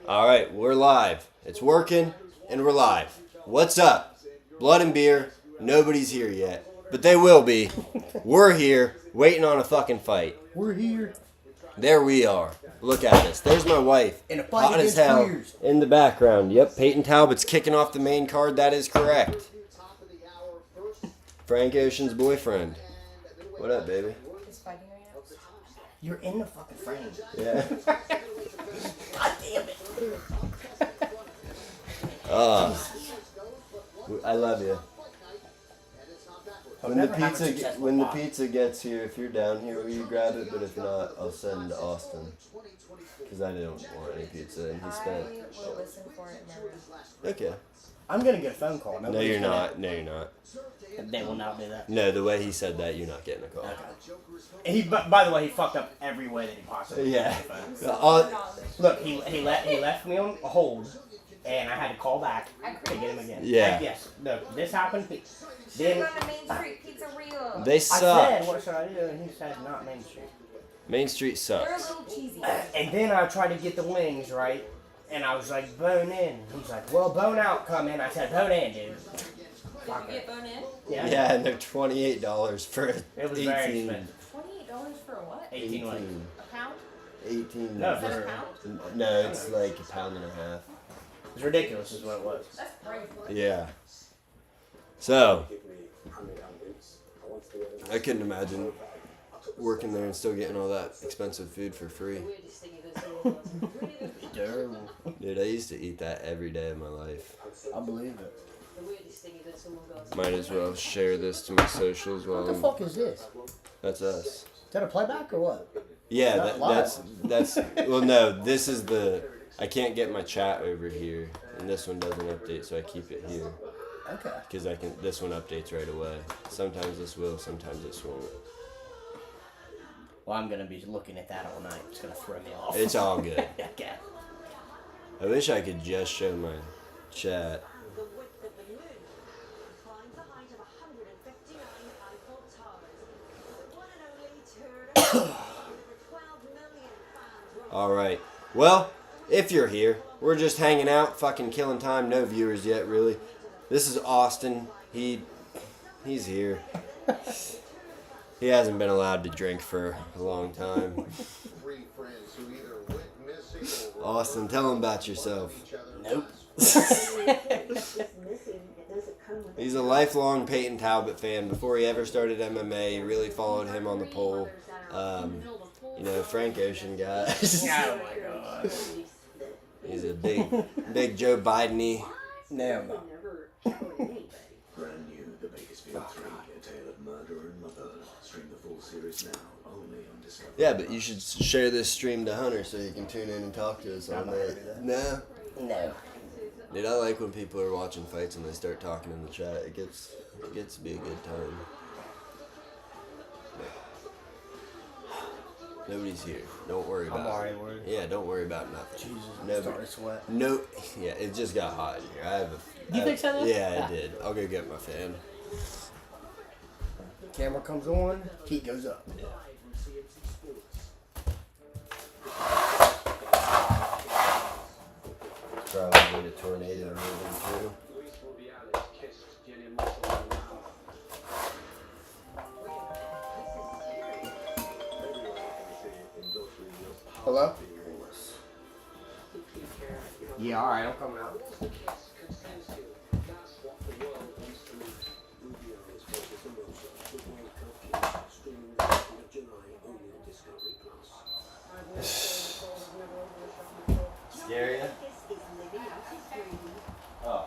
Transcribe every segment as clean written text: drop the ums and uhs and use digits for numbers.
All right, we're live. It's working, and we're live. What's up? Blood and beer. Nobody's here yet, but they will be. We're here, waiting on a fucking fight. We're here. There we are. Look at us. There's my wife. In a fight hot as against hell. queers. In the background. Yep, Peyton Talbot's kicking off the main card. That is correct. Frank Ocean's boyfriend. What up, baby? Is fighting right now? You're in the fucking frame. Yeah. God damn it. I love you. I've When the never had a pizza successful when the fight. pizza gets here, if you're down here, will you grab it? But if not, I'll send Austin. Because I don't want any pizza, and he spent. I will listen for it in my room. Okay. I'm gonna get a phone call. No, you're not. No, you're not. They will not do that. No, the way he said that, you're not getting a call. Okay. And he, by the way, he fucked up every way that he possibly Yeah. could. Look, he left me on hold, and I had to call back to get him again. Yeah. And yes. No, this happened. Should Then go to Main Street Pizzeria. They I suck. said, "What should I do?" And he said, "Not Main Street." Main Street They're a sucks. little cheesy. And then I tried to get the wings right, and I was like, "Bone in." He's like, "Well, bone out, come in." I said, "Bone in, dude." Did you get bone in? Yeah. Yeah, and they're $28 for It was very 18. expensive. $28 for what? 18 wings. 18. A pound? 18. No, Is that a for- pound? No, it's like a pound and a half. It's ridiculous, is what it was. That's crazy. Yeah. So, I couldn't imagine working there and still getting all that expensive food for free. Terrible. Dude, I used to eat that every day of my life. I believe it. Might as well share this to my socials while What the I'm, fuck is this? that's us. Is that a playback or what? Yeah, Not live. that's well no, this is the I can't get my chat over here and this one doesn't update, so I keep it here Okay. because this one updates right away. Sometimes this will, sometimes this won't. Well, I'm gonna be looking at that all night. It's gonna throw me off. It's all good. Okay. I wish I could just show my chat. Alright. Well, if you're here, we're just hanging out, fucking killing time. No viewers yet, really. This is Austin. He's here. He hasn't been allowed to drink for a long time. Austin, tell him about yourself. Nope. He's a lifelong Peyton Talbot fan. Before he ever started MMA, he really followed him on the pole. Frank Ocean guy. Oh my god. He's a big Joe Biden-y. No, I'm not. Brand new, The Bakersfield 3, A Tale of Murder and Mother. Stream the full series now, only on Discovery. Yeah, but you should share this stream to Hunter so he can tune in and talk to us on there. No? No. Dude, I like when people are watching fights and they start talking in the chat. It gets to be a good time. Nobody's here. Don't worry about I'm it. already worried. Yeah, don't worry about nothing. Jesus, I'm Nobody- starting to sweat. No, yeah, it just got hot in here. I have a. You think so, though? Yeah, I did. I'll go get my fan. Camera comes on, heat goes up. Probably a tornado moving through. Hello? Yeah, alright, I'm coming out. Scary? Oh.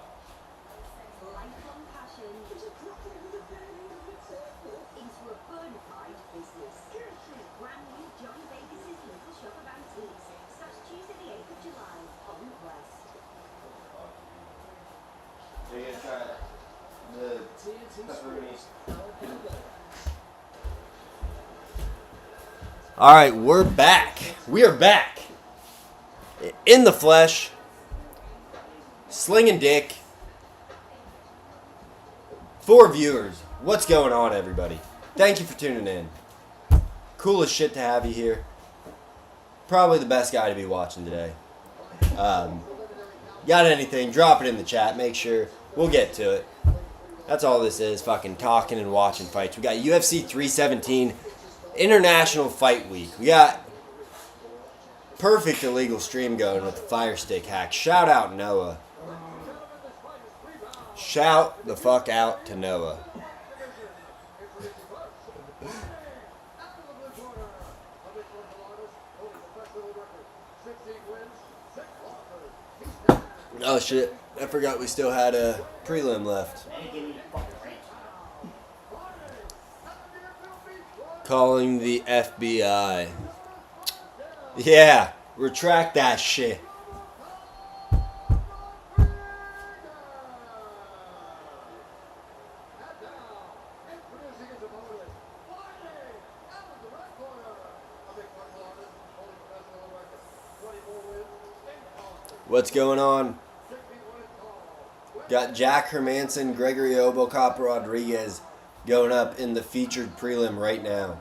So you're gonna try the pepperoni. All right, we're back. We are back in the flesh, slinging dick. 4 viewers. What's going on, everybody? Thank you for tuning in. Coolest shit to have you here. Probably the best guy to be watching today. Got anything, drop it in the chat. Make sure. We'll get to it. That's all this is, fucking talking and watching fights. We got UFC 317, International Fight Week. We got perfect illegal stream going with the Fire Stick hack. Shout out Noah. Shout the fuck out to Noah. Oh shit, I forgot we still had a prelim left. Calling the FBI. Yeah, retract that shit. What's going on? Got Jack Hermanson, Gregory Obocop Rodriguez going up in the featured prelim right now.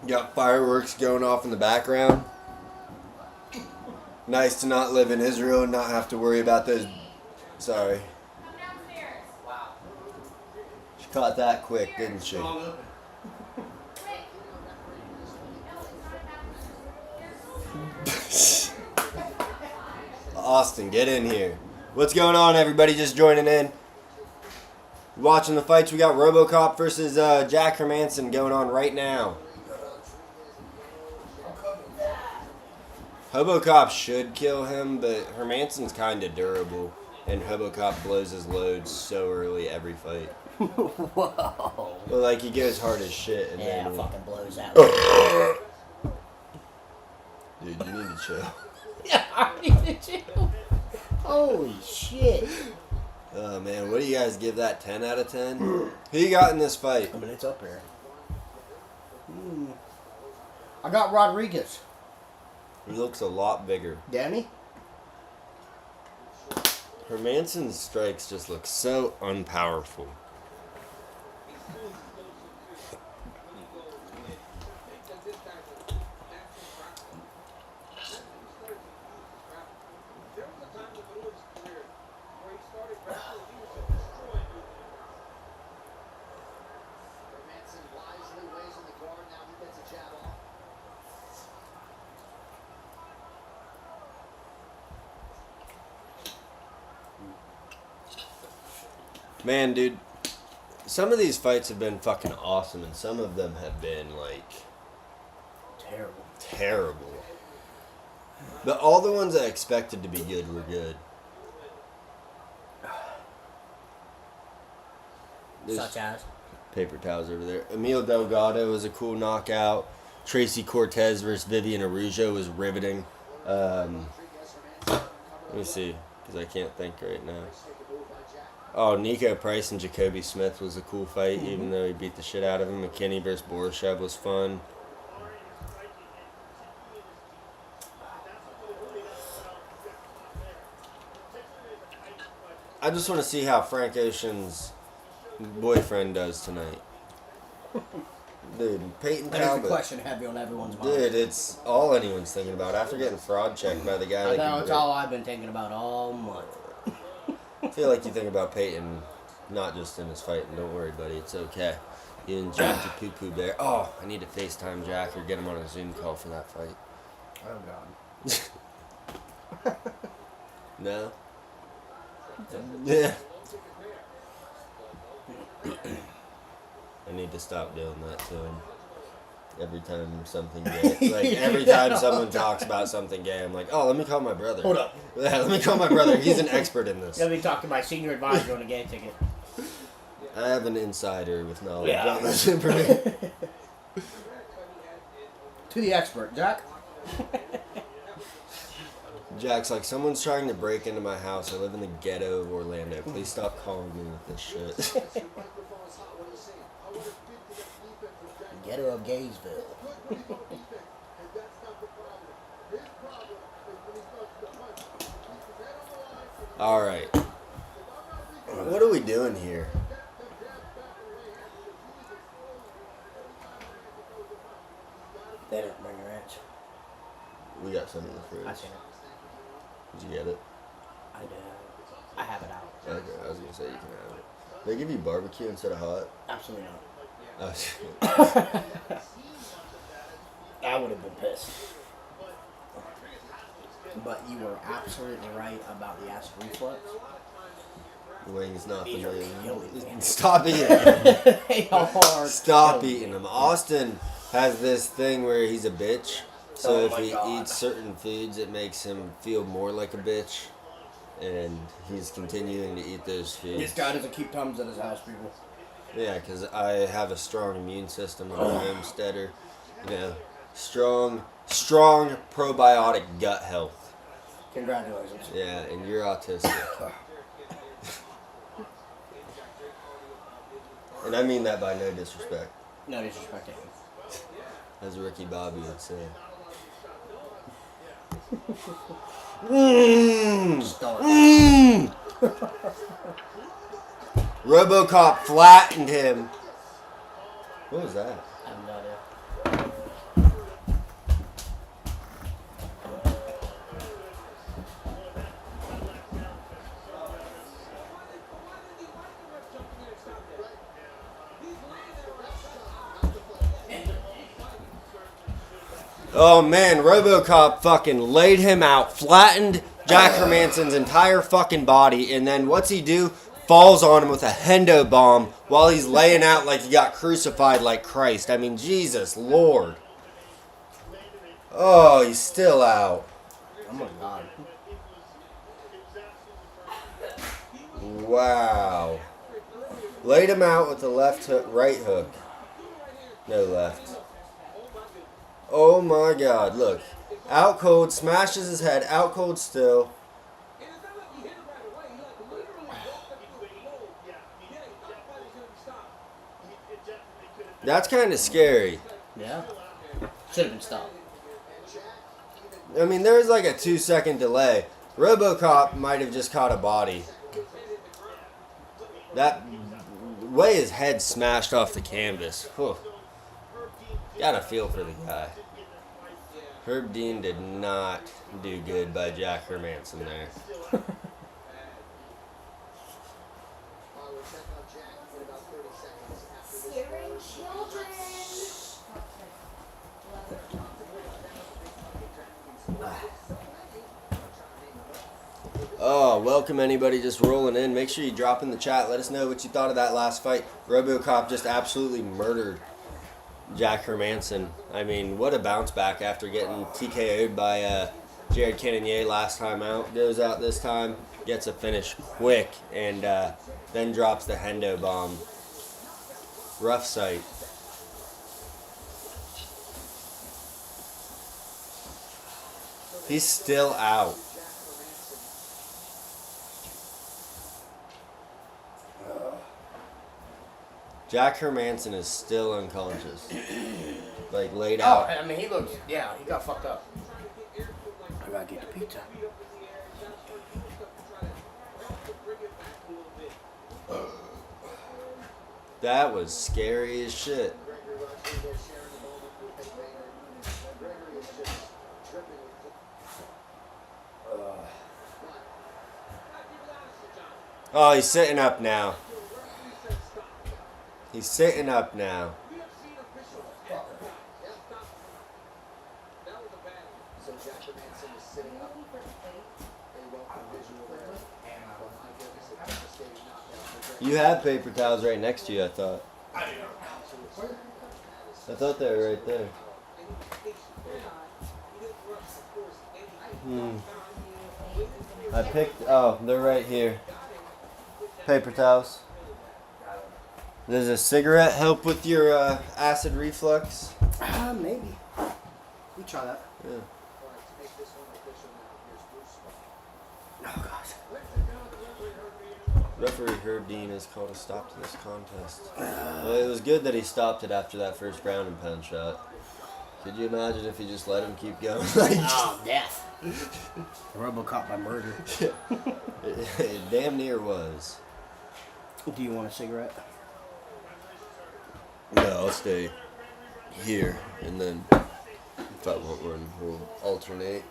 Got fireworks going off in the background. Nice to not live in Israel and not have to worry about those. Sorry. Wow. She caught that quick, didn't she? Austin, get in here. What's going on, everybody? Just joining in. Watching the fights. We got RoboCop versus Jack Hermanson going on right now. Hobocop should kill him, but Hermanson's kind of durable, and Hobocop blows his loads so early every fight. Whoa. But like he goes hard as shit, and Yeah, then fucking blows out. dude, you need to chill. Yeah, I need to chill. Holy shit. Oh man, what do you guys give that? 10 out of 10? Who you got in this fight? I mean, it's up there. I got Rodriguez. He looks a lot bigger. Danny? Hermanson's strikes just look so unpowerful. Man, dude, some of these fights have been fucking awesome, and some of them have been, like, terrible. But all the ones I expected to be good were good. There's Such as? paper towels over there. Emil Delgado was a cool knockout. Tracy Cortez versus Vivian Araujo was riveting. Let me see, because I can't think right now. Oh, Nico Price and Jacoby Smith was a cool fight, even though he beat the shit out of him. McKinney versus Borishev was fun. I just want to see how Frank Ocean's boyfriend does tonight. Dude, Peyton That is the Talbot. question heavy on everyone's mind. Dude, it's all anyone's thinking about. After getting fraud checked by the guy I that know, can it's break- all I've been thinking about all month. I feel like you think about Peyton, not just in his fight, and don't worry, buddy, it's okay. You and Jack the Poo Poo Bear. Oh, I need to FaceTime Jack or get him on a Zoom call for that fight. Oh, God. No? Yeah. I need to stop doing that to him. Every time something gay. Like, every time someone talks about something gay, I'm like, oh, let me call my brother. Hold up. Yeah, let me call my brother. He's an expert in this. Let me talk to my senior advisor on a game ticket. I have an insider with knowledge Yeah. on this information. To the expert, Jack. Jack's like, someone's trying to break into my house. I live in the ghetto of Orlando. Please stop calling me with this shit. Ghetto of Gaysville. Alright. What are we doing here? They didn't bring a wrench. We got some in the fridge. I seen it. Did you get it? I did. I have it out. Okay, I was gonna say you can have it. They give you barbecue instead of hot. Absolutely not. Oh shit. I would have been pissed. But you were absolutely right about the acid reflux. Wings not These are familiar. killing me. Stop eating them. They are Stop killing eating me. them. Austin has this thing where he's a bitch. So Oh if my he God. eats certain foods, it makes him feel more like a bitch. And he's continuing to eat those foods. This guy doesn't keep Tums at his house, people. Yeah, because I have a strong immune system. I'm a homesteader. You know, strong probiotic gut health. Congratulations. Yeah, and you're autistic. And I mean that by no disrespect, No disrespect to him. as Ricky Bobby would say. Start. RoboCop flattened him. What was that? I have no idea. Oh man, RoboCop fucking laid him out, flattened Jack Hermanson's entire fucking body, and then what's he do? Falls on him with a hendo bomb while he's laying out like he got crucified like Christ. I mean, Jesus Lord. Oh, he's still out. Oh my god. Wow. Laid him out with the left hook, right hook. No left. Oh my god, look. Out cold, smashes his head, out cold still. That's kind of scary. Yeah. Should have been stopped. I mean, there was like a 2-second delay. RoboCop might have just caught a body. That way his head smashed off the canvas. Whew. Got a feel for the guy. Herb Dean did not do good by Jack Hermanson there. Scaring children. Oh, welcome anybody just rolling in. Make sure you drop in the chat. Let us know what you thought of that last fight. RoboCop just absolutely murdered Jack Hermanson. I mean, what a bounce back after getting TKO'd by Jared Cannonier last time out. Goes out this time, gets a finish quick, and then drops the hendo bomb. Rough sight. He's still out. Jack Hermanson is still unconscious. Like, laid Oh, out. I mean, he looks, yeah, he got fucked up. I gotta get the pizza. That was scary as shit. Oh, he's sitting up now. He's sitting up now. You have paper towels right next to you, I thought. I thought they were right there. I picked, oh, they're right here. Paper towels. Does a cigarette help with your acid reflux? Maybe. We try that. Yeah. Oh, gosh. Referee Herb Dean has called a stop to this contest. Well, it was good that he stopped it after that first ground and pound shot. Could you imagine if he just let him keep going? Like, Oh, death. RoboCop by murder. it damn near was. Do you want a cigarette? No, I'll stay here and then If I want one, we'll alternate.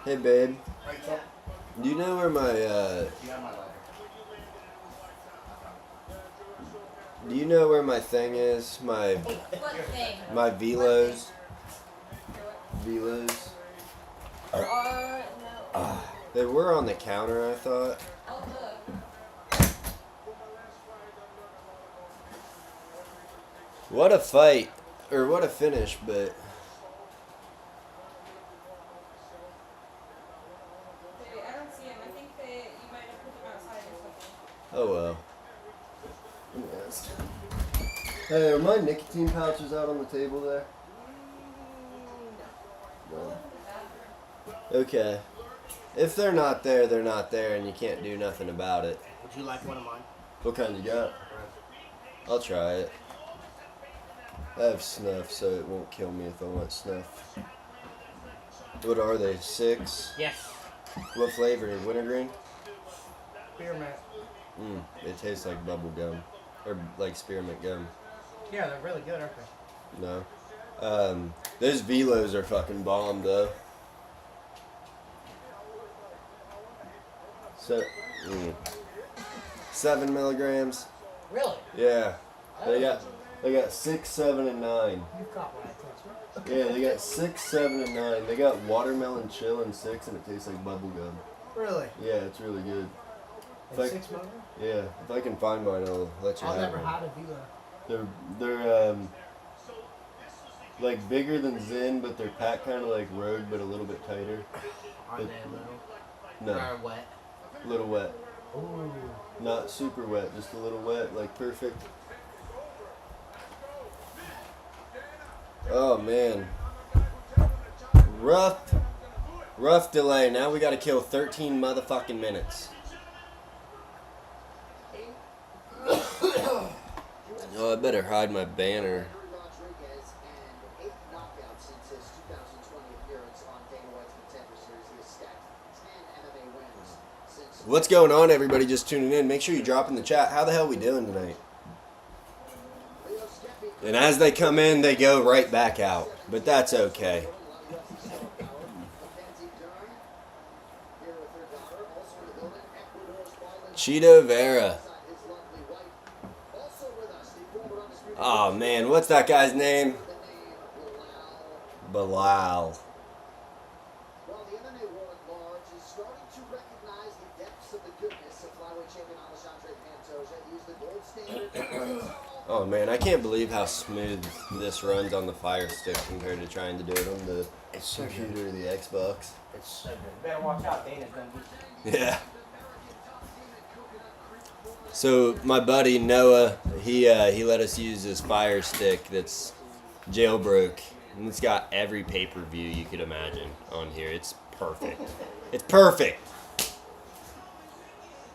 Hey, babe. Rachel, Do you know where my, you have my letter. do you know where my thing is? My What thing? velos. Velos. No. They were on the counter, I thought. I'll look. What a fight. Or what a finish, but... Wait, I don't see him. I think you might have put him outside or something. Oh well. Let me ask. Hey, are my nicotine pouches out on the table there? No. Okay. If they're not there, they're not there, and you can't do nothing about it. Would you like one of mine? What kind you got? I'll try it. I have snuff, so it won't kill me if I want snuff. What are they? 6? Yes. What flavor? Wintergreen? Spearmint. It tastes like bubble gum. Or like spearmint gum. Yeah, they're really good, aren't they? No. Those Velos are fucking bomb though. So, 7 milligrams. Really? Yeah. They got 6, 7, and 9. You've got one, I think, right? Yeah, they got 6, 7, and 9. They got watermelon chill in 6, and it tastes like bubble gum. Really? Yeah, it's really good. And Like- 6 milligrams? Yeah, if I can find mine, I'll let you I've have never one. had a Vila. They're like bigger than Zen, but they're packed kind of like Rogue, but a little bit tighter. Are they a little? No, Or wet? little wet. Ooh. Not super wet, just a little wet, like perfect. Oh man. Rough delay. Now we gotta kill 13 motherfucking minutes. Oh, I better hide my banner. Rodriguez and 8 knockouts since his 2020 appearance on Dana White's Contender Series. He has stacked 10 MMA wins since. What's going on, everybody just tuning in? Make sure you drop in the chat. How the hell we doing tonight? Leo Skeppy, And as they come in, they go right back out. But that's okay. Mackenzie Dern, here with her daughter, also in the building. Ecuador's Marlon Cheeto Vera. his lovely wife. Also with us, the former undisputed Oh man, what's that guy's name? the name Bilal. Bilal. Well, the MMA war at large is starting to recognize the depths of the goodness of flyweight champion Alexandre Pantoja. He's the gold standard. Oh man, I can't believe how smooth this runs on the Fire Stick compared to trying to do it on the computer or the Xbox. It's so good. Better watch out, Dana's gonna be. Yeah. So my buddy Noah, he let us use this Fire Stick that's jailbroke, and it's got every pay-per-view you could imagine on here. It's perfect. It's perfect.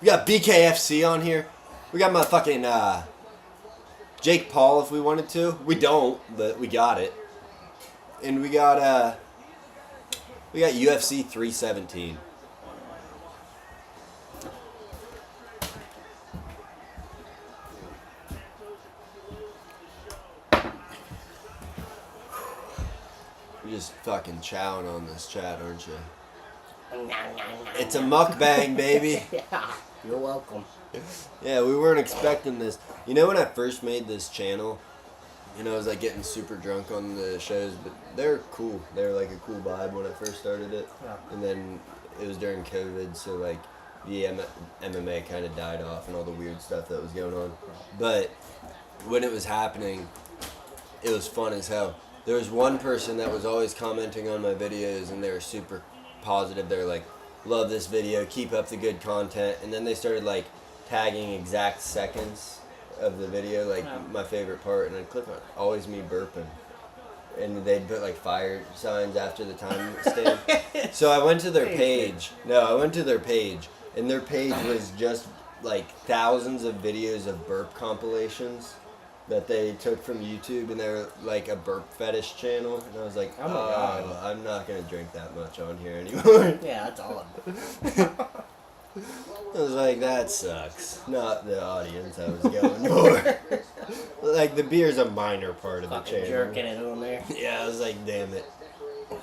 We got BKFC on here. We got my fucking Jake Paul if we wanted to. We don't, but we got it. And we got UFC 317. You're just fucking chowing on this chat, aren't you? It's a mukbang, baby. Yeah. You're welcome. Yeah, we weren't expecting this. You know, when I first made this channel, you know, I was like getting super drunk on the shows, but they're cool. They were like a cool vibe when I first started it. Yeah. And then it was during COVID, so like the MMA kind of died off and all the weird stuff that was going on. But when it was happening, it was fun as hell. There was one person that was always commenting on my videos, and they were super positive. They were like, love this video, keep up the good content. And then they started like tagging exact seconds of the video, like my favorite part, and I'd click on it. Always me burping. And they'd put like fire signs after the time stamp. So I went to their page. No, I went to their page, and their page was just like thousands of videos of burp compilations that they took from YouTube, and they're like a burp fetish channel. And I was like, Oh my God. I'm not gonna drink that much on here anymore. Yeah, that's all. I was like, that sucks. Not the audience I was going for. like the beer's a minor part of the Fucking channel. jerking it on there. Yeah, I was like, damn it.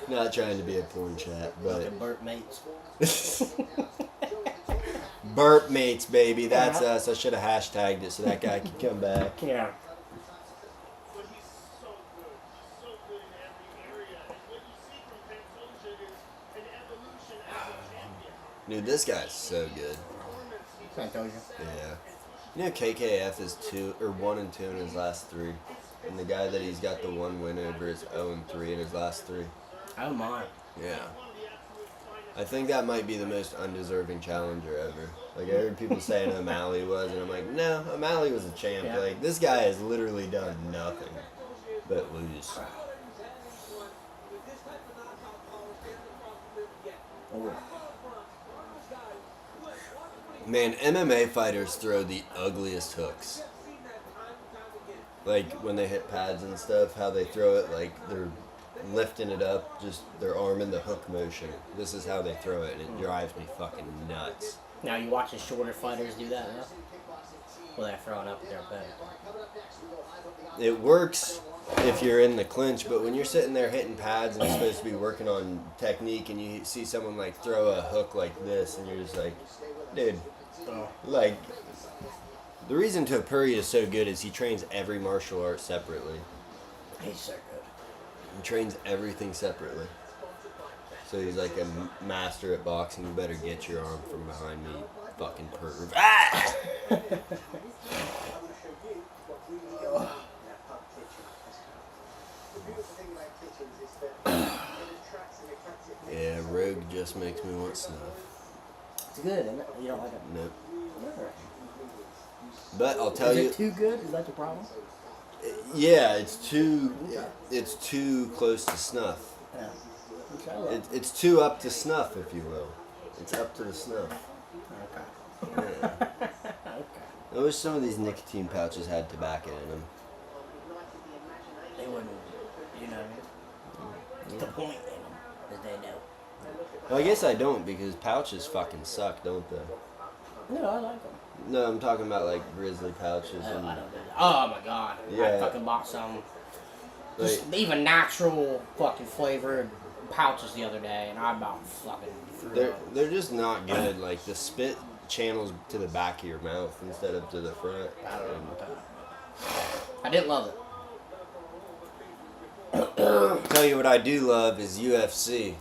Not trying to be a porn chat, but Fucking burp mates. burp mates, baby. That's us. I should have hashtagged it so that guy could come back. Yeah. But he's so good. He's so good in every area. And what you see from Pantoja is an evolution as a champion. Dude, this guy's so good. I told you. Yeah. You know KKF is 1-2 in his last 3. And the guy that he's got the 1 win over is 0-3 in his last 3. Oh my. Yeah. I think that might be the most undeserving challenger ever. Like, I heard people saying O'Malley was, and I'm like, no, O'Malley was a champ. Yeah. Like, this guy has literally done nothing but lose. Oh. Man, MMA fighters throw the ugliest hooks. Like, when they hit pads and stuff, how they throw it, like, they're lifting it up, just their arm in the hook motion. This is how they throw it, and it drives me fucking nuts. Now you watch the shorter fighters do that, huh? Well, they're throwing up their bed. It works if you're in the clinch, but when you're sitting there hitting pads and you're supposed to be working on technique and you see someone like throw a hook like this and you're just like, dude, like, the reason Topuria is so good is he trains every martial art separately. He's so good. He trains everything separately. So he's like a master at boxing. You better get your arm from behind me, you fucking perv. Ah! Yeah, Rogue just makes me want snuff. It's good, isn't it? You don't like it? Nope. Never. But I'll tell Is you, it too good? Is that the problem? yeah, it's too close to snuff. Yeah. Okay. It's too up to snuff, if you will. It's up to the snuff. Okay. Yeah. Okay. I wish some of these nicotine pouches had tobacco in them. They wouldn't, you know, the point in them is they know. Well, I guess I don't because pouches fucking suck, don't they? No, I like them. No, I'm talking about like Grizzly pouches No, and I don't do that. Oh my god. Yeah. I fucking bought some. like, Just even natural fucking flavored pouches the other day, and I about fucking threw up. they're just not good. Like the spit channels to the back of your mouth instead of to the front. I don't know about that. I didn't love it. Tell you what I do love is UFC.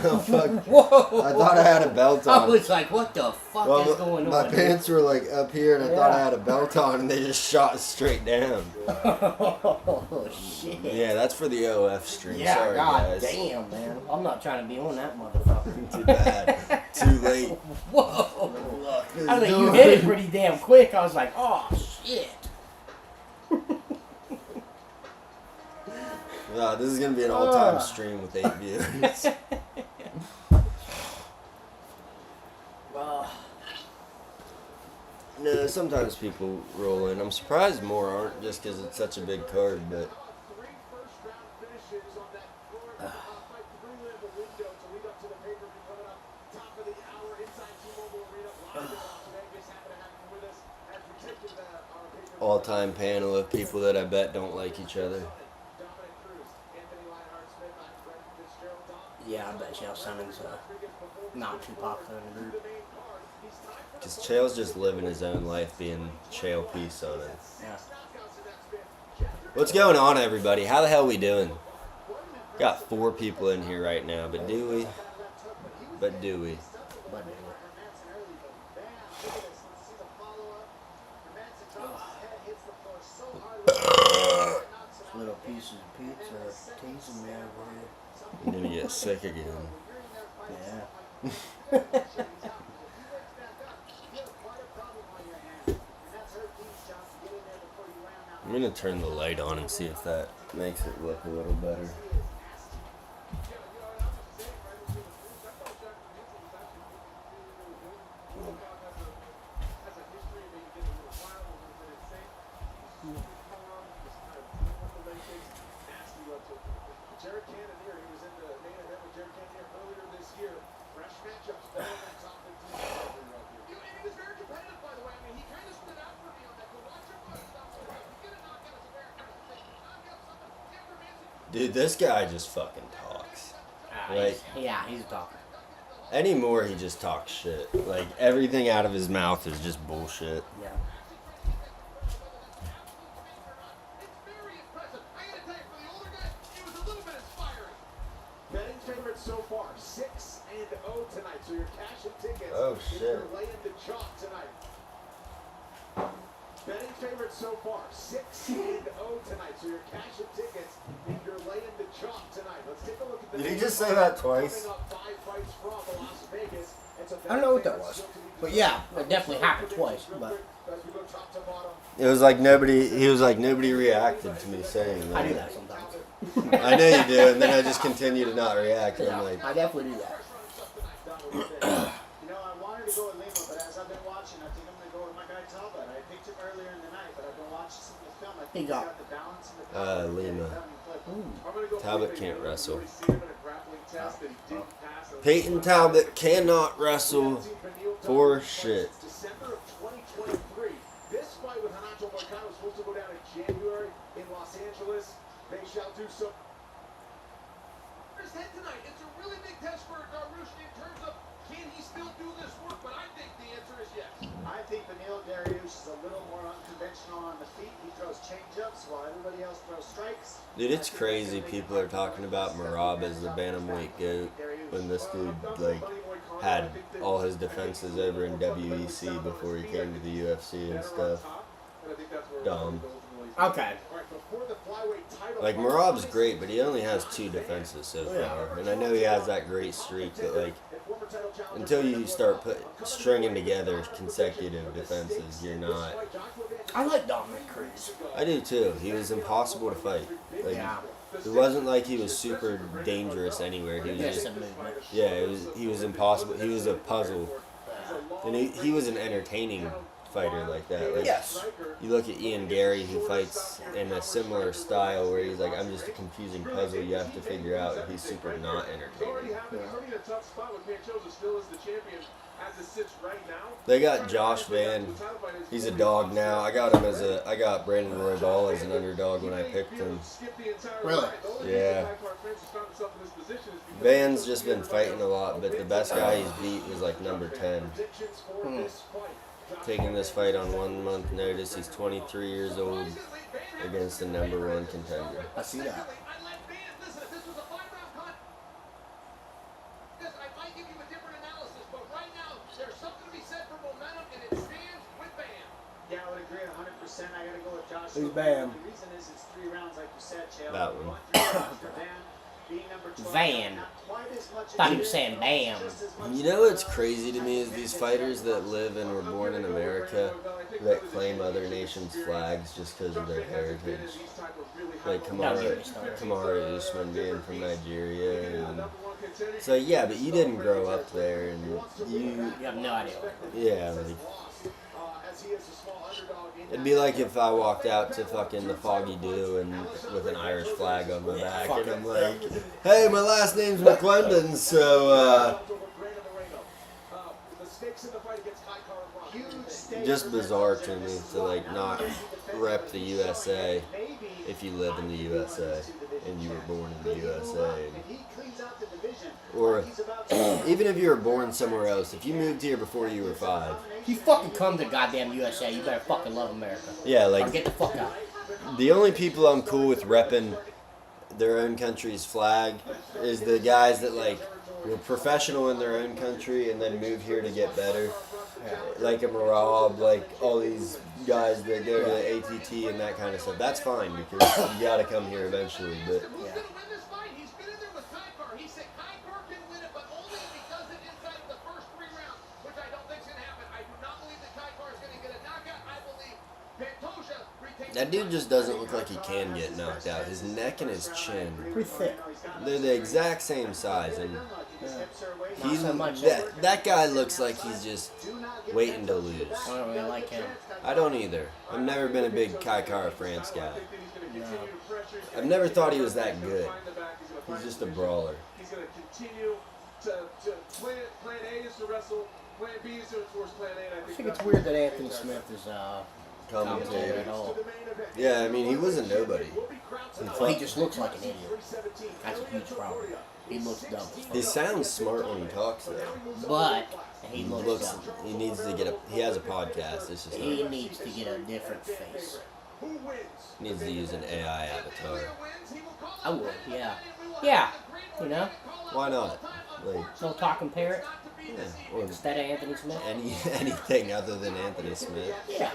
Oh fuck! Whoa! I thought I had a belt I on. was like, what the fuck is going my on? pants were like up here, and I thought I Yeah. had a belt on, and they just shot straight down. Oh shit. Yeah, that's for the OF stream. Yeah, Sorry, god guys. damn, man. I'm not trying to be on that motherfucker. Too bad. Too late. Whoa. Look, I think you hit it pretty damn quick. I was like, oh shit. This is gonna be an all-time stream with 8 viewers. No, sometimes people roll in. I'm surprised more aren't, just because it's such a big card. But all-time panel of people that I bet don't like each other. Yeah, I bet Chael Sonnen's not too popular in the group. Because Chael's just living his own life, being Chael Peace on it. Yeah. What's going on, everybody? How the hell we doing? Got 4 people in here right now, but do we? But little pieces of pizza are teasing me over here. I'm gonna get sick again. Yeah. I'm gonna turn the light on and see if that makes it look a little better. Jared Cannonier, he was in the main event with Jared Cannonier earlier this year. Fresh matchups, better than top 15 right here. It is very competitive. Dude, this guy just fucking talks. Like- He's a talker. Anymore, he just talks shit. Like, everything out of his mouth is just bullshit. Yeah. Betting favorites so far 6-0 tonight. So your cash and tickets. Oh, if shit. you're laying the chalk tonight. Betting favorites so far 6-0 tonight. So your cash and tickets if you're laying the chalk tonight. Let's take a look at the. Did he just say that twice? Coming up 5 fights from Las Vegas. And so I don't know what that was. But yeah, it definitely happened twice. But as we go top to bottom. It was like nobody, he was like, nobody reacted to me saying that. I do that sometimes. I know you do, and then I just continue to not react. And I'm like, I definitely do that. You know, I wanted to go with Lima, but as I've been watching, I think I'm going to go with my guy Talbot. I picked him earlier in the night, but I've been watching some of the film. I think he's got the balance and the power. Lima. I'm gonna go Talbot Felipe. can't wrestle. Already seen him in a grappling test that he didn't pass. Peyton Talbot cannot wrestle for shit. December of 2023. This fight with Renato Moicano is supposed to go down in January in Los Angeles. They shall do so. His head tonight. It's a really big test for Dariush in terms of can he still do this work? But I think the answer is yes. I think Beneil Dariush is a little more unconventional on the feet. He throws change-ups while everybody else throws strikes. Dude, it's crazy. People are talking about Marab as the bantamweight goat when this dude like had all his defenses over in WEC before he came to the UFC and stuff. Dumb. Okay. Like Marab's great, but he only has 2 defenses so far, and I know he has that great streak. But like, until you start stringing together consecutive defenses, you're not. I like Dominic Cruz. I do too. He was impossible to fight. Like, Yeah. it wasn't like he was super dangerous anywhere. He was Just just, a movement. yeah, he was impossible. He was a puzzle, and he was an entertaining fighter like that. Like, Yes. you look at Ian Gary, who fights in a similar style where he's like, I'm just a confusing puzzle you have to figure out, and he's super not entertaining. They got Josh Van. He's a dog now. I got Brandon Roybal as an underdog when I picked him. Really? Yeah. Van's just been fighting a lot, but the best guy he's beat was like number 10. Taking this fight on 1 month notice. He's 23 years old against the number 1 contender. I see that. Yeah, I would agree 100%. I got to go with Josh. Who's Bam? The reason is it's 3 rounds, like you said, Chael. That one. 1-3 rounds for Van. Being number 12, Van. not quite as much Thought he as was saying Bam. just as much You know what's crazy to me is these fighters that live and were born in America that claim other nations' flags just because of their heritage. Like Kamaru Usman being from Nigeria. And so yeah, but you didn't grow up there, and You have no idea. yeah, like, it'd be like if I walked out to fucking the Foggy Dew and with an Irish flag on my back, and I'm like, hey, my last name's McClendon, so just bizarre to me to like not rep the USA if you live in the USA and you were born in the USA. Or even if you were born somewhere else, if you moved here before you were 5. If you fucking come to goddamn USA, you better fucking love America. Yeah, Or like get the fuck out. the only people I'm cool with repping their own country's flag is the guys that like were professional in their own country and then move here to get better. Like a Marab, like all these guys that go to the ATT and that kind of stuff. That's fine because you gotta come here eventually. But Yeah. that dude just doesn't look like he can get knocked out. His neck and his chin, Pretty thick. they're the exact same size, and he's so much. that guy looks like he's just waiting to lose. I don't really like him. I don't either. I've never been a big Kai Kara France guy. I've never thought he was that good. He's just a brawler. He's going to continue to plan A is to wrestle, plan B is to enforce plan A. And I think it's weird that Anthony Smith is commentator. at all. Yeah, I mean, he was a nobody. He just looks like an idiot. That's a huge problem. He looks dumb. as fuck. He sounds smart when he talks, though. But he looks dumb. He needs to get he has a podcast. It's just He not, needs to get a different face. he needs to use an AI avatar. I would, yeah. Yeah, you know? Why not? Like, No talking parrot yeah, or instead of Anthony Smith. anything other than Anthony Smith. Yeah.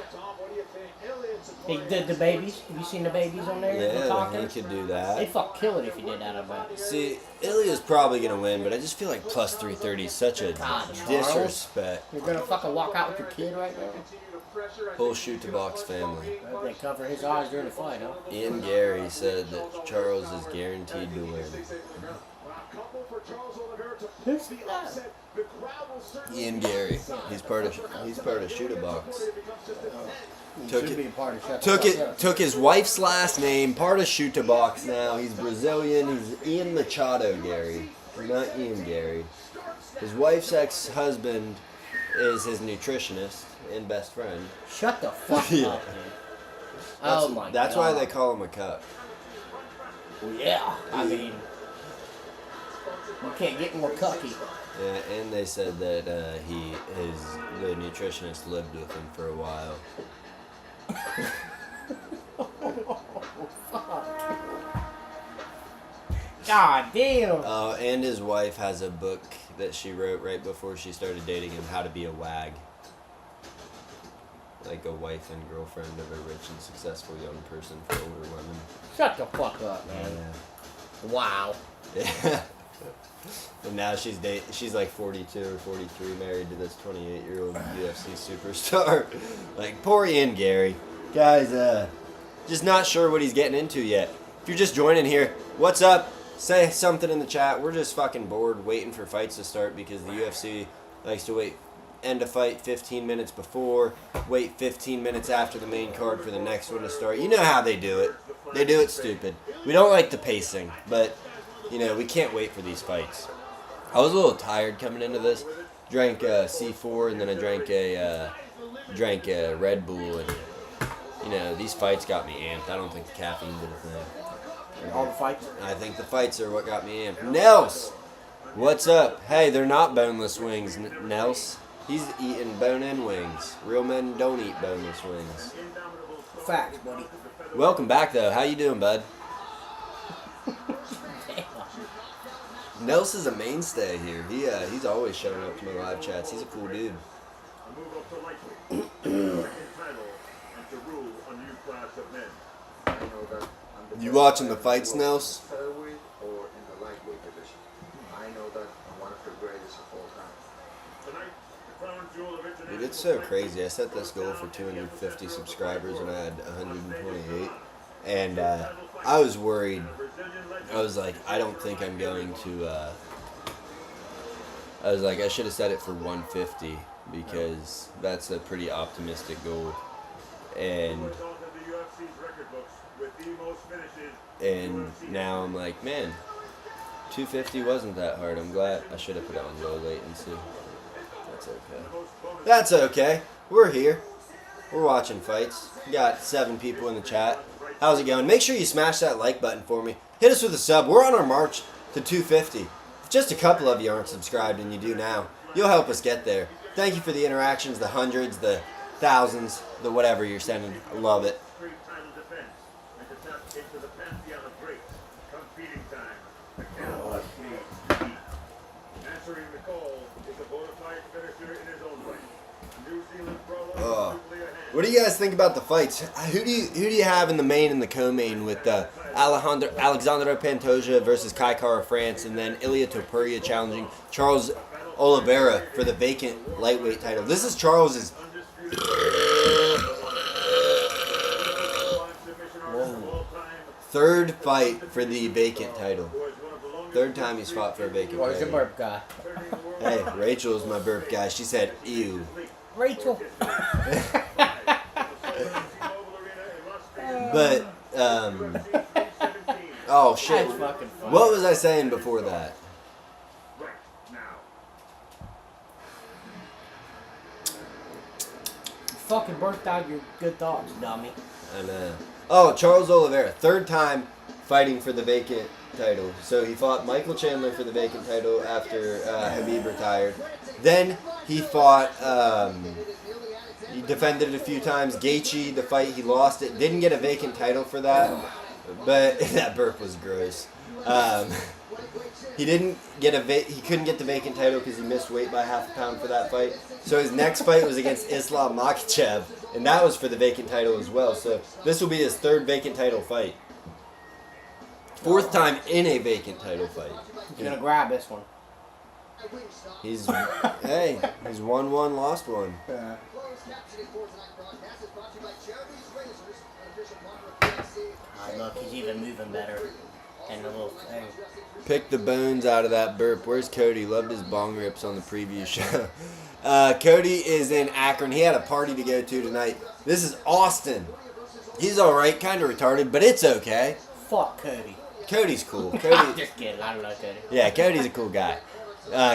The babies. Have you seen the babies on there? Yeah, Talking? he could do They'd that. fuck kill it if you did that, I bet. See, Ilya's probably gonna win, but I just feel like plus 330 is such a God, Charles. disrespect. You're gonna fucking walk out with your kid right now? Whole shoot to box family. They cover his eyes during the fight, huh? Ian Gary said that Charles is guaranteed to win. Who's that? Ian Gary, he's part of shoot a box. He Took should it- be a part of Shut the Fuck Up. Took his wife's last name, part of shoot to box now. He's Brazilian. He's Ian Machado Gary, not Ian Gary. His wife's ex-husband is his nutritionist and best friend. Shut the fuck Yeah. up, dude. Oh my god. That's why they call him a cuck. Yeah, I mean, you can't get more cucky. Yeah, and they said that the nutritionist lived with him for a while. God damn. And his wife has a book that she wrote right before she started dating him, How to Be a Wag. Like a wife and girlfriend of a rich and successful young person for older women. Shut the fuck up, man. Wow. Yeah. And now she's like 42 or 43, married to this 28-year-old UFC superstar. Like, poor Ian Gary. Guys, just not sure what he's getting into yet. If you're just joining here, what's up? Say something in the chat. We're just fucking bored waiting for fights to start because the UFC likes to end a fight 15 minutes before, wait 15 minutes after the main card for the next one to start. You know how they do it. They do it stupid. We don't like the pacing, but, you know, we can't wait for these fights. I was a little tired coming into this. Drank C4 and then I drank a Red Bull, and, you know, these fights got me amped. I don't think the caffeine did a thing. All the fights. I think the fights are what got me amped. Nels, what's up? Hey, they're not boneless wings, Nels. He's eating bone-in wings. Real men don't eat boneless wings. Facts, buddy. Welcome back, though. How you doing, bud? Nels is a mainstay here. He's always showing up to my live chats. He's a cool dude. Move up to lightweight. Second title and to rule a new class of men. I know that I'm the You best watching the fighter fights, in the world, Nels? featherweight or in the lightweight division. I know that I'm one of the greatest of all time. Tonight, the crown jewel of international Dude, it's so crazy. I set this goal for 250 subscribers and I had 128. And I was worried. I was like, I don't think I'm going to... I was like, I should have set it for 150 because that's a pretty optimistic goal. And now I'm like, man, 250 wasn't that hard. I'm glad. I should have put it on low latency. That's okay. That's okay. We're here. We're watching fights. We got 7 people in the chat. How's it going? Make sure you smash that like button for me. Hit us with a sub. We're on our march to 250. If just a couple of you aren't subscribed, and you do now, you'll help us get there. Thank you for the interactions, the hundreds, the thousands, the whatever you're sending. I love it. What do you guys think about the fights? Who do you have in the main and the co-main with Alexandre Pantoja versus Kai Kara France, and then Ilia Topuria challenging Charles Oliveira for the vacant lightweight title? This is Charles's third fight for the vacant title. Third time he's fought for a vacant Where's the title. burp guy? Hey, Rachel's my burp guy. She said, ew. Rachel. But, oh shit. That's fucking funny. What was I saying before that? fucking birthed out your good thoughts, dummy. I know. Oh, Charles Oliveira, third time fighting for the vacant title. So he fought Michael Chandler for the vacant title after Habib retired. Then he fought. He defended it a few times. Gaethje, the fight, he lost it. Didn't get a vacant title for that, but that burp was gross. He didn't get he couldn't get the vacant title because he missed weight by half a pound for that fight. So his next fight was against Islam Makhachev, and that was for the vacant title as well. So this will be his third vacant title fight. Fourth time in a vacant title fight. He's gonna grab this one. He's hey, he's won one, lost one. Yeah. Look, he's even moving better. And the little thing. Pick the bones out of that burp. Where's Cody? Loved his bong rips on the preview show. Cody is in Akron. He had a party to go to tonight. This is Austin. He's alright, kind of retarded, but it's okay. Fuck Cody. Cody's cool. I'm Cody, just kidding. I don't know Cody. yeah, Cody's a cool guy.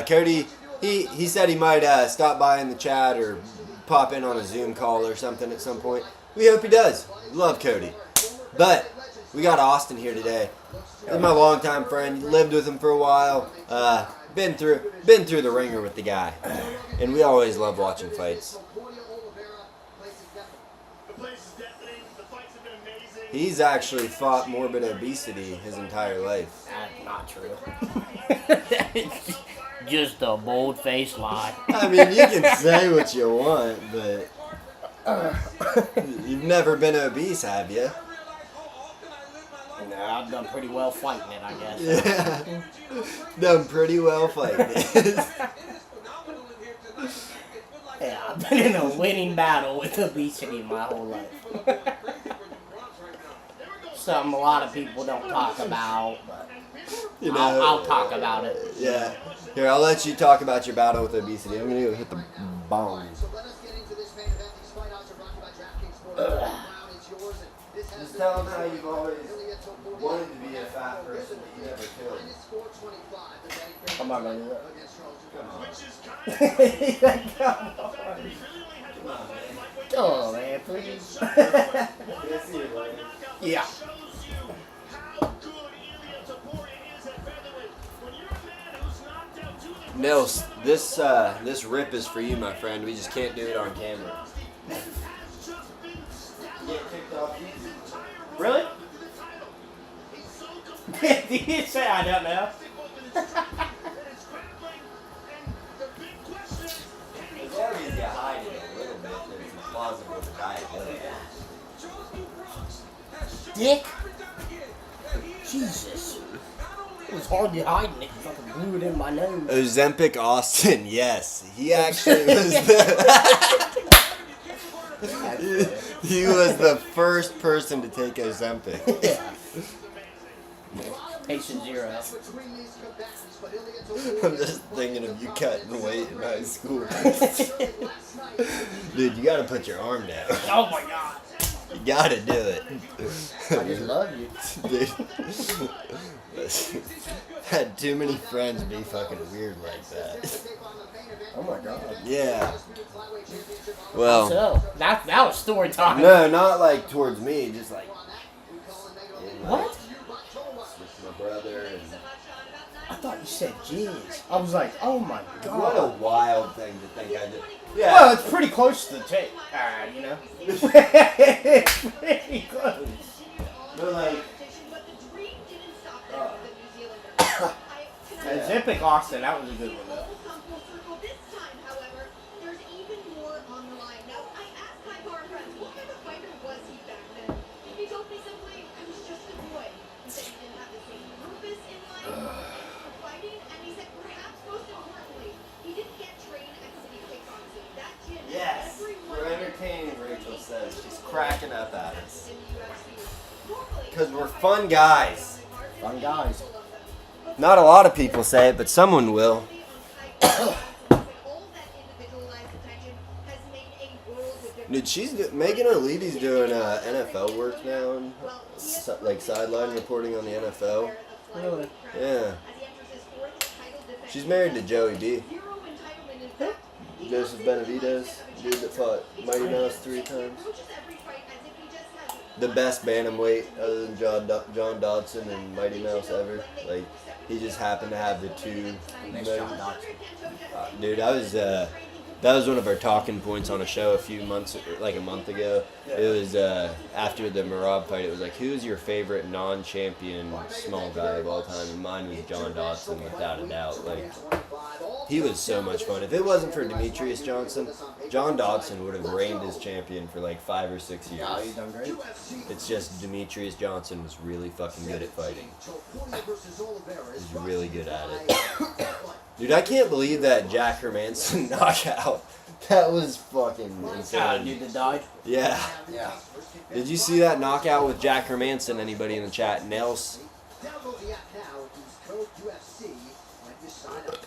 Cody, he said he might stop by in the chat or pop in on a Zoom call or something at some point. We hope he does. Love Cody. But we got Austin here today. He's my longtime friend. Lived with him for a while. Been through the ringer with the guy, and we always love watching fights. The place is deafening. The fights have been amazing. He's actually fought morbid obesity his entire life. That's not true. Just a bold-faced lie. I mean, you can say what you want, but you've never been obese, have you? No, I've done pretty well fighting it, I guess. Yeah. Done pretty well fighting it. Yeah, I've been in a winning battle with obesity my whole life. Something a lot of people don't talk about, but You know, I'll talk about it. Yeah. Here, I'll let you talk about your battle with obesity. I'm going to go hit the bong. Just tell them how you've always wanted to be a fat person, but you never could. I'm not gonna do that. Which is kind of Come the fact that he really only had to Come on, fight man. like Come on, man, please. Good to see you, buddy. Yeah. shows you how good Ilya Taporia is at featherweight. When you're a man who's knocked out two of the Nils, this rip is for you, my friend. We just can't do it on camera. has just been stellar. Get kicked off YouTube. Really? He's so complete. Did you say I don't know? As long as you hide it a little bit, there's a plausible diet. Dick? Jesus. It was hard to hide and it fucking blew it in my nose. Ozempic Austin, yes. He actually was the... he was the first person to take Ozempic. Yeah. Patient zero. I'm just thinking of you cutting weight in high school. Dude, you gotta put your arm down. Oh my god. You gotta do it. I just love you. Dude. Had too many friends be fucking weird like that. Oh my god. Yeah. Well, So, that was story time. no, not like towards me, just like in, like, What? with my brother and I thought you said jizz. I was like, oh my what a god. wild thing to think I did. Well, Yeah. it's pretty close to the tape. You know? It's pretty close. But like, And Ozempic Austin, that was a good one though. yes, we're entertaining, Rachel says. She's cracking up at us. Because we're fun guys. Fun guys. Not a lot of people say it, but someone will. Dude, Megan O'Leary's doing NFL work now, and like sideline reporting on the NFL. Really? Yeah. She's married to Joey B. Joseph Benavidez. dude that fought Mighty Mouse 3 times. The best bantamweight other than John Dodson and Mighty Mouse ever. Like, he just happened to have the two. Dude, that was one of our talking points on a show a month ago. It was after the Marab fight. It was like, who's your favorite non-champion small guy of all time? And mine was John Dodson, without a doubt. Like, he was so much fun. If it wasn't for Demetrius Johnson, John Dodson would have reigned as champion for like 5 or 6 years. Oh, he's done great. It's just Demetrius Johnson was really fucking good at fighting. He's really good at it. Dude, I can't believe that Jack Hermanson knockout. That was fucking insane. Dude that died? Yeah. Yeah. Did you see that knockout with Jack Hermanson? Anybody in the chat? Nels? Download the app now and use code UFC when you sign up.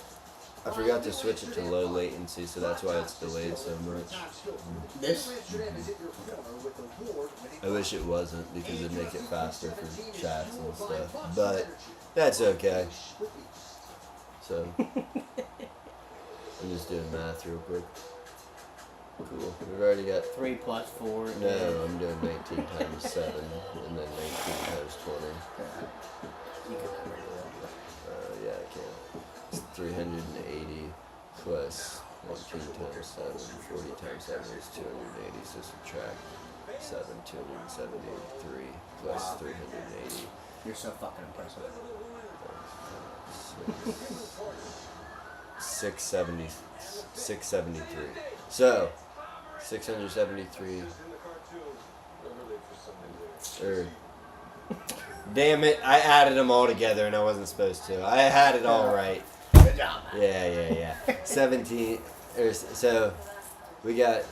I forgot to switch it to low latency, so that's why it's delayed so much. This? I wish it wasn't, because it'd make it faster for chats and stuff. But that's okay. So, I'm just doing math real quick. Cool. We've already got 3 plus 4. No, I'm doing 19 times 7, and then 19 times 20. You can never do that. Yeah, I can. It's 380 plus 19 times 7. 40 times 7 is 280, so subtract 7, 273 plus 380. You're so fucking impressive. 673. So, 673. Damn it, I added them all together and I wasn't supposed to. I had it all right. Good job, man. Yeah. 17. So, we got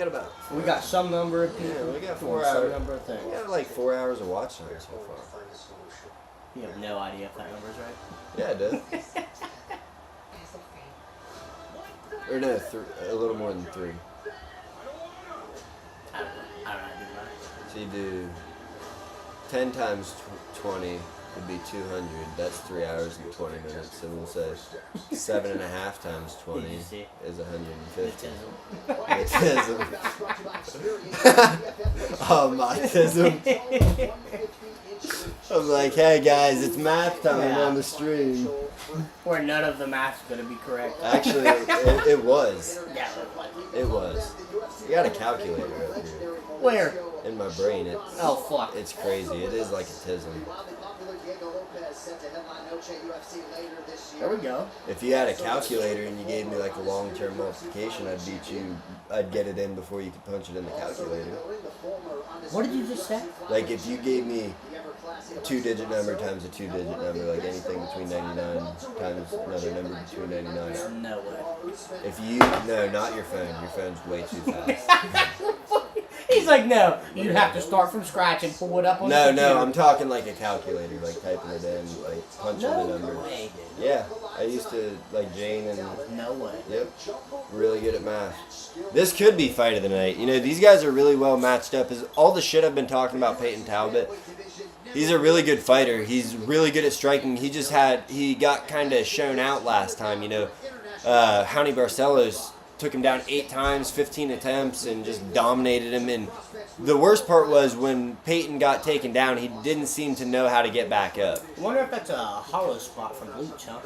about. We got some number of people. Yeah, we got doing 4 some hours. number of things. We got like 4 hours of watch time so far. You have no idea if that number's right. Yeah, I did. Or no, a little more than 3. I don't know how to do that. So you do 10 times 20 would be 200. That's 3 hours and 20 minutes. So we'll say 7.5 times 20 You see? is 150. Autism. Autism. I'm like, hey guys, it's math time Yeah. on the stream. Where none of the math's gonna be correct. Actually, it was. Yeah. It was. You got a calculator up here. Where? In my brain, Oh fuck. it's crazy. It is like autism. There we go. If you had a calculator and you gave me like a long-term multiplication, I'd beat you. I'd get it in before you could punch it in the calculator. What did you just say? Like if you gave me a 2-digit number times a 2-digit number, like anything between 99 times another number between 99. No way. If you, no, not your phone. Your phone's way too fast. He's like, no, you'd have to start from scratch and pull it up on the No, computer. I'm talking like a calculator, like typing it in, like punching the No numbers. way, dude. Yeah, I used to, like Jane and, No way. yep, really good at math. This could be fight of the night. You know, these guys are really well matched up. Is all the shit I've been talking about Peyton Talbot. He's a really good fighter. He's really good at striking. He got kind of shown out last time, you know. Johnny Barcelos took him down 8 times, 15 attempts, and just dominated him. And the worst part was when Peyton got taken down, he didn't seem to know how to get back up. I wonder if that's a hollow spot from Bleach, huh?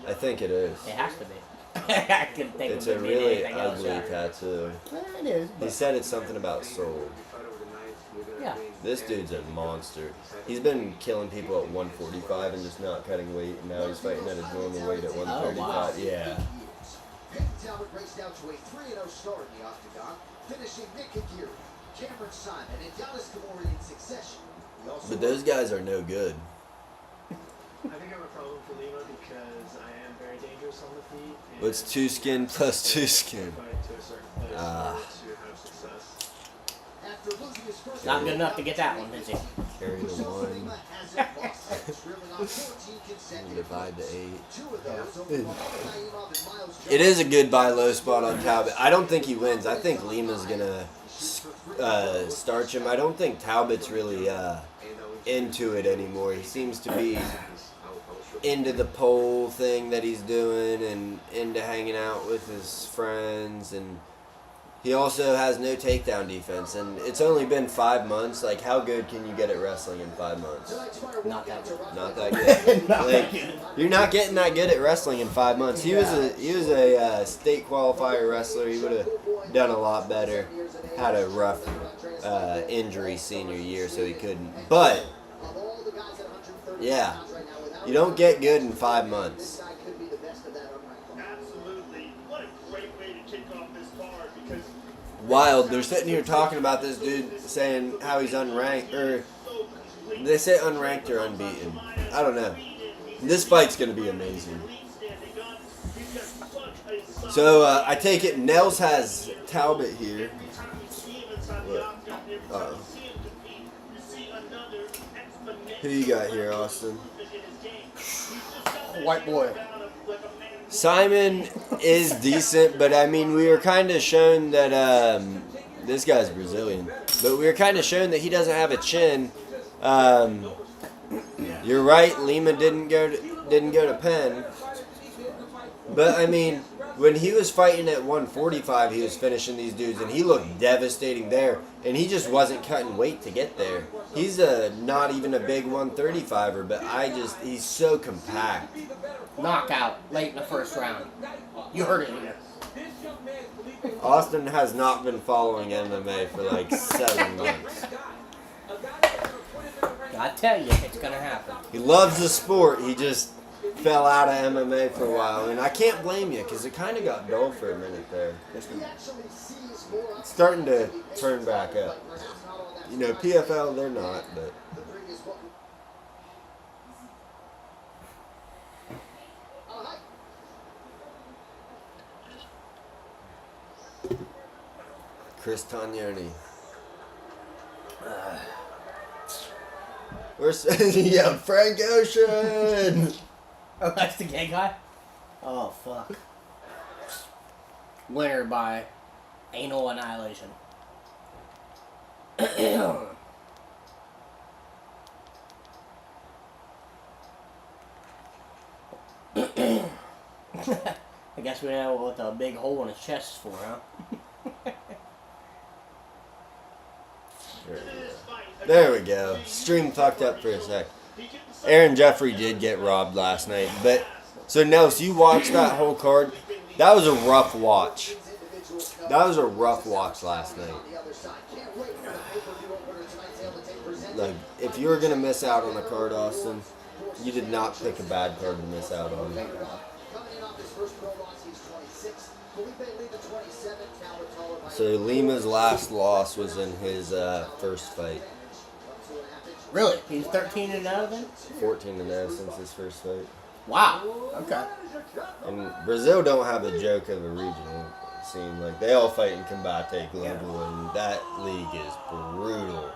I think it is. It has to be. I couldn't think It's of a it being really anything else. ugly tattoo. It is. He But said it's something about soul. yeah. This dude's a monster. He's been killing people at 145 and just not cutting weight. And now he's fighting at his normal weight at 135. wow. Yeah. Peyton Talbot raced out to a 3-0 start in the octagon, finishing Nick Kagiri, Cameron Simon, and Giannis Kamori in succession. He also But those guys are no good. I think I have a problem for Lima because I am very dangerous on the feet. And What's 2 skin plus 2 skin? fight to a certain place Ah. to have success. after losing his first Not good enough to get that one, is he? Carry the 1. Lima hasn't lost, trailing on 14 consecutive Divide the 8. Two of those over Muhammad Naimov and Miles It is a good buy low spot on Talbot. I don't think he wins. I think Lima's gonna starch him. I don't think Talbot's really into it anymore. He seems to be into the pole thing that he's doing and into hanging out with his friends, and he also has no takedown defense, and it's only been 5 months. Like, how good can you get at wrestling in 5 months? Not that good. Not that good. Not Like, that good. you're not getting that good at wrestling in 5 months. He was a state qualifier wrestler. He would have done a lot better. Had a rough injury senior year, so he couldn't. But yeah, you don't get good in 5 months. Absolutely. What a great way to kick off this card because Wild. They're sitting here talking about this dude saying how he's unranked, or they say unranked or unbeaten. I don't know. This fight's gonna be amazing. So I take it Nels has Talbot here. Uh-oh. Who you got here, Austin? White boy. Simon is decent, but I mean, we were kind of shown that this guy's Brazilian, but we were kind of shown that he doesn't have a chin. You're right, Lima didn't go to Penn, but I mean, when he was fighting at 145, he was finishing these dudes, and he looked devastating there, and he just wasn't cutting weight to get there. He's not even a big 135er, but he's so compact. Knockout late in the first round. You heard it here. Austin has not been following MMA for like 7 months. I tell you, it's gonna happen. He loves the sport. He just fell out of MMA for a while, and I can't blame you because it kind of got dull for a minute there. It's starting to turn back up. You know, PFL they're not, but Chris Tognoni. Yeah, Frank Ocean. Oh, that's the gay guy? Oh, fuck. Winner by anal annihilation. I guess we know what the big hole in his chest is for, huh? There we go. Stream fucked up for a sec. Aaron Jeffrey did get robbed last night, but so Nels, you watched that whole card. That was a rough watch. That was a rough watch last night. Like, if you were gonna miss out on a card, Austin, you did not pick a bad card to miss out on. So Lima's last loss was in his first fight. Really? He's 13-0 then? 14-0 since his first fight. Wow. Okay. And Brazil don't have a joke of a regional scene. Like, they all fight in Combate Global, and that league is brutal.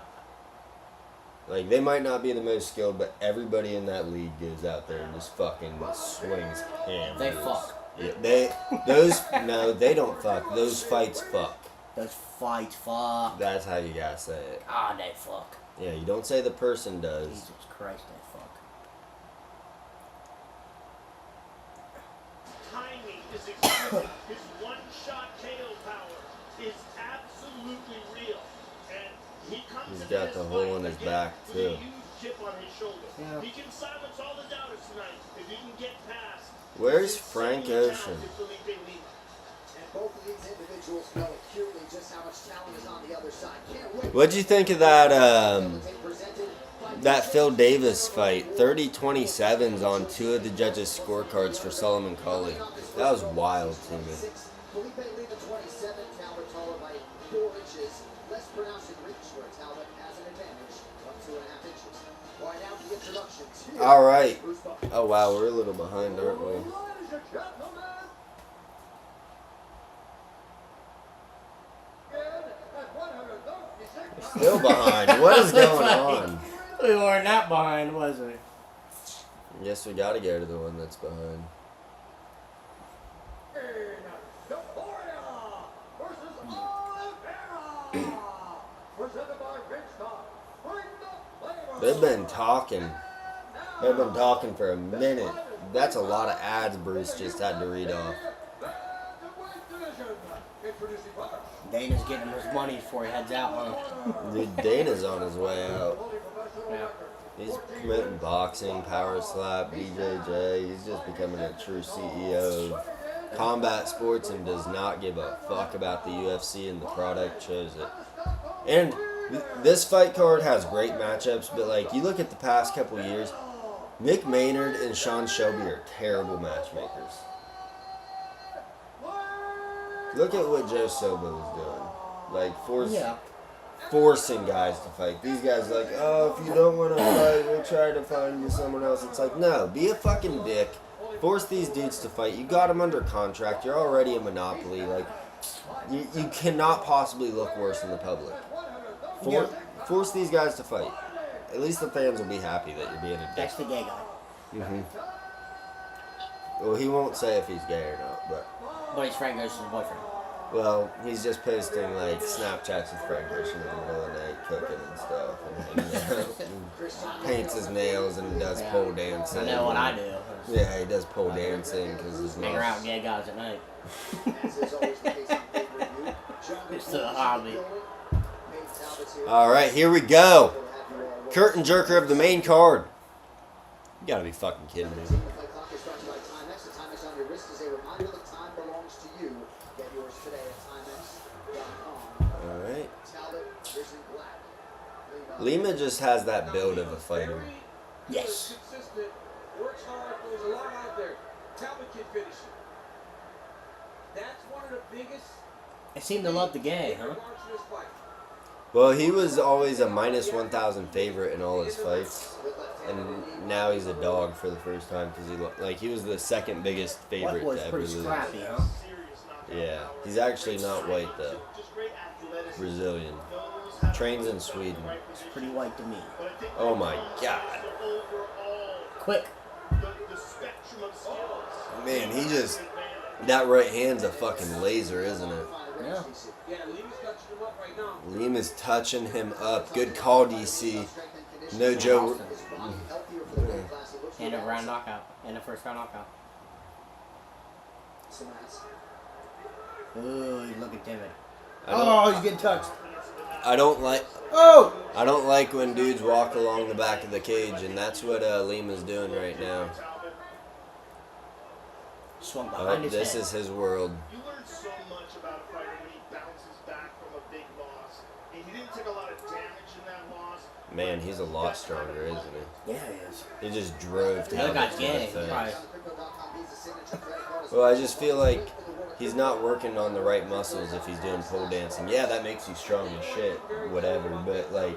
Like, they might not be the most skilled, but everybody in that league goes out there and just fucking swings hammers. They fuck. Yeah, no, they don't fuck. Those fights fuck. Those fights fuck. That's how you gotta say it. Ah, they fuck. Yeah, you don't say the person does. Jesus Christ, they fuck. timing is exquisite. His one-shot KO power is absolutely real. And he comes He's into got this the hole fight in his again back, with too. a huge chip on his shoulder. Yeah. He can silence all the doubters tonight if he can get past. Where's this Frank insanely Ocean? talented Felipe Lima. And both of these individuals know acutely just how much talent is on the other side. Can't wait. What'd you think of that Phil Davis fight? 30-27s on 2 of the judges' scorecards for Solomon Colley. That was wild to me. Felipe Lima 27, Talbot taller by 4 inches. Less pronounced in reach where Talbot has an advantage of 2.5 inches. All right, now the introductions. Here All right. Bruce Buffer. Oh wow, we're a little behind, aren't we? Ladies and gentlemen, at 136 Still behind. What is going on? We weren't that behind, was we? Guess we gotta go to the one that's behind. Euphoria versus Oliveira. Presented by Big Star. Bring the flavor. They've been talking. Now, They've been talking for a minute. That's a lot of ads Bruce just had to read off. Dana's getting his money before he heads out, huh? Dude, Dana's on his way out. Yeah. He's promoting boxing, power slap, BJJ. He's just becoming a true CEO of combat sports and does not give a fuck about the UFC, and the product shows it. And this fight card has great matchups, but like you look at the past couple years, Nick Maynard and Sean Shelby are terrible matchmakers. Look at what Joe Sobo was doing. Like forcing guys to fight. These guys are like, oh, if you don't want to fight, we'll try to find you someone else. It's like, no, be a fucking dick. Force these dudes to fight. You got them under contract. You're already a monopoly. Like, you cannot possibly look worse in the public. Force these guys to fight. At least the fans will be happy that you're being a dick. That's the gay guy. Mm-hmm. Well, he won't say if he's gay or not, but... But he's Frank Ocean's boyfriend. Well, he's just posting, like, Snapchats with Frank Ocean in the middle of the night, cooking and stuff, and hanging out, and paints his nails and does pole dancing. I know what I do. Yeah, he does pole dancing because his Hang around with gay guys at night. It's the hobby. All right, here we go. Curtain jerker of the main card. You gotta be fucking kidding me. All right. Lima just has that build of a fighter. Yes. Works hard, there's a lot out there. Talbot can finish it. That's one of the biggest They seem to love the gay, huh? marks in this fight. Well, he was always a minus 1,000 favorite in all his fights, and now he's a dog for the first time because he was the second biggest favorite What was to ever pretty lose. scrappy, huh? Yeah, he's actually not white though. Brazilian. Trains in Sweden. It's pretty white to me. Oh my god. Quick. Man, that right hand's a fucking laser, isn't it? Yeah. Yeah, Lima's touching him up right now. Lima's touching him up. Good call, DC. No Joe. And a round knockout. And a first round knockout. Ooh, he's looking timid. He's getting touched. I don't like. Oh! I don't like when dudes walk along the back of the cage, and that's what Lima's doing right now. Swung behind his This head. is his world. You learn so much about a fighter when he bounces back from a big loss. And he didn't take a lot of damage in that loss. Man, he's a lot stronger, isn't he? Yeah, he is. He just drove The other Talbot guy's to the gay. face. Probably. Well, I just feel like he's not working on the right muscles if he's doing pole dancing. Yeah, that makes you strong as shit, whatever, but like,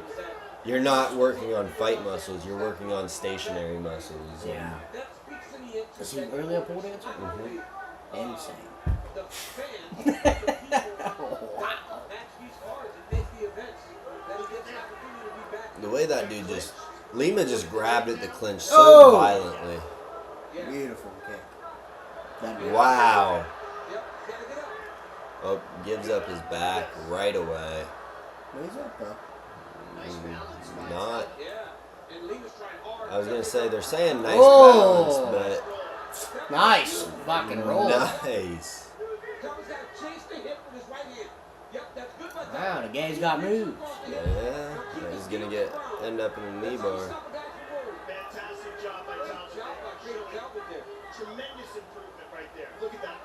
you're not working on fight muscles, you're working on stationary muscles. and- Yeah. That speaks to the interest. Is he really a pole dancer? Mhm. Insane. The fans, the people Wow. match these cards and make the events that he gets an opportunity to be back. The way that dude Lima just grabbed at the clinch so Oh! violently. Beautiful kick. That'd be Wow. Yep, gotta get up. Oh, gives up his back right away. Well, he's up though. Not. Yeah, and Lima's trying hard. I was gonna say they're saying nice Oh! balance, Nice. Fucking but roll. nice. Talbot's got to chase the hip with his right hand. Yep, that's good by Talbot. Wow, the gay's got moves. Yeah, he's gonna end up in a knee bar. Fantastic job by Talbot. Tremendous improvement right there. Look at that.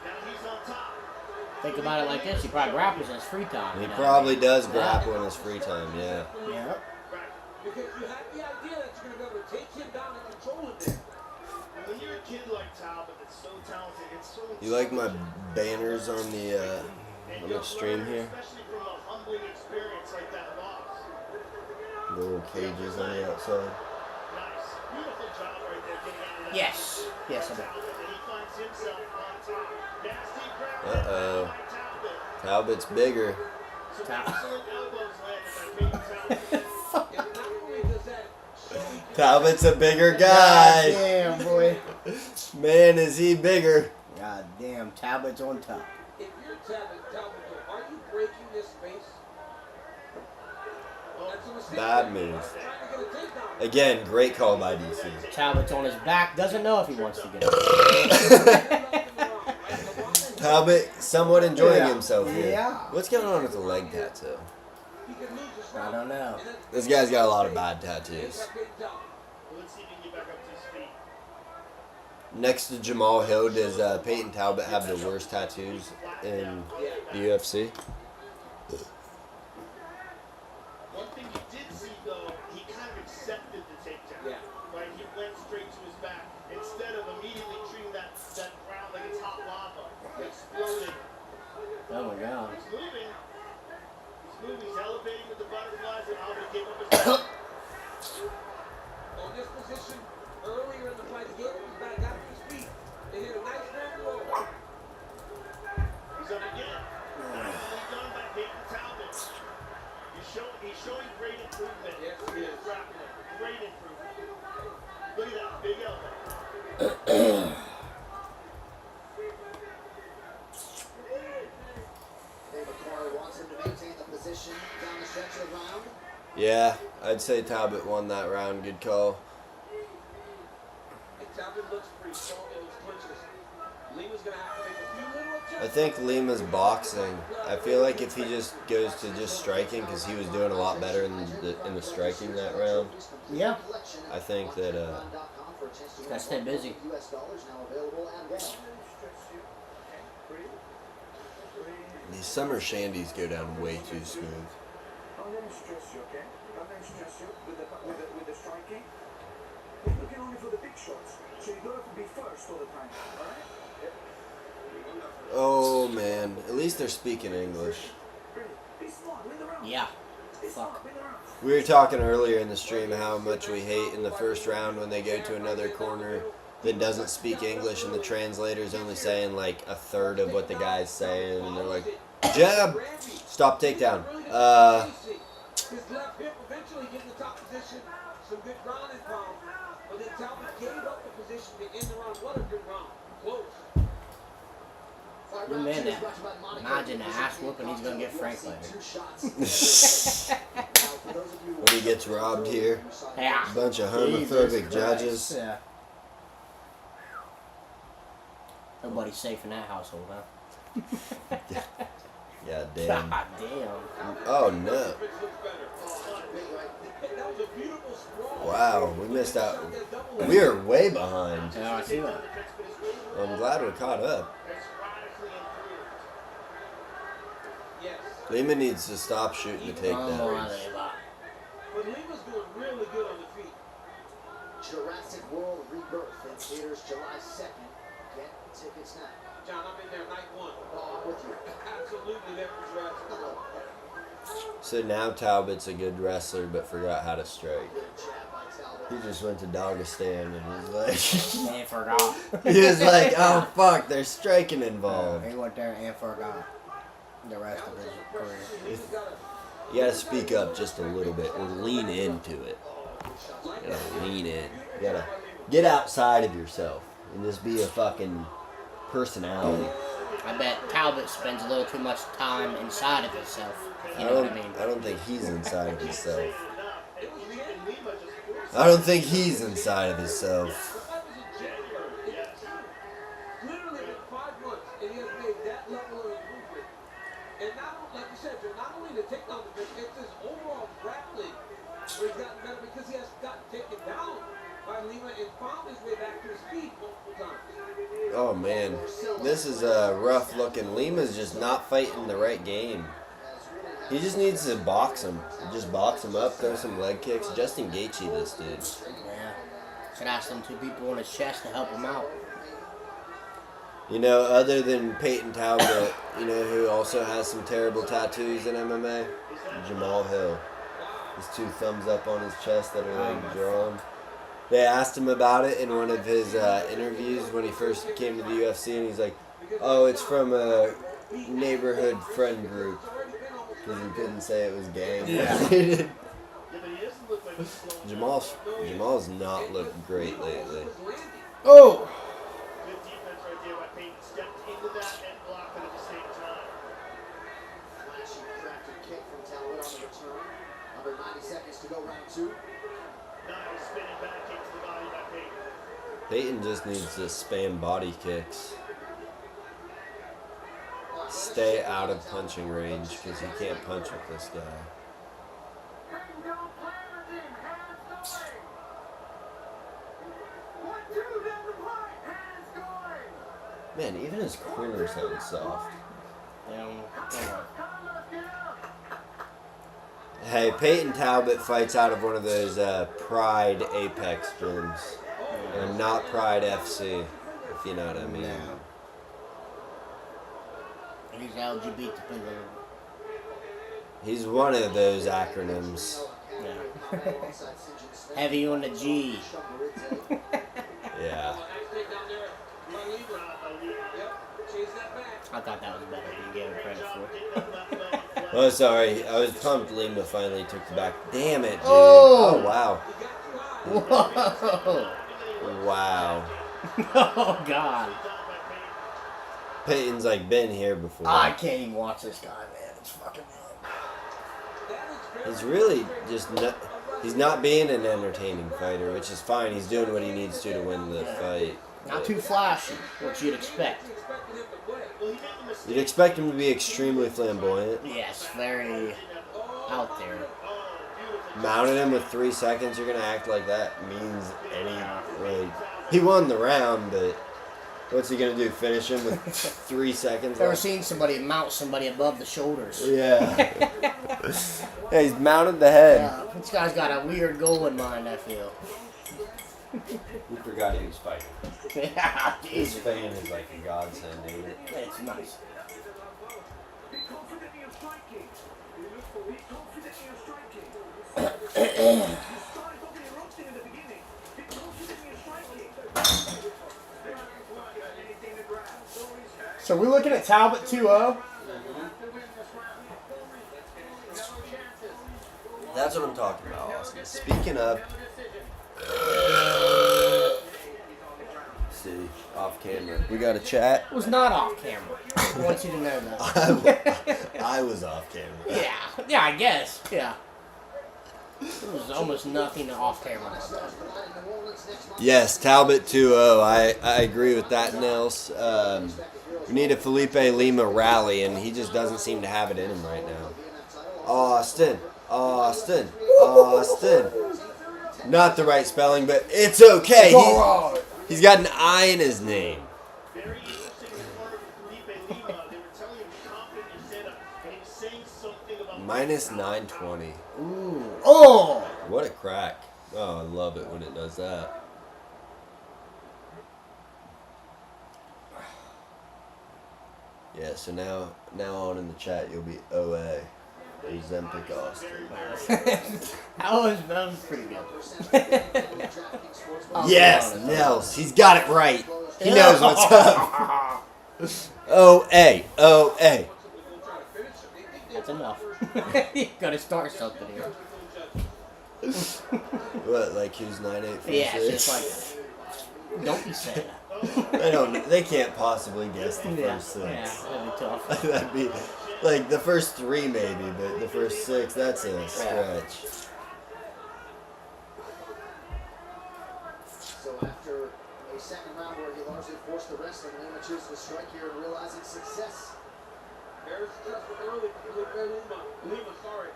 Now he's on top. Think about it like this. He probably grapples in his free time. He you know? probably does grapple in his free time, yeah. Yeah. Because you have the idea that you're going to be able to take him down and control him there. And when you're a kid like Talbot that's so talented, it's so You like my banners on the and on you'll the stream learn, here? especially from a humbling experience like that loss. The little cages on the outside. Nice. Beautiful job right there getting out of that. Yes. Yes, I do. Talbot, and he finds himself on top. Nasty grab Uh-oh. by Talbot. Talbot's bigger. Some Tal- excellent elbows landed by Peyton Talbot. And not only does that show he can Talbot's a bigger guy. Damn, boy. Man, is he bigger. God damn, Talbot's on top. if you're Talbot, though, are you breaking this space? Bad move. Again, great call by DC. Talbot's on his back, doesn't know if he wants to get up. Talbot somewhat enjoying Yeah. himself here. Yeah. What's going on with the leg tattoo? I don't know. This guy's got a lot of bad tattoos. Let's see if he can get back up to his feet. Next to Jamal Hill, does Peyton Talbot have the worst tattoos in the UFC? One thing you did see, though, he kind of accepted the takedown. Yeah. Right? He went straight to his back instead of immediately treating that ground like it's hot lava. Exploding. Oh my god. He's moving. He's moving. He's elevating with the butterflies, and Alvin gave up his back. On this position, earlier in the fight, again, he's back out to his feet. They hit a nice round roll. He's up again. Nicely done by Peyton Talbot. He's showing great improvement. Yes, he is. Grappling. Great improvement. Look at that big elbow. David Corner wants him to maintain the position down the stretch of the round. Yeah, I'd say Talbot won that round. Good call. And Talbot looks pretty strong in those punches. Lima's going to have to make a few little adjustments. I think Lima's boxing. I feel like if he just goes to just striking, because he was doing a lot better in the striking that round. Yeah. I think that Gotta stay busy. US dollars now available and well. these summer shandies go down way too smooth. I'm going to stress you, okay? I'm going to stress you with the striking. You're looking only for the big shots, so you don't have to be first all the time, alright? Oh man, at least they're speaking English. Be smart, win the round. Yeah. Be smart, Fuck. win the round. We were talking earlier in the stream how much we hate in the first round when they go to another corner that doesn't speak English and the translator's only saying like a third of what the guy's saying, and they're like, jab, stop, takedown. His left hip eventually getting the top position. Some good ground and pound. But then Talbot gave up the position to end the round. What a good round. Close. Good man, that. Imagine the ass whooping he's gonna get Frank later. When he gets robbed here, Yeah. a bunch of homophobic Jesus judges. Christ. Yeah. Nobody's safe in that household, huh? Yeah, damn. God damn. Oh no. That was a beautiful sprawl. Wow, we missed out. We are way behind. Yeah, I see that. I'm glad we're caught up. Yes. Lima needs to stop shooting the Oh, takedowns. But Lima's doing really good on the feet. Jurassic World Rebirth in theaters July 2nd. Get tickets now. John, I've been there night one. Oh, I'm with you. Absolutely there for Jurassic World. So now Talbot's a good wrestler but forgot how to strike. Good jab by Talbot. He just went to Dagestan and was like, And forgot. he was like, oh fuck, there's striking involved. He went there and forgot the rest of his career. You gotta speak up just a little bit or lean into it. You gotta lean in. You gotta get outside of yourself and just be a fucking personality. I bet Talbot spends a little too much time inside of himself. You know what I mean? I don't think he's inside of himself. I don't think he's inside of himself. Literally in 5 months, and he has made that level of improvement. And not, like you said, Joe, not only the takedown defense, it's his overall grappling where he's gotten better because he has gotten taken down by Lima and found his way back to his feet multiple times. Oh man, this is a rough looking. Lima's just not fighting the right game. He just needs to box him. Just box him up, throw some leg kicks. Justin Gaethje, this dude. Yeah. Should ask them 2 people on his chest to help him out. You know, other than Peyton Talbot, you know who also has some terrible tattoos in MMA? Jamal Hill. His 2 thumbs up on his chest that are like drawn. They asked him about it in one of his interviews when he first came to the UFC, and he's like, oh, it's from a neighborhood friend group. Because he couldn't say it was gang. Jamal's not looked great lately. Oh! Good defense right there by Peyton. Stepped into that and blocked it at the same time. Flashy crafted kick from Talbot on the return. Under 90 to go round two. Nice spinning back kick to the body by Peyton. Peyton just needs to spam body kicks. Stay out of punching range because he can't punch with this guy. Man, even his corner sounds soft. Hey, Peyton Talbot fights out of one of those Pride Apex gyms. And not Pride FC, if you know what I mean. He's LGBT people. He's one of those acronyms. Yeah. Heavy on the G. Yeah. I thought that was better than you gave him credit for. Oh, sorry. I was pumped Lima finally took the back. Damn it, dude. Oh! Oh, wow. Whoa! Wow. Oh, God. Peyton's like been here before. I can't even watch this guy, man. It's fucking He's really just not, he's not being an entertaining fighter, which is fine. He's doing what he needs to win the fight. not too flashy, which you'd expect. You'd expect him to be extremely flamboyant. Yes, very out there. Mounted him with 3 seconds, you're gonna act like that means any. Like, he won the round, but what's he gonna do? Finish him with 3 seconds? Never left? seen somebody mount somebody above the shoulders. Yeah. Yeah, he's mounted the head. This guy's got a weird goal in mind, I feel. We forgot he was fighting. Yeah, His Jesus. fan is like a godsend, ain't it? It's nice. Be confident in your striking. Be confident in your striking. You started off erupting in the beginning. Be confident in your striking. Anything to grab. So we're looking at Talbot 2-0. That's what I'm talking about, Austin. Speaking of, see, off camera, we got a chat. It was not off camera. I want you to know that. I was off camera. Yeah, I guess. Yeah. There was almost nothing off camera about that. Yes, Talbot 2-0. I agree with that, Nels. We need a Felipe Lima rally, and he just doesn't seem to have it in him right now. Austin. Not the right spelling, but it's okay. He's got an I in his name. Very interesting part of Felipe Lima. They were telling him confident in his setup, and he was saying something about Minus 920. Ooh. Oh! What a crack. Oh, I love it when it does that. Yeah, so now on in the chat, you'll be OA. Ozempic Austin. That was pretty good. Yes, Nels. He's got it right. He knows what's up. OA. That's enough. You gotta start something here. What, like who's 9846? Yeah, it's just like, don't be saying that. They can't possibly guess the Yeah, first six. that'd be tough. That'd be like the first three maybe, but the first six, that's a stretch. So after a second round where he largely forced the wrestling, Lima chooses to strike here and realizing success. Very successful early for Lima, sorry.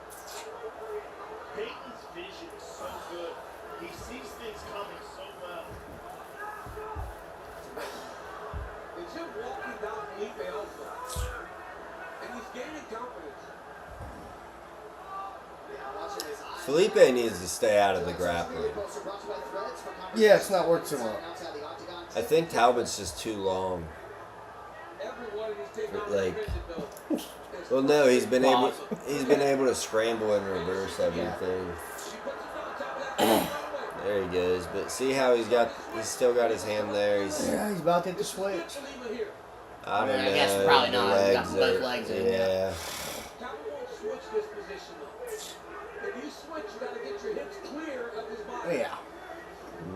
Peyton's vision is so good. He sees things coming so well. It's him walking down Felipe also. And he's gaining confidence. Watching his eyes. Felipe needs to stay out of the grappling. Yeah, it's not working so well. I think Talbot's just too long. Everyone is taking on Like, the division, though. well, no, he's been able to scramble and reverse everything. She puts it on top of that. There he goes. But see how he's still got his hand there. He's Yeah, he's about to hit the switch. Lima here. I don't Yeah, I know. guess probably the not. He's got legs both are- legs in, yeah. Talbot won't switch this position, though. If you switch, you gotta get your hips clear of his body. Yeah.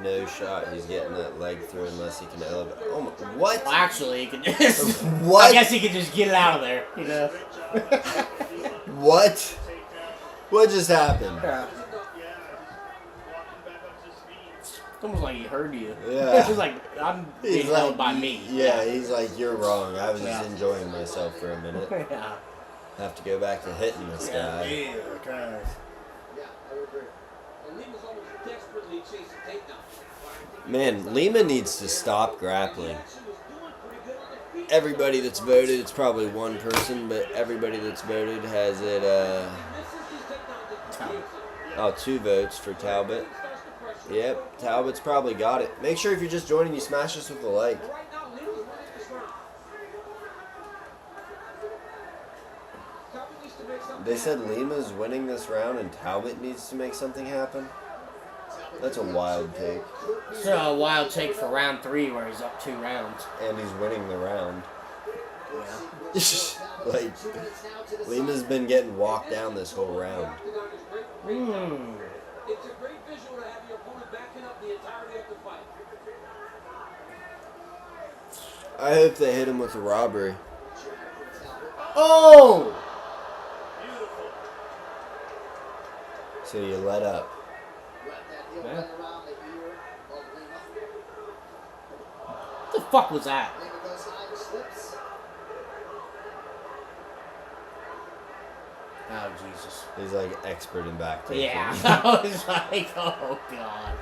No shot. He's getting that leg through unless he can elevate. Oh my! What? Well, actually, he could just. What? I guess he could just get it out of there, you know. What? What just happened? Yeah. It's almost like he heard you. Yeah. It's like, I'm being He's held like, by me. Yeah, he's like, you're wrong. I was Yeah. just enjoying myself for a minute. Yeah. Have to go back to hitting this guy. Yeah, I would agree. And Lima's almost desperately chasing takedowns. Man, Lima needs to stop grappling. Jackson was doing pretty good on the feet. Everybody that's voted, it's probably one person, but everybody that's voted has it, Misses these takedowns and creates it. 2 votes for Talbot. Starts to pressure. Yep, Talbot's probably got it. Make sure if you're just joining, you smash us with a like. But right now, Lima's winning this round. Talbot needs to make something They said happen. Lima's winning this round and Talbot needs to make something happen. That's a wild take. So a wild take for round 3 where he's up 2 rounds. And he's winning the round. Like, Lima's been getting walked down this whole round. Hmm. It's a great visual to have your opponent backing up the entirety of the fight. I hope they hit him with a robbery. Oh! So you let up. Yeah. Right around the ear of Lima. What the fuck was that? Lima goes high and slips. Oh, Jesus. He's like expert in back taking. Yeah. I was like, oh, God.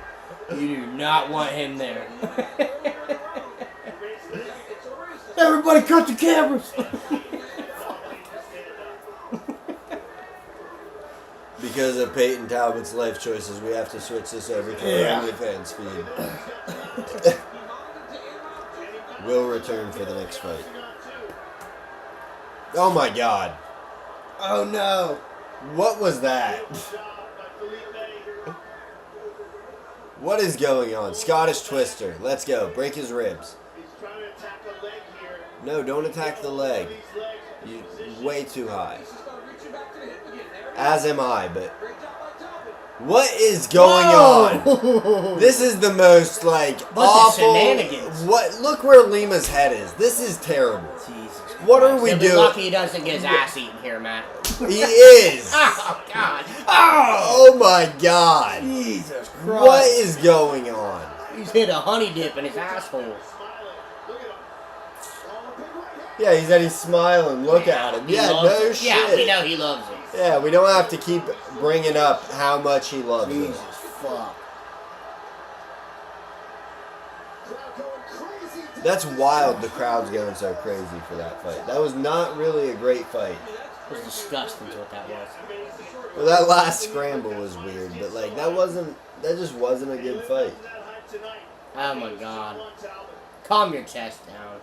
You do not want him there. Everybody cut the cameras! Because of Peyton Talbot's life choices, we have to switch this over to Yeah. our OnlyFans feed. Will return for the next fight. Oh my God. Oh no. What was that? What is going on? Scottish Twister. Let's go. Break his ribs. He's trying to attack a leg here. No, don't attack the leg. These legs. You way too high. Start reaching back to the hip again. There As am I, but Great job by Talbot. what is going on? This is the most like Bunch of awful. shenanigans. What? Look where Lima's head is. This is terrible. Jesus. What are we He'll be doing? lucky he doesn't get his ass eaten here, Matt. He is. Oh, God. Oh my God. Jesus Christ. What is going on? He's hit a honey dip in his asshole. Yeah, he said he's smiling. Look at him. He Yeah, loves no it. shit. Yeah, we know he loves it. Yeah, we don't have to keep bringing up how much he loves it. Jesus fuck. Crowd going crazy. That's wild. The crowd's going so crazy for that fight. That was not really a great fight. It was disgusting is what that was. Well, that last scramble was weird, but like that just wasn't a good fight. Oh my God. Calm your chest down.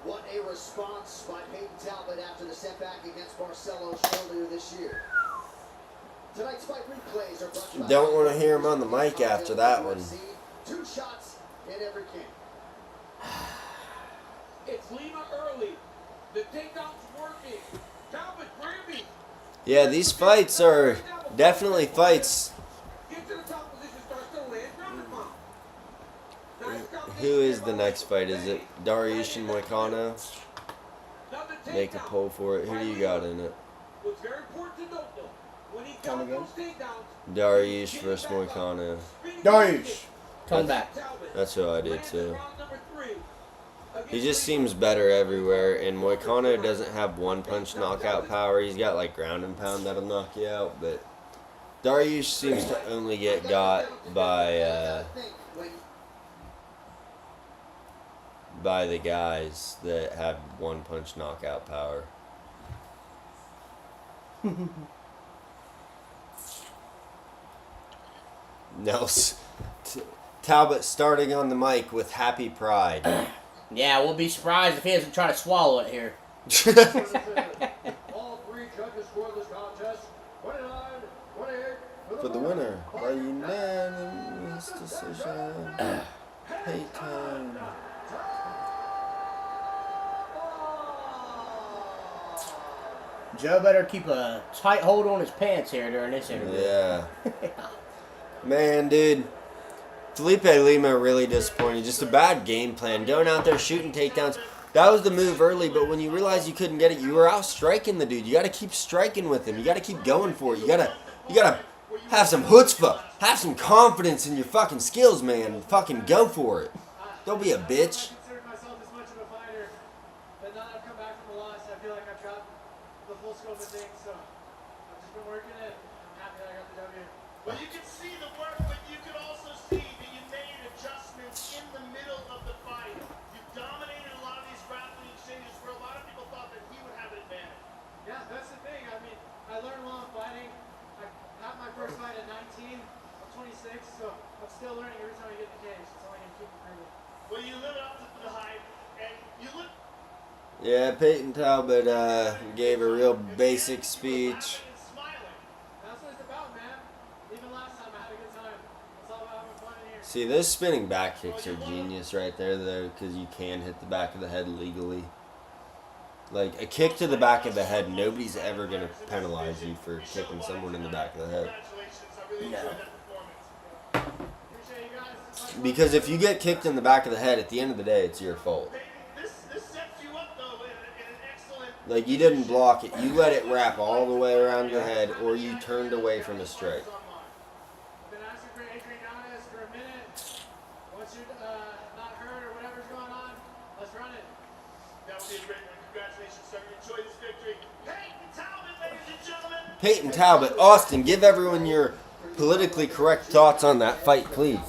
What a response by Peyton Talbot after the setback against Barcelos earlier this year. Tonight's fight replays are brought to you by Don't want to hear him on the mic after that one. 2 shots in every camp. It's Lima early. The takedown's working. Talbot, Grammy. Yeah, these fights are definitely fights. Get to the top position, starts to land, ground and pound. Nice combination Who is the there, next fight? Is it Dariush Moicano? Now the Make a takedown poll for it. Who do you got in it? was very important to note, though. When he Come got again? those takedowns, Dariush versus Moicano. Dariush. Come back. That's who I did too. He just seems better everywhere, and Moicano doesn't have one punch knockout power. He's got like ground and pound that'll knock you out, but Dariush seems to only get got by the guys that have one punch knockout power. Nels Talbot starting on the mic with Happy Pride. Yeah, we'll be surprised if he doesn't try to swallow it here. All 3 judges scored this contest 29-28 For the winner by unanimous decision. Peyton. Joe better keep a tight hold on his pants here during this interview. Yeah. Man, dude. Felipe Lima really disappointing. Just a bad game plan. Going out there shooting takedowns. That was the move early, but when you realized you couldn't get it, you were out striking the dude. You got to keep striking with him. You got to keep going for it. You gotta Have some chutzpah. Have some confidence in your fucking skills, man. Fucking go for it. Don't be a bitch. I consider myself as much of a fighter, but now that I've come back from the loss, I feel like I've got the full scope of things. So I've just been working it. I'm happy that I got the W. Well, you can see the work, but you can also see that you made adjustments in the middle of the fight. You dominated a lot of these grappling exchanges where a lot of people thought that he would have an advantage. Yeah, that's the thing. I mean, I learned while I'm fighting. I had my first fight at 19. I'm 26, so I'm still learning every time I get in the cage. It's only gonna keep improving. Well, you live up to the hype, and you look Yeah, Peyton Talbot gave a real basic speech. smiling. That's what it's about, man. Even last time I had a good time. It's all about having fun in here. See, those spinning back kicks are genius right there, though, because you can hit the back of the head legally. Like, a kick to the back of the head, nobody's ever going to penalize you for kicking someone in the back of the head. Congratulations. I really enjoyed that performance. Appreciate you guys. Because if you get kicked in the back of the head, at the end of the day, it's your fault. This sets you up, though, in an excellent... Like, you didn't block it. You let it wrap all the way around your head, or you turned away from a strike. I've been asking for Adrian Yanez for a minute. Once you're not hurt or whatever's going on, let's run it. That would be a great one. Congratulations, sir. Enjoy this victory. Peyton Talbot, ladies and gentlemen. Peyton Talbot, Austin, give everyone your politically correct thoughts on that fight, please.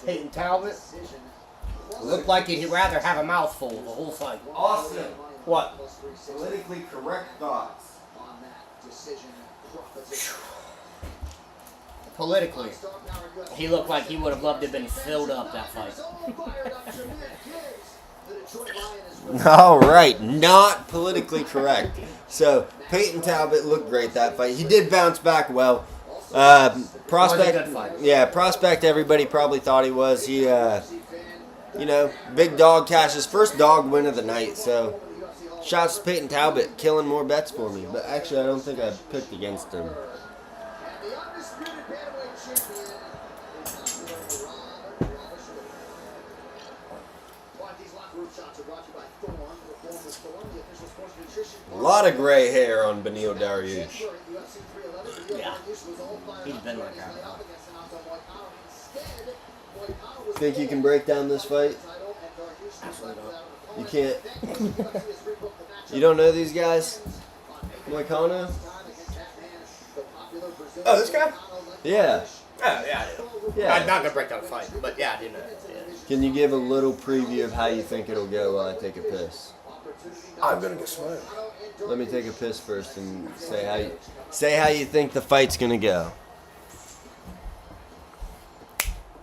Peyton Talbot looked like he'd rather have a mouthful the whole fight. Austin, What? politically correct thoughts. Politically, he looked like he would have loved to have been filled up that fight. All right, not politically correct. So Peyton Talbot looked great that fight. He did bounce back well. Prospect, Was a good fight. yeah, Prospect. Everybody probably thought he was. He, you know, big dog cash, his first dog win of the night. So, shouts to Peyton Talbot, killing more bets for me. But actually, I don't think I picked against him. A lot of gray hair on Beneil Dariush. Yeah, he's been like that. Think you can break down this fight? Absolutely not. You can't. You don't know these guys? Moicano? Oh, this guy? Yeah. Oh, yeah, I do. I'm Yeah. not gonna break down a fight, but yeah, I do know. Yeah. Can you give a little preview of how you think it'll go while I take a piss? I'm gonna get smoked. Let me take a piss first and say how you think the fight's gonna go.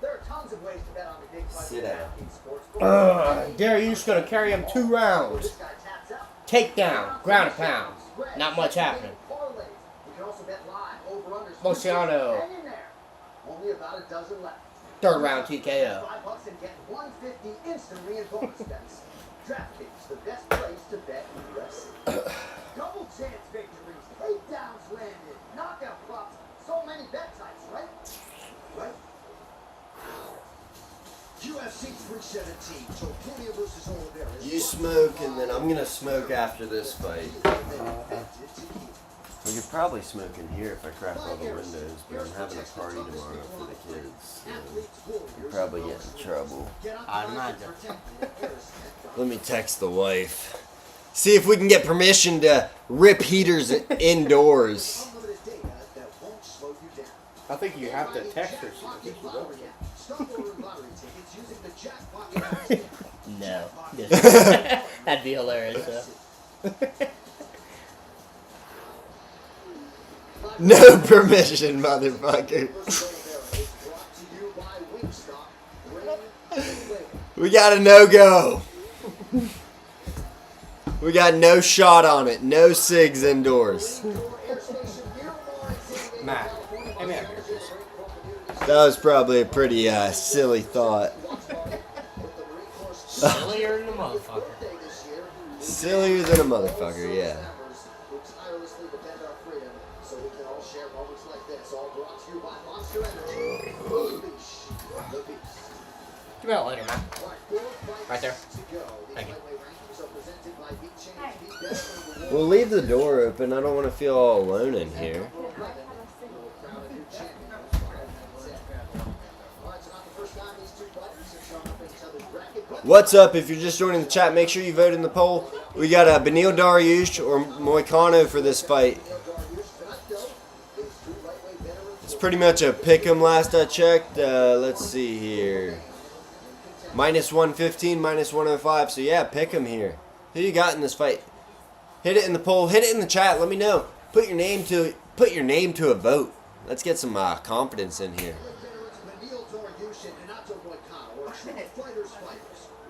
There are tons of ways to bet on the big fight Sit down. in sports. Dariush gonna carry him 2 rounds. This guy taps out. Takedown, ground and pound. Not much happening. Parlays. You can also bet live over-unders. Moicano. Hang in there. Only about a dozen left. 3rd round TKO. $5 and get $150 instantly in bonus bets. DraftKings, the best place to bet UFC. Double chance victories, takedowns landed, knockout props, so many bet types, right? Right? UFC 317, Topuria versus Oliveira. You smoke, and then I'm gonna smoke after this fight. We could probably smoke in here if I crack all the windows, but I'm having a party tomorrow for the kids. So I'll probably get in trouble. I'd imagine. Let me text the wife. See if we can get permission to rip heaters indoors. Unlimited data that won't slow you down. I think you have to text her. So I think you will. Start ordering lottery tickets using the Jackpot app. No. That'd be hilarious, though. No permission, motherfucker. We got a no-go. We got no shot on it. No cigs indoors. Matt, hey, man. That was probably a pretty silly thought. Sillier than a motherfucker. Sillier than a motherfucker, yeah. Come out later, man. Right there. Thank you. We'll leave the door open. I don't want to feel all alone in here. What's up? If you're just joining the chat, make sure you vote in the poll. We got Beneil Dariush or Moicano for this fight. It's pretty much a pick 'em last I checked. Let's see here. Minus 115, minus 105. So yeah, pick 'em here. Who you got in this fight? Hit it in the poll. Hit it in the chat. Let me know. Put your name to a vote. Let's get some confidence in here. Beneil Dariush and Renato Moicano are true fighters,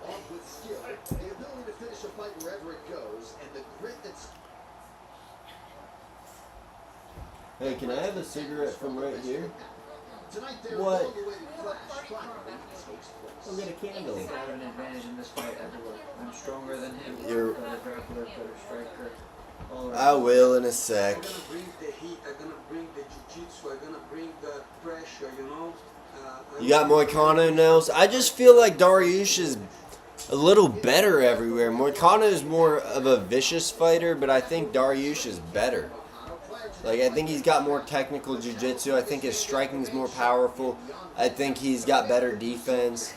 armed with skill, the ability to finish a fight wherever it goes, and the grit that's. Hey, can I have a cigarette from right here? Tonight they're What? long-awaited clash finally takes place. I'll get a candle. I think I have an advantage in this fight everywhere. I'm stronger than him. You're- Better grappler, better striker. All around. I will in a sec. I'm gonna bring the heat, I'm gonna bring the jiu-jitsu, I'm gonna bring the pressure, you know? You got Moicano, Nels? I just feel like Dariush is a little better everywhere. Moicano is more of a vicious fighter, but I think Dariush is better. Like, I think he's got more technical jiu-jitsu. I think his striking's more powerful. I think he's got better defense.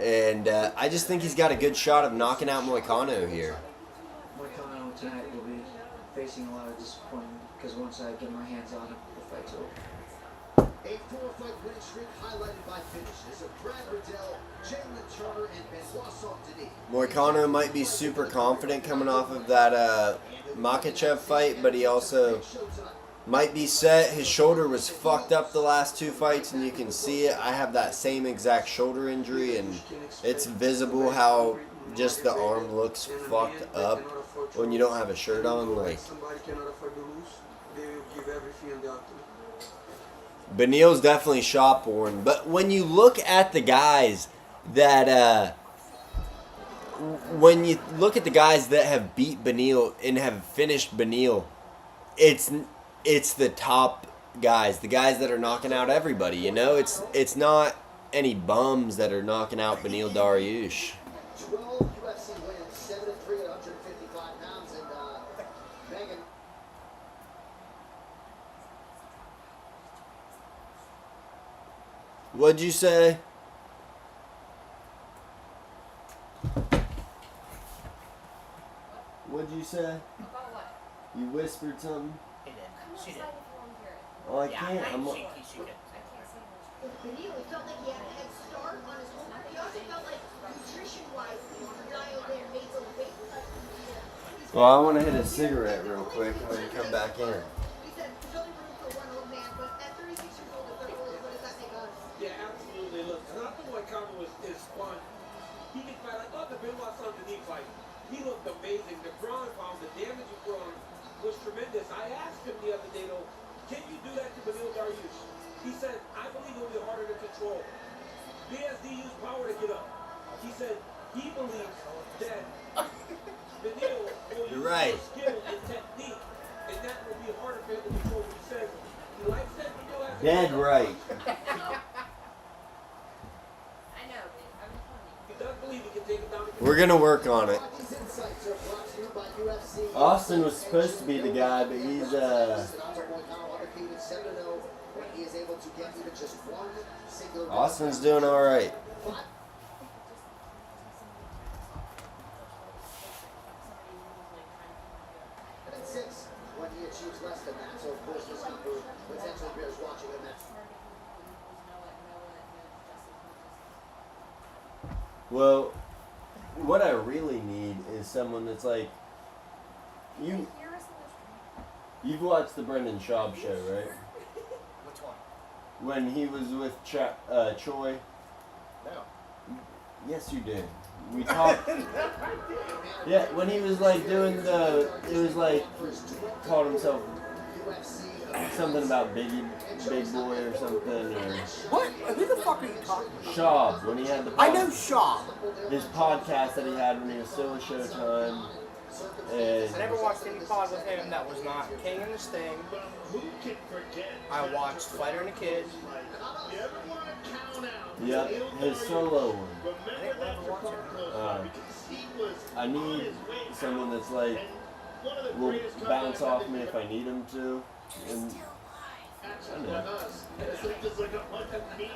And I just think he's got a good shot of knocking out Moicano here. Moicano tonight will be facing a lot of disappointment because once I get my hands on him, the fight's over. A four-fight winning streak highlighted by finishes of Brad Riddell, Jalen Turner, and Benoit Saint-Denis. Moicano might be super confident coming off of that Makhachev fight, but he also might be set. His shoulder was fucked up the last two fights, and you can see it. I have that same exact shoulder injury, and it's visible how just the arm looks fucked up when you don't have a shirt on. Like, Somebody cannot afford to lose, they will give everything on the ultimate. Beneil's definitely shot born, but when you look at the guys that have beat Beneil and have finished Beneil, it's the top guys, the guys that are knocking out everybody. You know, it's not any bums that are knocking out Beneil Dariush. 12 UFC wins, 7-3 at 155 pounds, and Megan. What'd you say? What'd you say? About what? You whispered something? He did. I'm She did. excited if you want to hear it. Oh, I Yeah, can't. I'm. she did. I can't say much. With Beneil, it felt like he had a head start on his whole. He also felt like nutrition-wise, he was dialed in, made some weight cuts. Well, I want to hit a cigarette real quick when you come back in. He said there's only room for one old man, but at 36 years old, if they're old, what does that make us? Yeah, absolutely. Look, Renato Moicano is fun. He can fight. I thought the Benoit Saint-Denis fight, he looked amazing. The ground and pound, the damage he put on was tremendous. I asked him the other day, though, can you do that to Beneil Dariush? He said, I believe it'll be harder to control. BSD used power to get up. He said he believes that Beneil will You're use right. more skill and technique, and that will be harder for him to control. He says he likes that Beneil has a Dead right. I know, dude. I'm telling you. He does believe he can take him down. We're gonna work on it. These insights are brought to you by UFC. Austin was supposed to be the guy, but he's Renato Moicano undefeated 7-0 when he is able to get even just one single. Austin's doing all right. 6 when he achieves less than that. So of course this number potentially bears watching him. That's Well, what I really need is someone that's like you. You've watched the Brendan Schaub show, right? Which one? When he was with Choi. No. Yes, you did. We talked. Yeah, when he was like doing the, it was like called himself something about Big Boy or something, or What? Who the fuck are you talking about? Schaub when he had the. I know Shaw. His podcast that he had when he was still at Showtime, and I never watched any pod with him that was not King and the Sting. Who can forget? I watched Fighter and the Kid. You ever want to count out? yep, his solo one. Remember that for Carlos because he was I on need his way someone that's like one of the will greatest bounce comebacks off ever me if I need him to, and Actually, I know. with us, It's like just like a bunch of memes.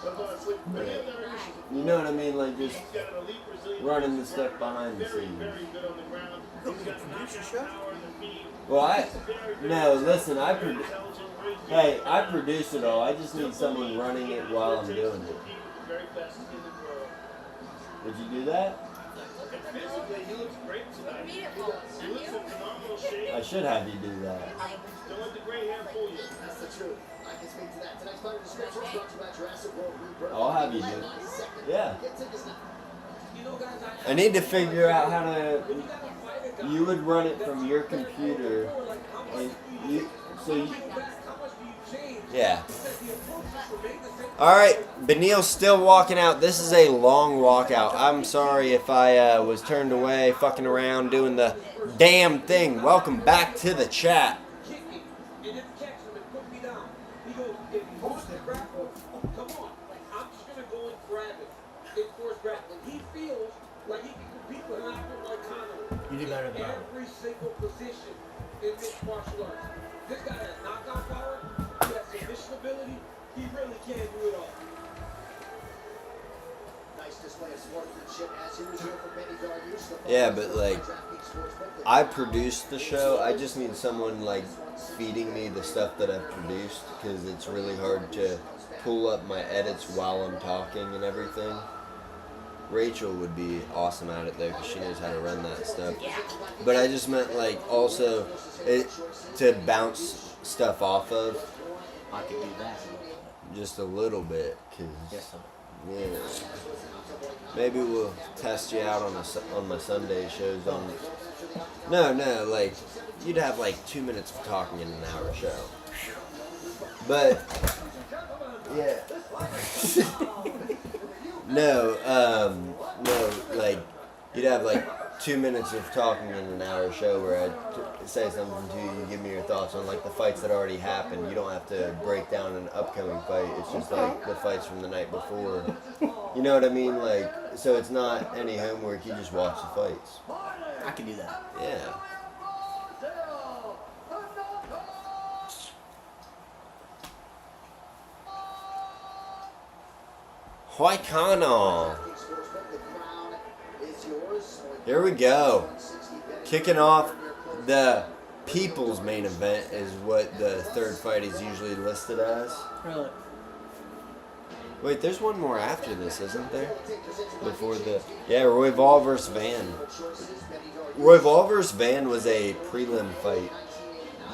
It's like Benil Dariush is You know what I mean? Like just he's got an elite Brazilian running the jiu-jitsu stuff record. behind the Very, scenes. very good on the ground. He's got knockout power in the feet. Well, no, listen, Very intelligent, very hey, I produce it all. I just need someone running it while I'm doing it. compete with the very best in the world. Would you do that? And physically, he looks great tonight. He looks in phenomenal shape. I should have you do that. Don't let the gray hair fool you. That's the truth. I can speak to that. Tonight's fighter description is brought to you by Jurassic World Rebirth. I'll have you do it. Yeah. Get tickets now. You know, guys, I need to figure out how to. You would run it from your computer, and you. So you. Yeah. All right, Benil's still walking out. This is a long walkout. I'm sorry if I was turned away, fucking around, doing the damn thing. Welcome back to the chat. You do better than I would. Every single position in mixed martial arts. This guy has knockout power. He has submission ability. He really can do it all. Nice display of sportsmanship as usual for Benny Dariush. Yeah, but like, I produced the show. I just need someone like feeding me the stuff that I've produced because it's really hard to pull up my edits while I'm talking and everything. Rachel would be awesome at it though because she knows how to run that stuff. But I just meant like also to bounce stuff off of. I could do that. Just a little bit, cause Yes, sir. yeah. Maybe we'll test you out on my Sunday shows. No, like you'd have like 2 minutes of talking in an hour show. But yeah. No, like you'd have like 2 minutes of talking in an hour show where I'd say something to you, you give me your thoughts on like the fights that already happened. You don't have to break down an upcoming fight. It's just like the fights from the night before. You know what I mean? Like, so it's not any homework. You just watch the fights. I could do that. Yeah. Huaycano. Here we go. Kicking off the people's main event is what the third fight is usually listed as. Really? Wait, there's one more after this, isn't there? Before the... Yeah, Royval vs. Van. Royval vs. Van was a prelim fight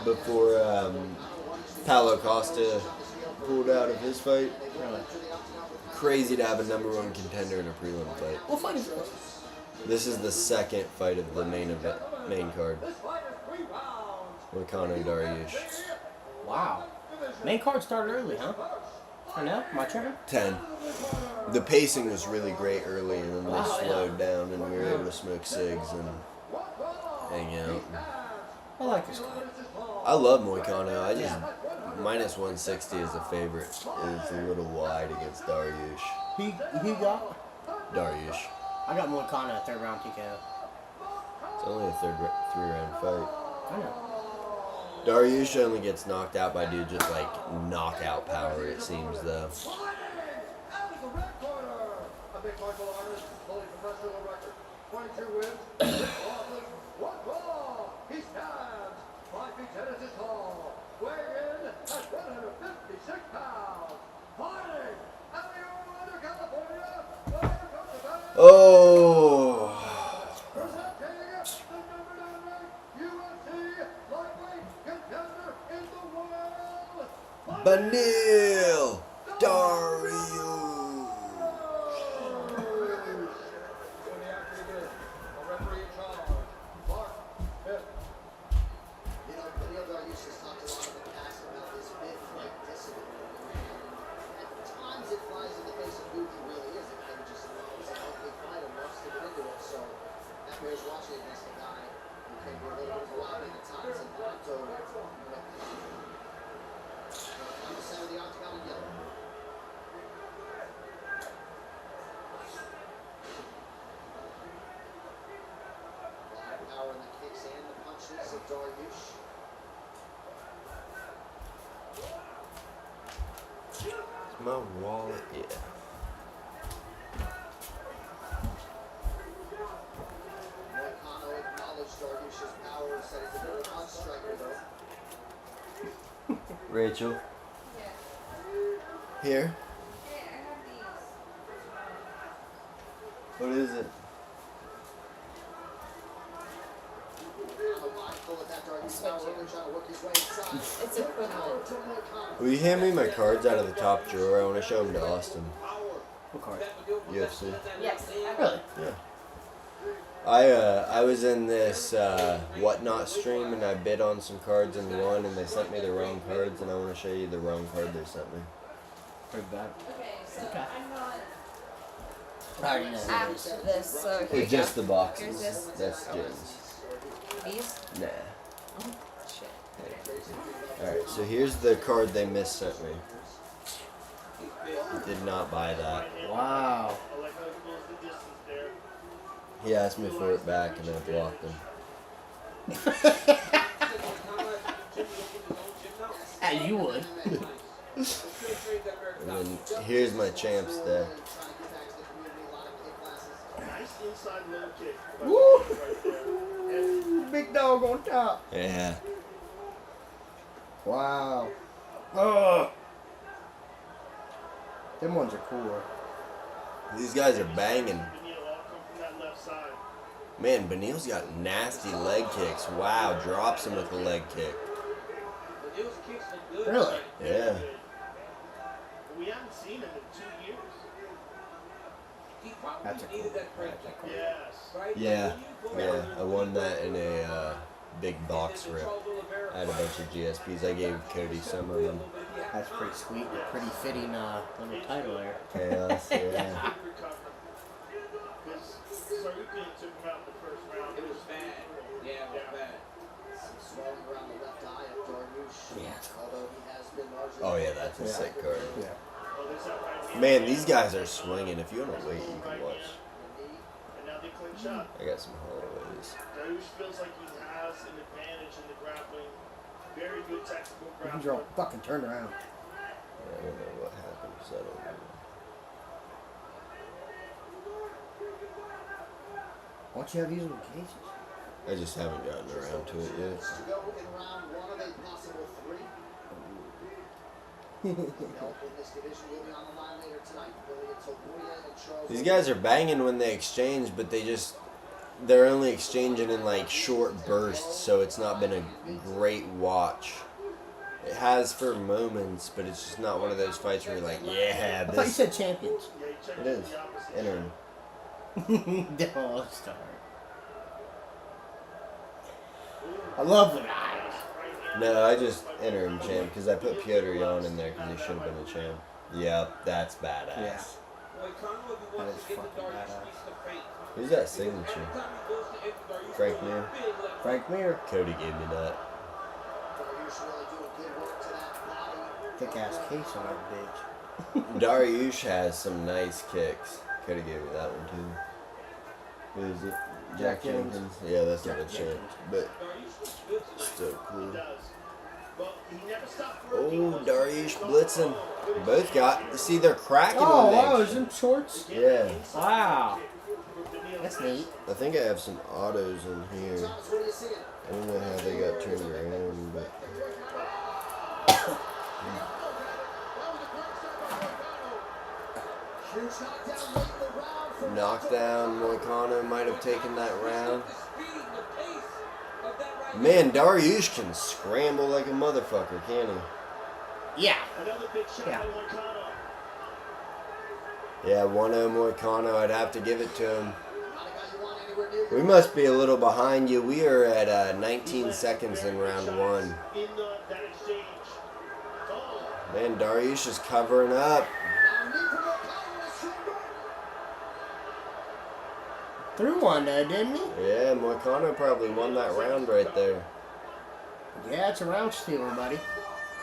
before Paulo Costa pulled out of his fight. Really? Crazy to have a number one contender in a prelim fight. What fight is this? This is the second fight of the main card. Huaycano Dariush. Wow. Main card started early, huh? I know. My turn. 10. The pacing was really great early, and then they Wow, yeah. slowed down, and we were able to smoke cigs and hang out. I like this guy. I love Moicano. I just minus 160 is a favorite. It's a little wide against Dariush. He got. Dariush. I got Moicano third round TKO. It's only a three-round fight. I know. Dariush only gets knocked out by dudes with like knockout power. It seems though. Oh. Benil Dariush. My wallet, yeah. Moicano acknowledged Dariush's power, said he's a very odd striker, though. Rachel, Yeah. here. Hey, I have these. What is it? Moicano mindful of that Dariush power, really trying to work his way inside. It's equivalent. Power to Moicano. Will you hand me my cards out of the top drawer? I want to show them to Austin. What card? UFC. Yes. Really? Yeah. I was in this whatnot stream and I bid on some cards and won, and they sent me the wrong cards, and I want to show you the wrong card they sent me. Pretty bad. Okay, so Okay. I'm not I already know. after this, so here you It's just go. the boxes. Here's this. That's Jim's. These? Nah. Shit. Alright, so here's the card they missent me. Did not buy that. Wow. I like how he goes the distance there. He asked me for it back and I blocked him. As you would. And then here's my champs deck. Nice inside low kick. Woo! Right there. And Big dog on top. Yeah. Wow. Oh. Them ones are cool. These guys are banging. Benil all come from that left side. Man, Benil's got nasty leg kicks. Wow, drops him with a leg kick. Really? Yeah. We haven't seen him in 2 years. That's a cool. Yes. Yeah. Yeah, I won that in a big box rip. I had a bunch of GSPs. I gave Cody some of them. That's pretty sweet. Pretty fitting little title there. Chaos, yeah. Big recovery. Because Sarukian took him out in the first round. It was bad. Yeah, it was bad. Some swelling around the left eye of Dariush. Yeah. Although he has been largely. Oh yeah, that's a sick card. Yeah. Oh, there's that right hand. Man, these guys are swinging. If you want to wait, you can watch. And now they clinch up. I got some Holloways. Dariush feels like he has an advantage in the grappling. Very good technical These are all grappling. fucking turned around. I don't know what happened, so I don't know. Why don't you have these little cases? I just haven't gotten around to it yet. To go in round one of a possible three. Help in this division will be on the line later tonight. Billy Topuria and Charles. These guys are banging when they exchange, but they're only exchanging in like short bursts, so it's not been a great watch. It has for moments, but it's just not one of those fights where you're like, yeah, I thought you this. said champions. Yeah, he checked It is. the opposite. Interim. Devil Star. I love the eyes. No, I just interim champ because I put Piotr Jan in there because he should have been a champ. Yep, that's badass. Yeah. That is fucking badass. Who's that signature? Frank Mir. Frank Mir. Cody gave me that. Dariush really doing good work to that body. Thick ass case on that bitch. Dariush has some nice kicks. Cody gave me that one too. Who is it? Jack Jenkins. Jenkins? Yeah, that's not a Jack champ. Jenkins. But still cool. He does. But he never stopped Oh, working. Dariush blitzing. Both got. See, they're cracking Oh, when wow, they is them shorts? Yeah. Wow. That's neat. I think I have some autos in here. Thomas, what are you seeing? I don't know how they got turned around, but Huge knockdown late in the round from knockdown. Moicano might have taken that round. Man, Dariush can scramble like a motherfucker, can't he? Yeah. Another big shot Yeah. by Moicano. Yeah, 1-0 Moicano. I'd have to give it to him. Not a guy you want anywhere near We your must be a little behind you. We are at 19 seconds in round one. In that exchange. Oh, Man, Dariush is covering up. Now, knee from Moicano is stronger. Threw one, didn't he? Yeah, Moicano probably won that round right there. Yeah, it's a round stealer, buddy.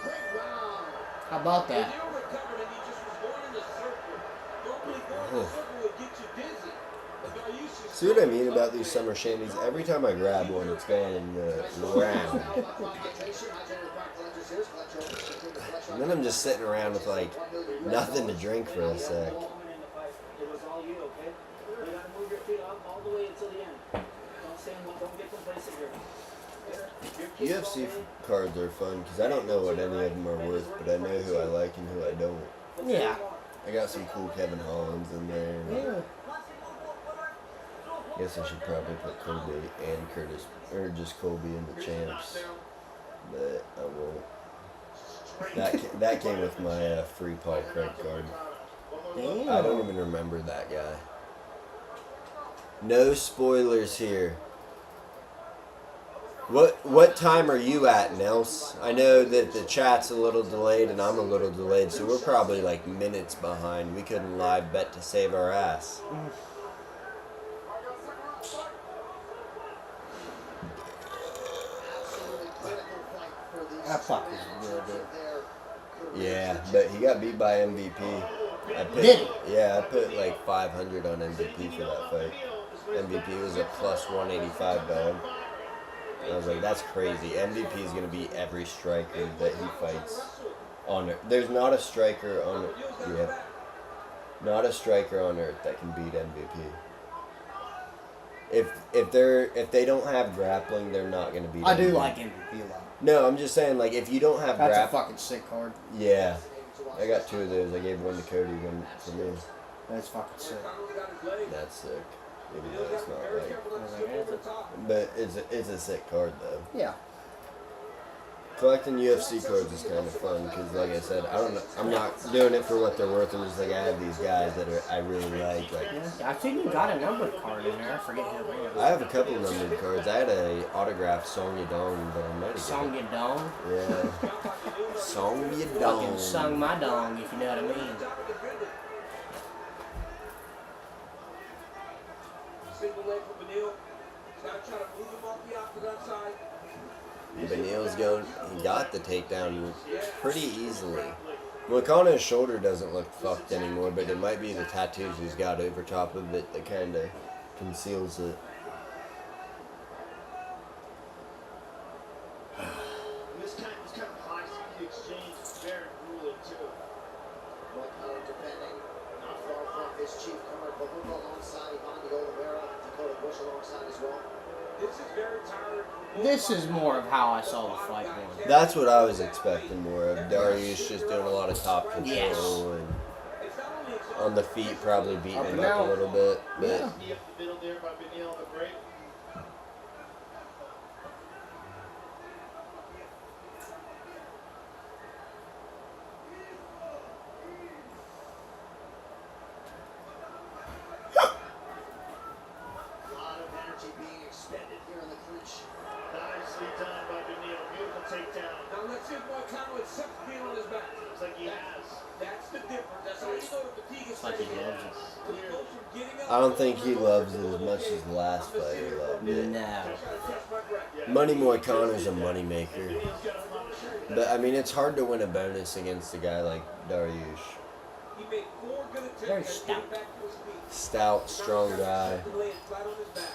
Great round. How about that? See what I mean about these summer shandies? Every time I grab one, it's gone in the round. Hydration, hydrated rock collectors here. Collect your own secure the collection And then I'm just sitting around with like nothing to drink for a sec. It was all you, okay? You gotta move your feet up all the way until the end. Don't get complacent here. UFC cards are fun because I don't know what any of them are worth, but I know who I like and who I don't. Yeah. I got some cool Kevin Hollands in there. Yeah. I guess I should probably put Colby and Curtis, or just Colby in the champs, but I won't. That came with my free Paul Craig card. Damn. I don't even remember that guy. No spoilers here. What time are you at, Nels? I know that the chat's a little delayed and I'm a little delayed, so we're probably like minutes behind. We couldn't live bet to save our ass. That fuck is real good. Yeah, but he got beat by MVP. Did he? Yeah, I put like 500 on MVP for that fight. MVP was a plus 185 dog. I was like, that's crazy. MVP is going to beat every striker that he fights. There's not a striker on not a striker on earth that can beat MVP. If they don't have grappling, they're not going to beat. I do MVP. like MVP a lot. No, I'm just saying, like, if you don't have That's a grappling, fucking sick card. yeah, I got 2 of those. I gave one to Cody, one for me. That's fucking sick. That's sick. Even though it's not like, but it's a sick card though. Yeah. Collecting UFC cards is kind of fun because, like I said, I don't know. I'm not doing it for what they're worth. I'm just like, I have these guys that I really like. Yeah, I think you got a numbered card in there. I forget who it was. I have a couple numbered cards. I had a autographed Song Yadong, but I might have Song your dong. Yeah. Song Fucking Yadong. sung my dong, if you know what I mean. Single leg for Beneil. He's got to try to move him off the octagon side. Beneil's going. He got the takedown pretty easily. Moicano's shoulder doesn't look fucked anymore, but it might be the tattoos he's got over top of it that kind of conceals it. This kind of high speed exchange is very grueling too. Moicano defending, not far from his chief corner, Babuka alongside Ivan de Oliveira, Dakota Bush alongside as well. This is very tiring. This is more of how I saw the fight going. That's what I was expecting more of. Darius just doing a lot of top control Yes. and on the feet, probably beating him up a little bit. But Knee up the middle there by Beneil on the break. A lot of energy being expended here in the clinch. Nicely done by Beneil. Beautiful takedown. Now let's see if Moicano accepts being on his back. Looks like he has. That's the difference. That's how you know the fatigue is Like he setting in. loves it. When he goes from getting up I don't think he loves it as much as the last fight he loved it. No. catch my breath. Money Moicano's a moneymaker. Beneil's got him on the shirt. But I mean, it's hard to win a bonus against a guy like Dariush. He made 4 good attempts Very at stout. getting back to his feet. Stout, strong guy. And laying flat on his back.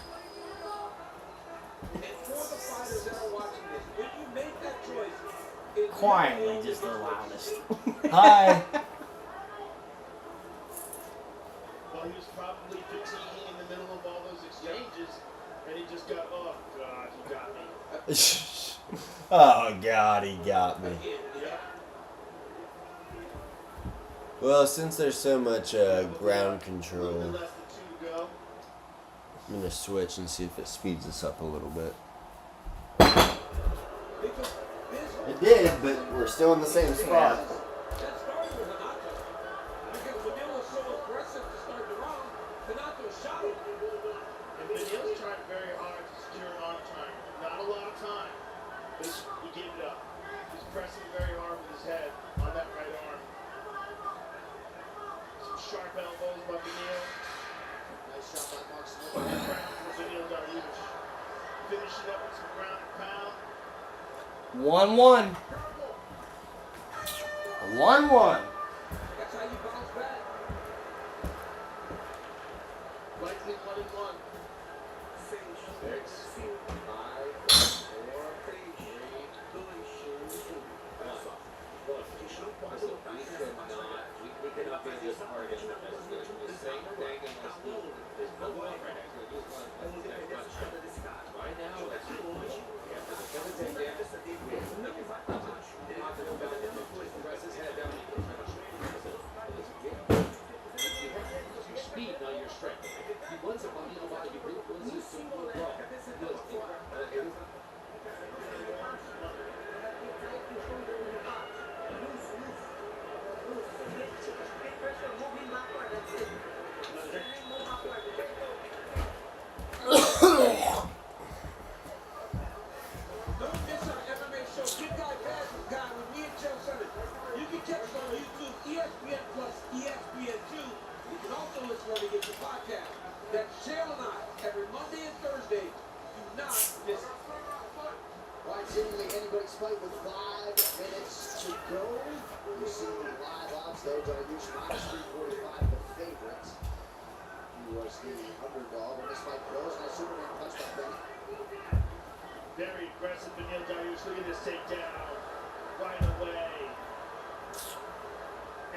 And for the fighters that are watching this, when you make that choice, it's Quietly, just the loudest. Hi. Well, he was probably fatiguing in the middle of all those exchanges, and he just got, oh God, he got me. Oh God, he got me. Well, since there's so much ground control, Less than 2 to go. I'm gonna switch and see if it speeds us up a little bit. It did, but we're still in the same spot. That started with Hanato. Because Beneil was so aggressive to start the round, Hanato shot him. And Beneil's tried very hard to secure an arm time. Not a lot of time, but he gave it up. He's pressing very hard with his head on that right arm. Some sharp elbows by Beneil. Nice shot by Mark Smith. Beneil Dariush. Finishing up with some ground and pound. 1-1. 1-1. That's how you bounce back. Likely 1-1. 6, 5, 4, 3, 2, 1. just hard to get the best. The same thing in my school. There's no one right next to it. Just one next one. Right now, that's the point. Yeah, but the other thing, yeah, just the press his head down. Your speed, not your strength. He wants it, but you know why you bring it. Once you see one blow, Don't miss our MMA show, Big Guy Bad Guy with me and Joe Summit. You can catch us on YouTube, ESPN Plus, ESPN2. You can also listen when we get your podcast. That's Shale and I, every Monday and Thursday. Do not miss it. Right, seemingly anybody's fight with 5 minutes to go. You see the live odds though, Dariush minus 345, the favorite. He was the underdog when this fight goes. Now Superman punched by Benny. Very aggressive, Beneil Dariush. Look at this takedown right away.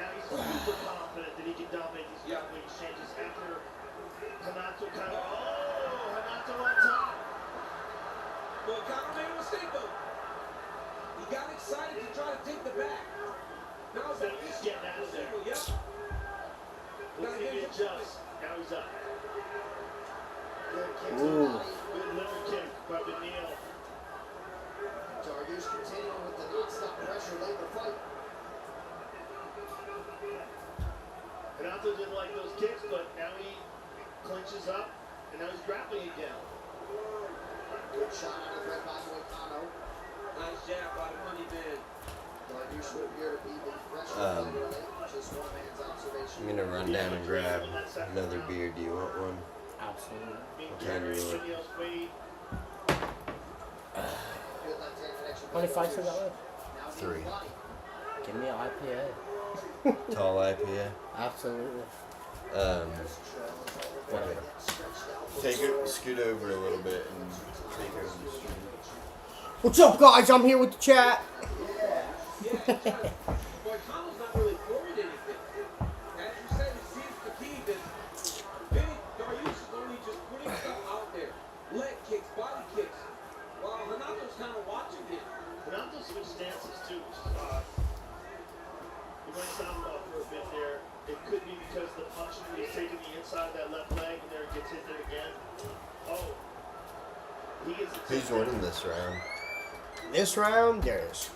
Now he's super confident that he can dominate these grappling exchanges after Hanato kind of. Oh, Hanato on top. Well, Conor made a mistake though. He got excited to try to take the back. Now it's like He's getting out of there. Yep. Let's see if he adjusts. Now he's up. Good kick to the Ooh. body. Good liver kick by Beneil. Dariush continuing with the non-stop pressure late in the fight. Hanato didn't like those kicks, but now he clinches up, and now he's grappling again. Good shot out of red by Moicano. Nice jab by the money man. Dariush would appear to be the fresher fighter late. Just one man's observation. I'm gonna run down and grab another beer. Do you want one? Absolutely. Being What kind do you want? Beneil's weight. Good left-hand connection. How many fights we got left? Now deep 3. body. Give me an IPA. Tall IPA. Absolutely. Okay. Take it, scoot over a little bit and take over the stream. What's up, guys? I'm here with the chat. Boy, Connor's not really worried anything. As you said, it seems fatigued and Big Dariush is only just putting stuff out there. Leg kicks, body kicks. While Hanato's kind of watching it. Hanato switched stances too, which is odd. He went southpaw for a bit there. It could be because the punching he's taking the inside of that left leg and there it gets hit there again. Oh. He gets it. Who's winning this round? This round, Darius.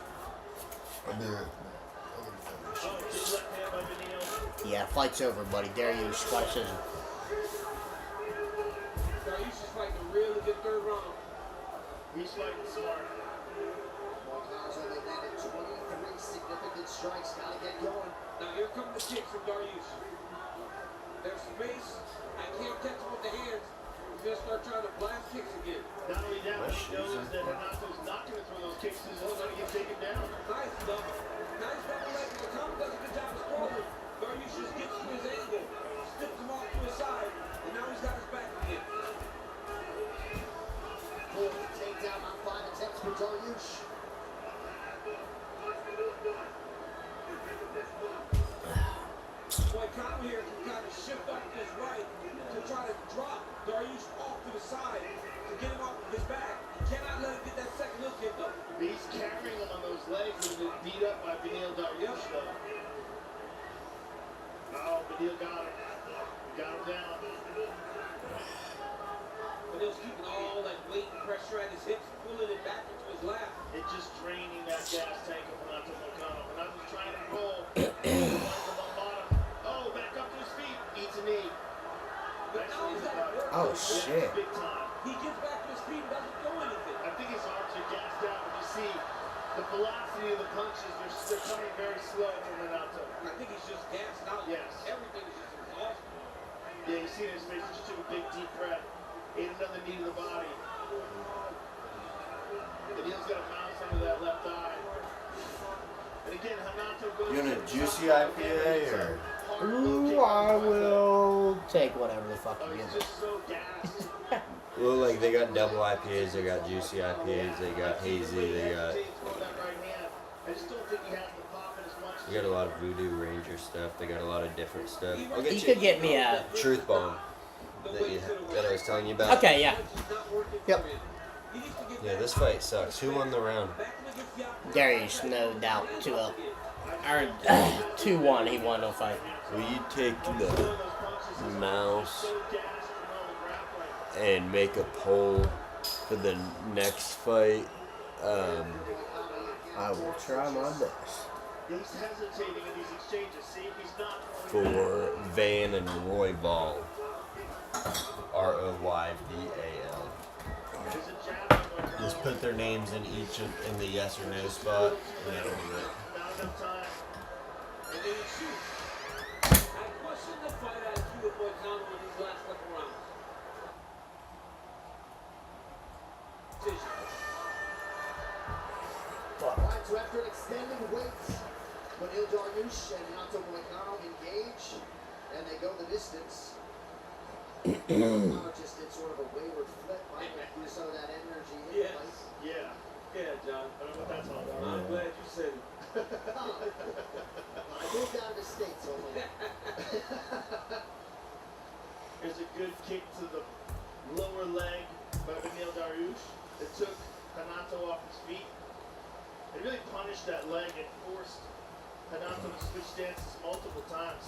I'll do it. Oh, big left hand by Beneil. Yeah, fight's over, buddy. Darius, by decision. Dariush is fighting a really good third round. He's fighting smart. Moicano's only landed 23 significant strikes. Gotta get going. Now here come the kicks from Dariush. There's space. I can't catch him with the hands. He's gonna start trying to blast kicks again. Not only that, but he knows that Hanato's not going to throw those kicks because he's going to get taken down. Nice double. Nice double leg. Conor does a good job of scoring. Dariush just gets to his angle, slips him off to his side, and now he's got his back again. Pulled the takedown on 5 attempts for Dariush. Boy, Conor here can kind of shift up his right to try to drop Dariush off to the side to get him off of his back. He cannot let him get that second hook in though. He's carrying him on those legs and he's beat up by Beneil Dariush though. Oh, Beneil got him. Got him down. Beneil's keeping all that weight and pressure at his hips, pulling it back into his lap. It's just draining that gas tank of Hanato Moicano. Hanato's trying to roll. Finds him on bottom. Oh, back up to his feet. Eats a knee. But now he's got to work. Oh, with it. shit. Big time. He gets back to his feet and doesn't do anything. I think his arms are gassed out, but you see the velocity of the punches, they're coming very slow from Hanato. I think he's just gassed out. Yes. Everything is just exhausted. Yeah, you see in his face, he just took a big deep breath. Ate another knee to the body. Beneil's got a mouse under that left eye. And again, Hanato goes. You want a juicy IPA or? Ooh, I will take whatever the fuck Oh, you he's give me. just so gassed. Well, like they got double IPAs, they got juicy IPAs, they got hazy, they got. I just don't think he has the pop in his punches. We got a lot of Voodoo Ranger stuff. They got a lot of different stuff. I'll You get could get me a. Truth Bomb that I was telling you about. Okay, yeah. Yep. Yeah, this fight sucks. Who won the round? Darius, no doubt. 2-0. Or 2-1, he won the fight. Will you take the mouse and make a poll for the next fight? I will try my best. He's hesitating in these exchanges. See, he's not. For Van and Royval. Royval. Just put their names in each in the yes or no spot, and that'll do it. Not enough time. And then he shoots. I question the fight IQ of Moicano in these last couple rounds. Alright, so after an extended wait, Beneil Dariush and Renato Moicano engage, and they go the distance. Moicano just did sort of a wayward flip, right? Like some of that energy in the Yes. fight. Yeah. Yeah, John. I don't know what that's all about. I'm glad you said it. I moved down to States only. There's a good kick to the lower leg by Beneil Dariush that took Renato off his feet. It really punished that leg and forced Renato to switch stances multiple times.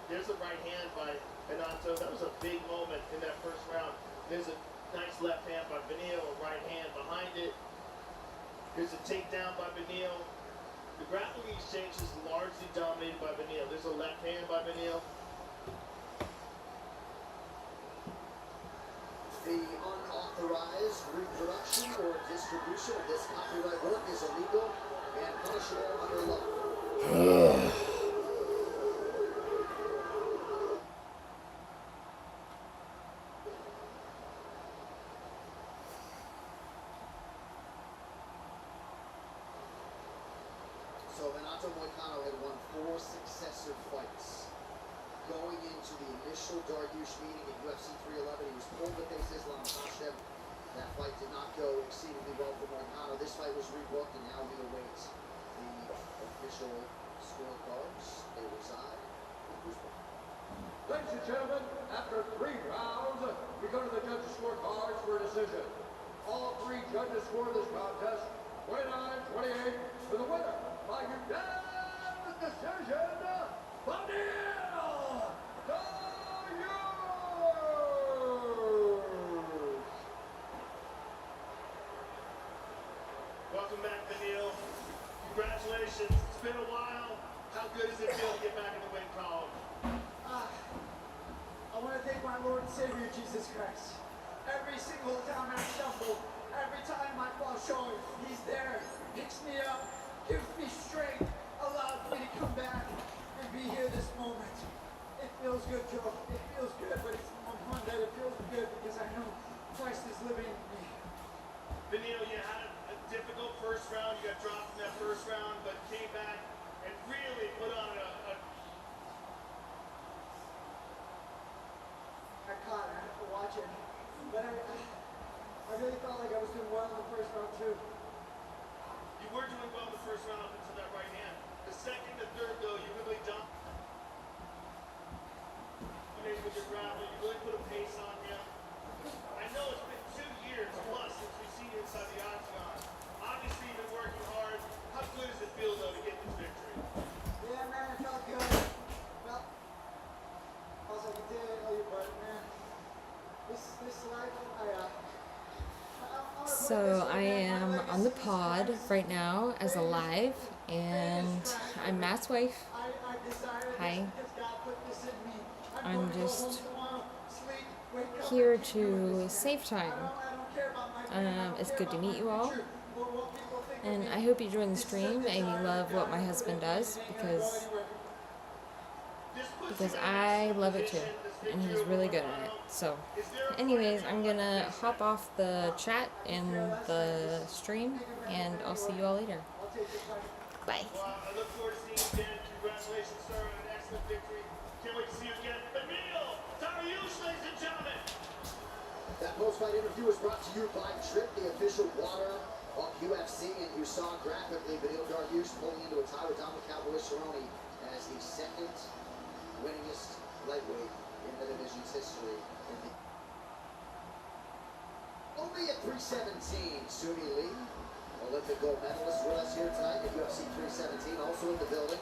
There's a right hand by Renato. That was a big moment in that first round. There's a nice left hand by Beneil, a right hand behind it. Here's a takedown by Beneil. The grappling exchange is largely dominated by Beneil. There's a left hand by Beneil. The unauthorized reproduction or distribution of this copyright work is illegal and punishable under law. So Renato Moicano had won 4 successive fights. Going into the initial Dariush meeting at UFC 311, he was pulled to face Islam Makhachev. That fight did not go exceedingly well for Moicano. This fight was rebooked, and now we await the official scorecards. They reside in Brisbane. Ladies and gentlemen, after 3 rounds, we go to the judges' scorecards for a decision. All 3 judges scored this contest 29-28 for the winner by unanimous decision, Beneil Dariush. Welcome back, Beneil. Congratulations. It's been a while. How good does it feel to get back in the win column? I want to thank my Lord and Savior, Jesus Christ. Every single time I stumble, every time I fall short, He's there, picks me up, gives me strength, allows me to come back and be here this moment. It feels good, Joe. It feels good, but it's one that it feels good because I know Christ is living in me. Beneil, you had a difficult first round. You got dropped in that first round, but came back and really put on a I caught it, I have to watch it. But I really felt like I was doing well in the first round too. You were doing well in the first round up until that right hand. The second and third, though, you really dominated with your grappling. You really put a pace on him. I know it's been 2 years plus since we've seen you inside the octagon. Obviously, you've been working hard. How good does it feel, though, to get this victory? Yeah, man, it felt good. Well, I was like, I did tell you, but man, this life, So I am on the pod right now as a live, and I'm Matt's wife. Hi. I'm just here to save time. It's good to meet you all, and I hope you join the stream and you love what my husband does because I love it too, and he's really good at it. So anyways, I'm gonna hop off the chat and the stream, and I'll see you all later. Bye. Well, I look forward to seeing you again. Congratulations, sir, on an excellent victory. Can't wait to see you again. Beneil Dariush, ladies and gentlemen. That post-fight interview was brought to you by Trip, the official water On UFC, and you saw graphically Beneil Dariush pulling into a tie with Dominic Cowboy Cerrone as the second winningest lightweight in the division's history. Only at 317, Suni Lee, Olympic gold medalist with us here tonight at UFC 317, also in the building.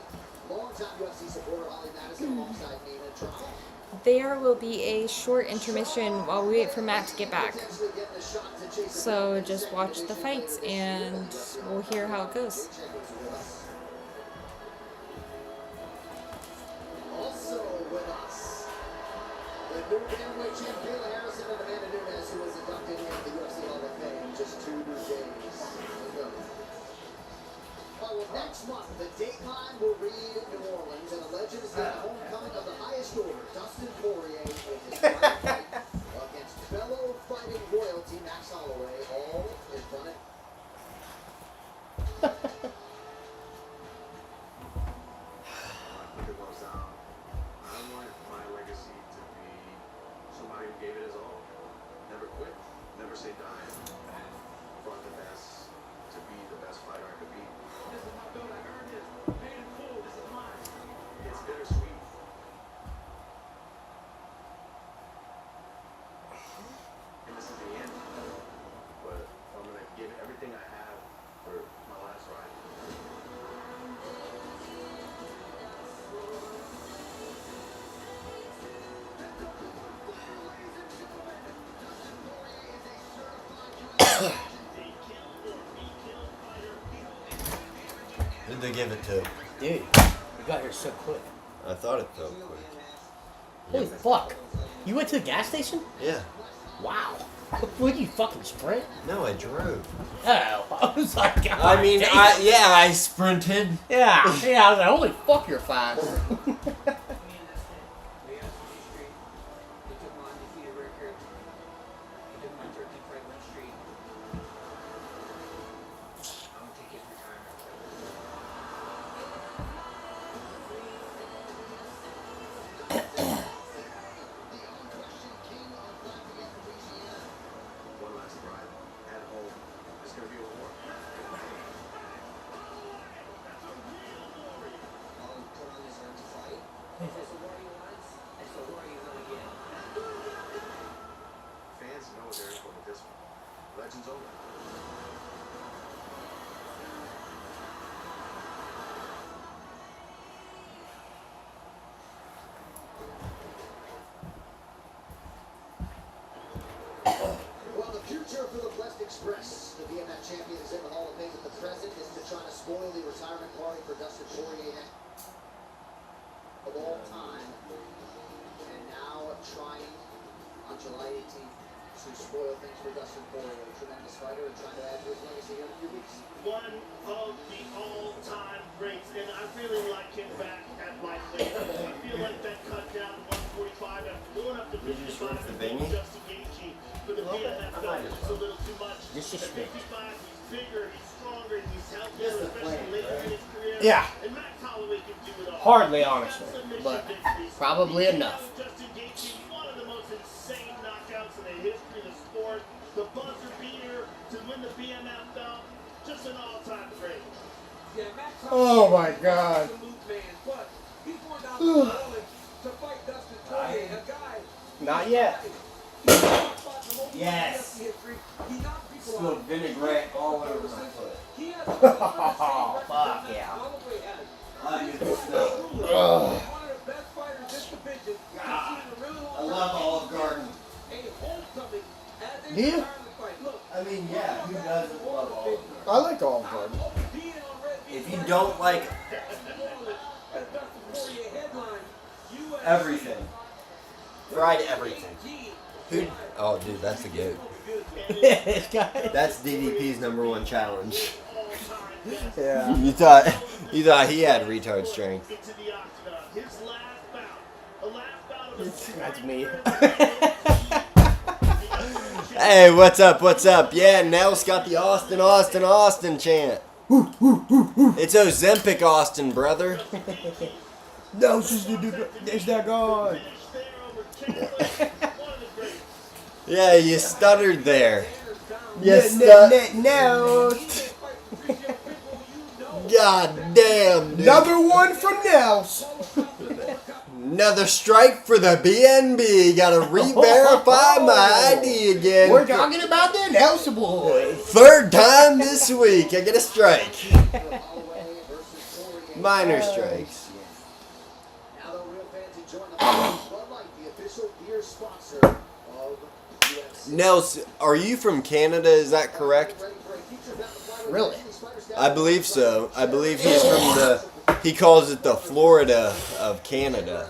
Longtime UFC supporter Holly Madison alongside Nina Toronto. There will be a short intermission while we wait for Matt to get back. So just watch the fights and we'll hear how it goes. Also with us, the new bantamweight champ Kayla Harrison and Amanda Nunes, who was inducted into the UFC Hall of Fame just 2 days ago. Well, next month, the Dateline will read New Orleans, and a legend is the homecoming of the highest order, Dustin Poirier, with his final fight against fellow fighting royalty Max Holloway, all in front of... I want my legacy to be somebody who gave it his all. Never quit, never say die, and fought the best to be the best fighter I could be. This is my belt. I earned this. Paid in full. This is mine. It's bittersweet. And this is the end. But I'm gonna give everything I have for my last ride. Who'd they give it to? Dude, you got here so quick. I thought it felt quick. Holy fuck. You went to the gas station? Yeah. Wow. What, you fucking sprint? No, I drove. Oh, I was like, God I mean, damn. I sprinted. Yeah, I was like, holy fuck, you're fast. One last ride at home. It's gonna be a war. Fans know they're in for this one. Legend's over. Well, the future for the Blessed Express, the BMF champion, is in the Hall of Fame, but the present is to try to spoil the retirement party for Dustin Poirier of all time. And now trying on July 18th to spoil things for Dustin Poirier, a tremendous fighter, and trying to add to his legacy here in a few weeks. One of the all-time greats, and I really like him back at lightweight. I feel like that cut down to 145 after going up to 55 and being Justin Gaethje for the BMF belt is just a little too much. At 55, he's bigger, he's stronger, he's healthier, especially later in his career. Yeah. And Max Holloway can do it all. Hardly, honestly, but probably enough. Justin Gaethje, one of the most insane knockouts in the history of the sport. The buzzer beater to win the BMF belt. Just an all-time great. Yeah, Max Oh my God. Holloway is a move man, but he's going down to New Orleans to fight Dustin Poirier, a guy. Not yet. Yes. He knocked people out. vinaigrette all over my foot. He has Oh, fuck yeah. Holloway has. I He's get one the of the best fighters in this division. God. He's seen a really long I love time. Olive Garden. A homecoming as a Do you? retirement fight. Look, I mean, yeah, who doesn't love Olive Garden? I like Olive Garden. being on Red If you don't like everything, fried everything. Who? Oh, dude, that's the goat. This guy. That's DDP's #1 challenge. Yeah. You thought he had retard strength. Into the octagon. His last bout. A last bout of his That's me. Hey, what's up? What's up? Yeah, Nels got the Austin chant. It's Ozempic Austin, brother. No, it's that guy. Yeah, you stuttered there. Yes, No. God damn, dude. Number one from Nels. Another strike for the BNB. Gotta re-verify my ID again. We're talking about the Nelson boys. Third time this week, I get a strike. Minor strikes. Now the real fans enjoying the Bud Light, the official beer sponsor of UFC. Nels, are you from Canada? Is that correct? Really? I believe so. I believe he's from he calls it the Florida of Canada.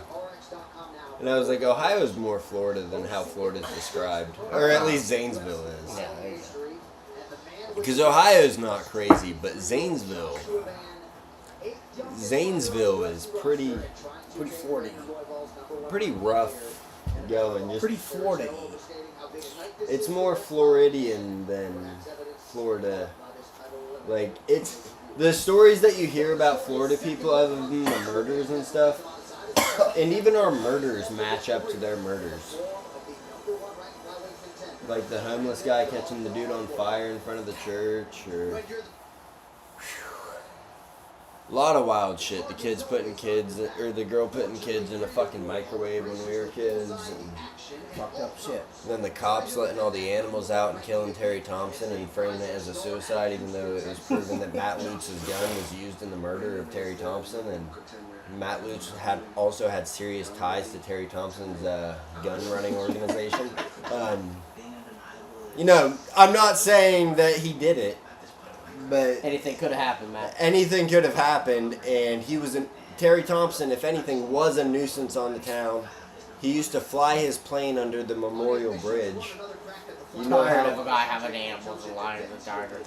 And I was like, Ohio's more Florida than how Florida's described. Or at least Zanesville is. Yeah. Because Ohio's not crazy, but Zanesville is pretty Florida. pretty rough going. Just Pretty Florida. it's more Floridian than Florida. Like, it's the stories that you hear about Florida people other than the murders and stuff, and even our murders match up to their murders. Like the homeless guy catching the dude on fire in front of the church, or a lot of wild shit. The kids putting kids, or the girl putting kids in a fucking microwave when we were kids. And Fucked up shit. then the cops letting all the animals out and killing Terry Thompson and framing it as a suicide, even though it was proven that Matt Lutz's gun was used in the murder of Terry Thompson. And Matt Lutz also had serious ties to Terry Thompson's gun running organization. You know, I'm not saying that he did it, but Anything could have happened, Matt. anything could have happened, and Terry Thompson, if anything, was a nuisance on the town. He used to fly his plane under the Memorial Bridge. You know Tired of how a guy having animals and lying to the tigers.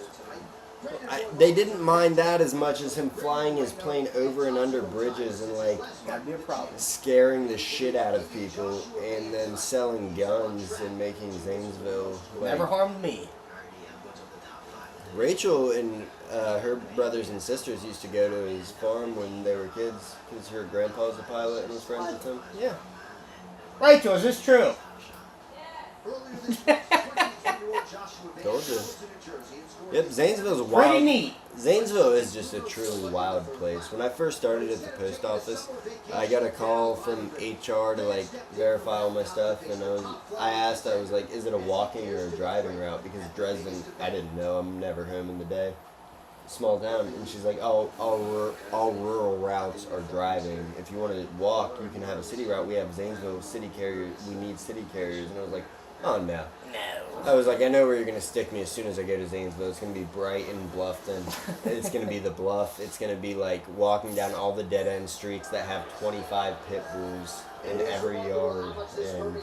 they didn't mind that as much as him flying his plane over and under bridges and like That'd be a problem. scaring the shit out of people, and then selling guns and making Zanesville like, Never harmed me. Rachel and her brothers and sisters used to go to his farm when they were kids because her grandpa's a pilot and was friends with him. Yeah. Rachel, is this true? Told you. Yep, Zanesville's a Pretty wild. neat. Zanesville is just a truly wild place. When I first started at the post office, I got a call from HR to like verify all my stuff, and I was like, is it a walking or a driving route? Because Dresden, I didn't know. I'm never home in the day. Small town, and she's like, all rural routes are driving. If you want to walk, you can have a city route. We have Zanesville city carriers. We need city carriers, and I was like, oh no. No. I was like, I know where you're gonna stick me as soon as I go to Zanesville. It's gonna be Brighton, Bluffton. It's gonna be the Bluff. It's gonna be like walking down all the dead end streets that have 25 pit bulls in every yard. And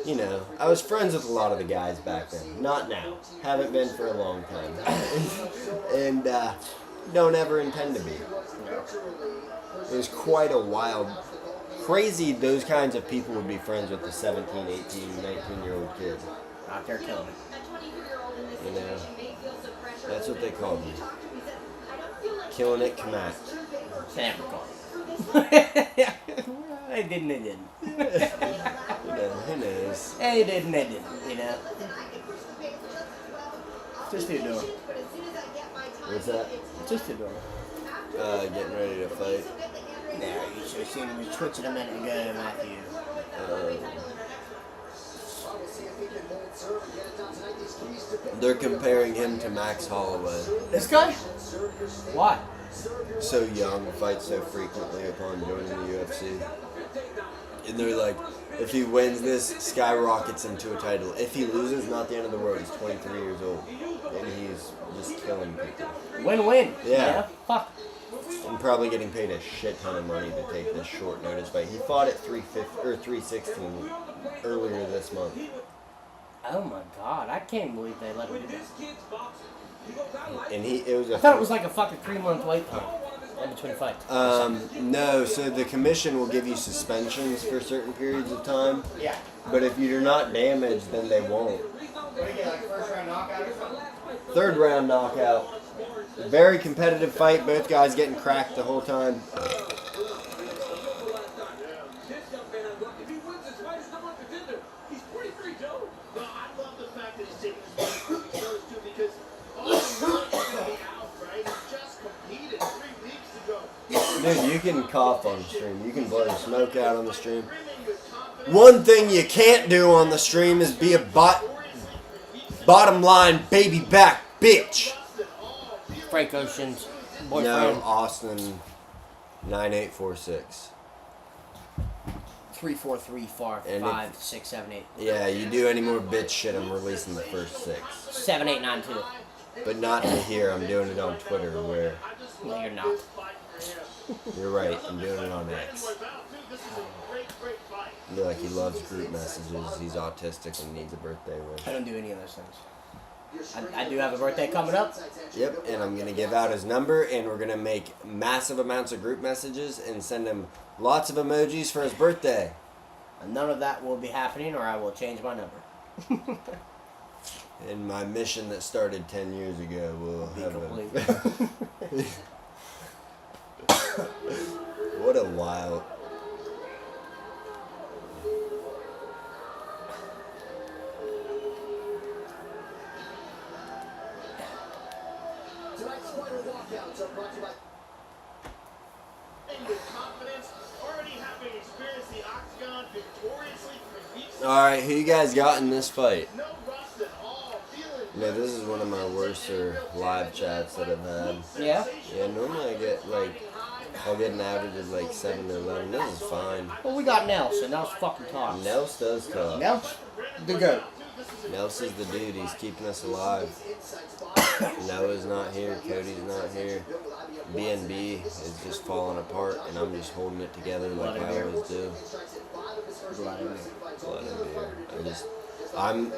you know, I was friends with a lot of the guys back then. Not now. Haven't been for a long time. And don't ever intend to be. It was quite a wild, crazy, those kinds of people would be friends with the 17, 18, 19-year-old kids. Out there killing it. You know, that's what they called me. Killing it, Kamak. Sam recalled. They didn't, they didn't. You know, who knows? They didn't, they didn't, you know. Just who doing? What's that? Just who doing? Getting ready to fight. No, you should have seen him twitching a minute ago, Matthew. They're comparing him to Max Holloway. This guy? Why? So young, fights so frequently upon joining the UFC. And they're like, if he wins this, skyrockets him to a title. If he loses, not the end of the world. He's 23 years old. And he's just killing people. Win-win. Yeah. Fuck. And probably getting paid a shit ton of money to take this short notice fight. He fought at 316 earlier this month. Oh my god, I can't believe they let him do this. And it was I thought it was like a fucking 3-month wait time in between fights. No, so the commission will give you suspensions for certain periods of time. Yeah. But if you're not damaged, then they won't. What do you get, like first round knockout or something? Third round knockout. Very competitive fight. Both guys getting cracked the whole time. If he wins this fight, he's number one contender. He's 23, Joe. No, I love the fact Dude, you can cough on the stream. You can blow smoke out on the stream. One thing you can't do on the stream is be a bottom line baby back bitch. Frank Ocean's No, boyfriend. Austin 9846. 343 4 And 5 6 7 8 Yeah, you do any more bitch shit, I'm releasing the first 6. 7 8 9 2. But not to here, I'm doing it on Twitter where No, you're not. you're right, I'm doing it on X. I feel like he loves group messages, he's autistic and needs a birthday wish. I don't do any of those things. I do have a birthday coming up. Yep, and I'm gonna give out his number, and we're gonna make massive amounts of group messages and send him lots of emojis for his birthday. And none of that will be happening, or I will change my number. And my mission that started 10 years ago will have a... What a wild... Tonight's Spider walkouts are brought to you by Alright, who you guys got in this fight? Yeah, this is one of my worst live chats that I've had. Yeah? Yeah, normally I get I'll get an average of 7 to 11. This is fine. Well, we got Nels, and Nels fucking talks. Nels does talk. Nels, the goat. Nels is the dude, he's keeping us alive. Noah's not here, Cody's not here. BNB is just falling apart, and I'm just holding it together like I always do. Blood and beer. I'm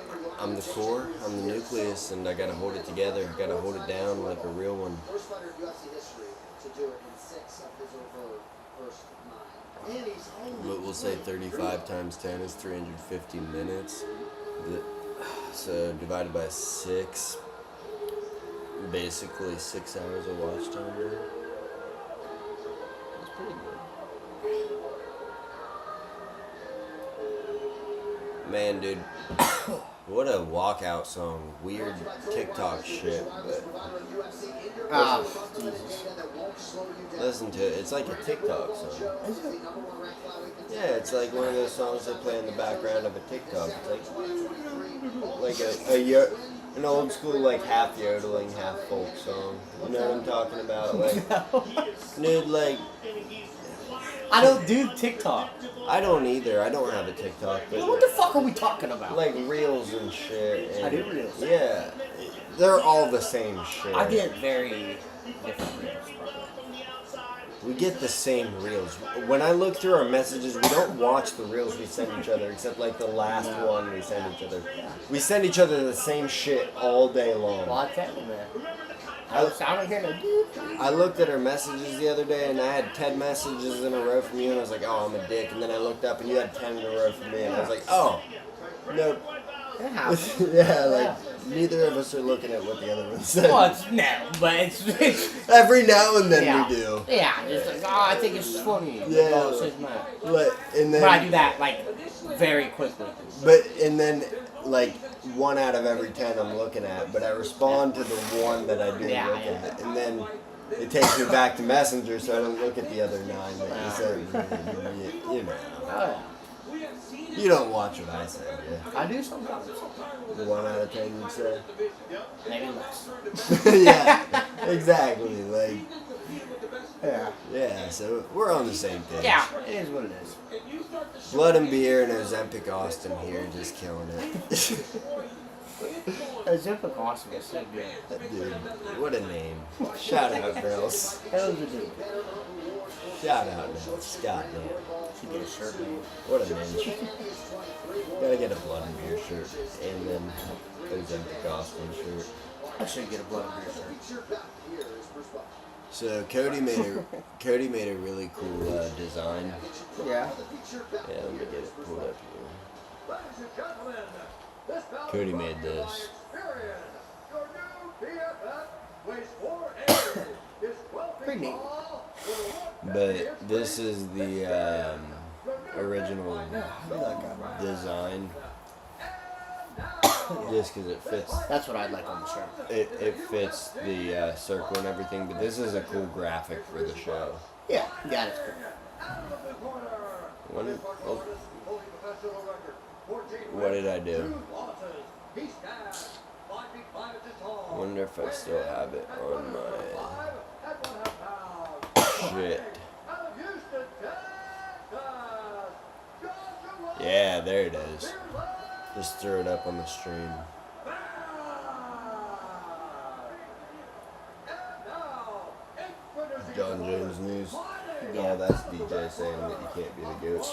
the core, I'm the nucleus, and I gotta hold it together. I gotta hold it down like a real one. first fighter in UFC history to do it in 6 of his over first 9. And he's only But we'll say 35 times 10 is 350 minutes. So divided by 6, basically 6 hours of watch time. That's pretty good. Man, dude, what a walkout song. Weird TikTok shit, but listen to it. It's like a TikTok song. Yeah, it's like one of those songs they play in the background of a TikTok. It's like an old school half yodeling, half folk song. You know what I'm talking about? Dude, I don't do TikTok. I don't either. I don't have a TikTok. But What the fuck are we talking about? Reels and shit. And I do reels. Yeah. They're all the same shit. I get very different reels. We get the same reels. When I look through our messages, we don't watch the reels we send each other, except the last one we send each other. We send each other the same shit all day long. Well, I tell you, man. I don't hear no. I looked at our messages the other day, and I had 10 messages in a row from you, and I was like, oh, I'm a dick. And then I looked up, and you had 10 in a row from me, and I was like, oh, nope. Yeah, neither of us are looking at what the other one said. Well, it's Every now and then yeah. we do. Yeah, just I think it's funny. Yeah. Oh, it says mine. And then, But I do that very quickly. And then 1 out of every 10 I'm looking at, but I respond to the one that I do look at, and then it takes me back to Messenger, so I don't look at the other 9 that you said. You know. Oh, You don't watch what I say, yeah. I do sometimes. The 1 out of 10 you'd say? Maybe less. Yeah, exactly. Yeah. Yeah, so we're on the same page. Yeah, it is what it is. Blood and Beer and Ozempic Austin here, just killing it. Ozempic Austin is so good. Dude, what a name. Shout out, girls. Hell's a dude. Shout out, Nels. Goddamn. Should get a shirt made. What a name. Gotta get a Blood and Beer shirt, and then Ozempic Austin shirt. I should get a blood and beer shirt. So Cody made a really cool design. Yeah. Yeah, let me get it pulled up here. Cody made this. Pretty neat. But this is the original design. Just because it fits. That's what I'd like on the shirt. It fits the circle and everything, but this is a cool graphic for the show. Yeah, got it. What did I do? I wonder if I still have it on my shit. Yeah, there it is. Just threw it up on the stream. John Jones news. Oh, that's DJ saying that you can't be the goat.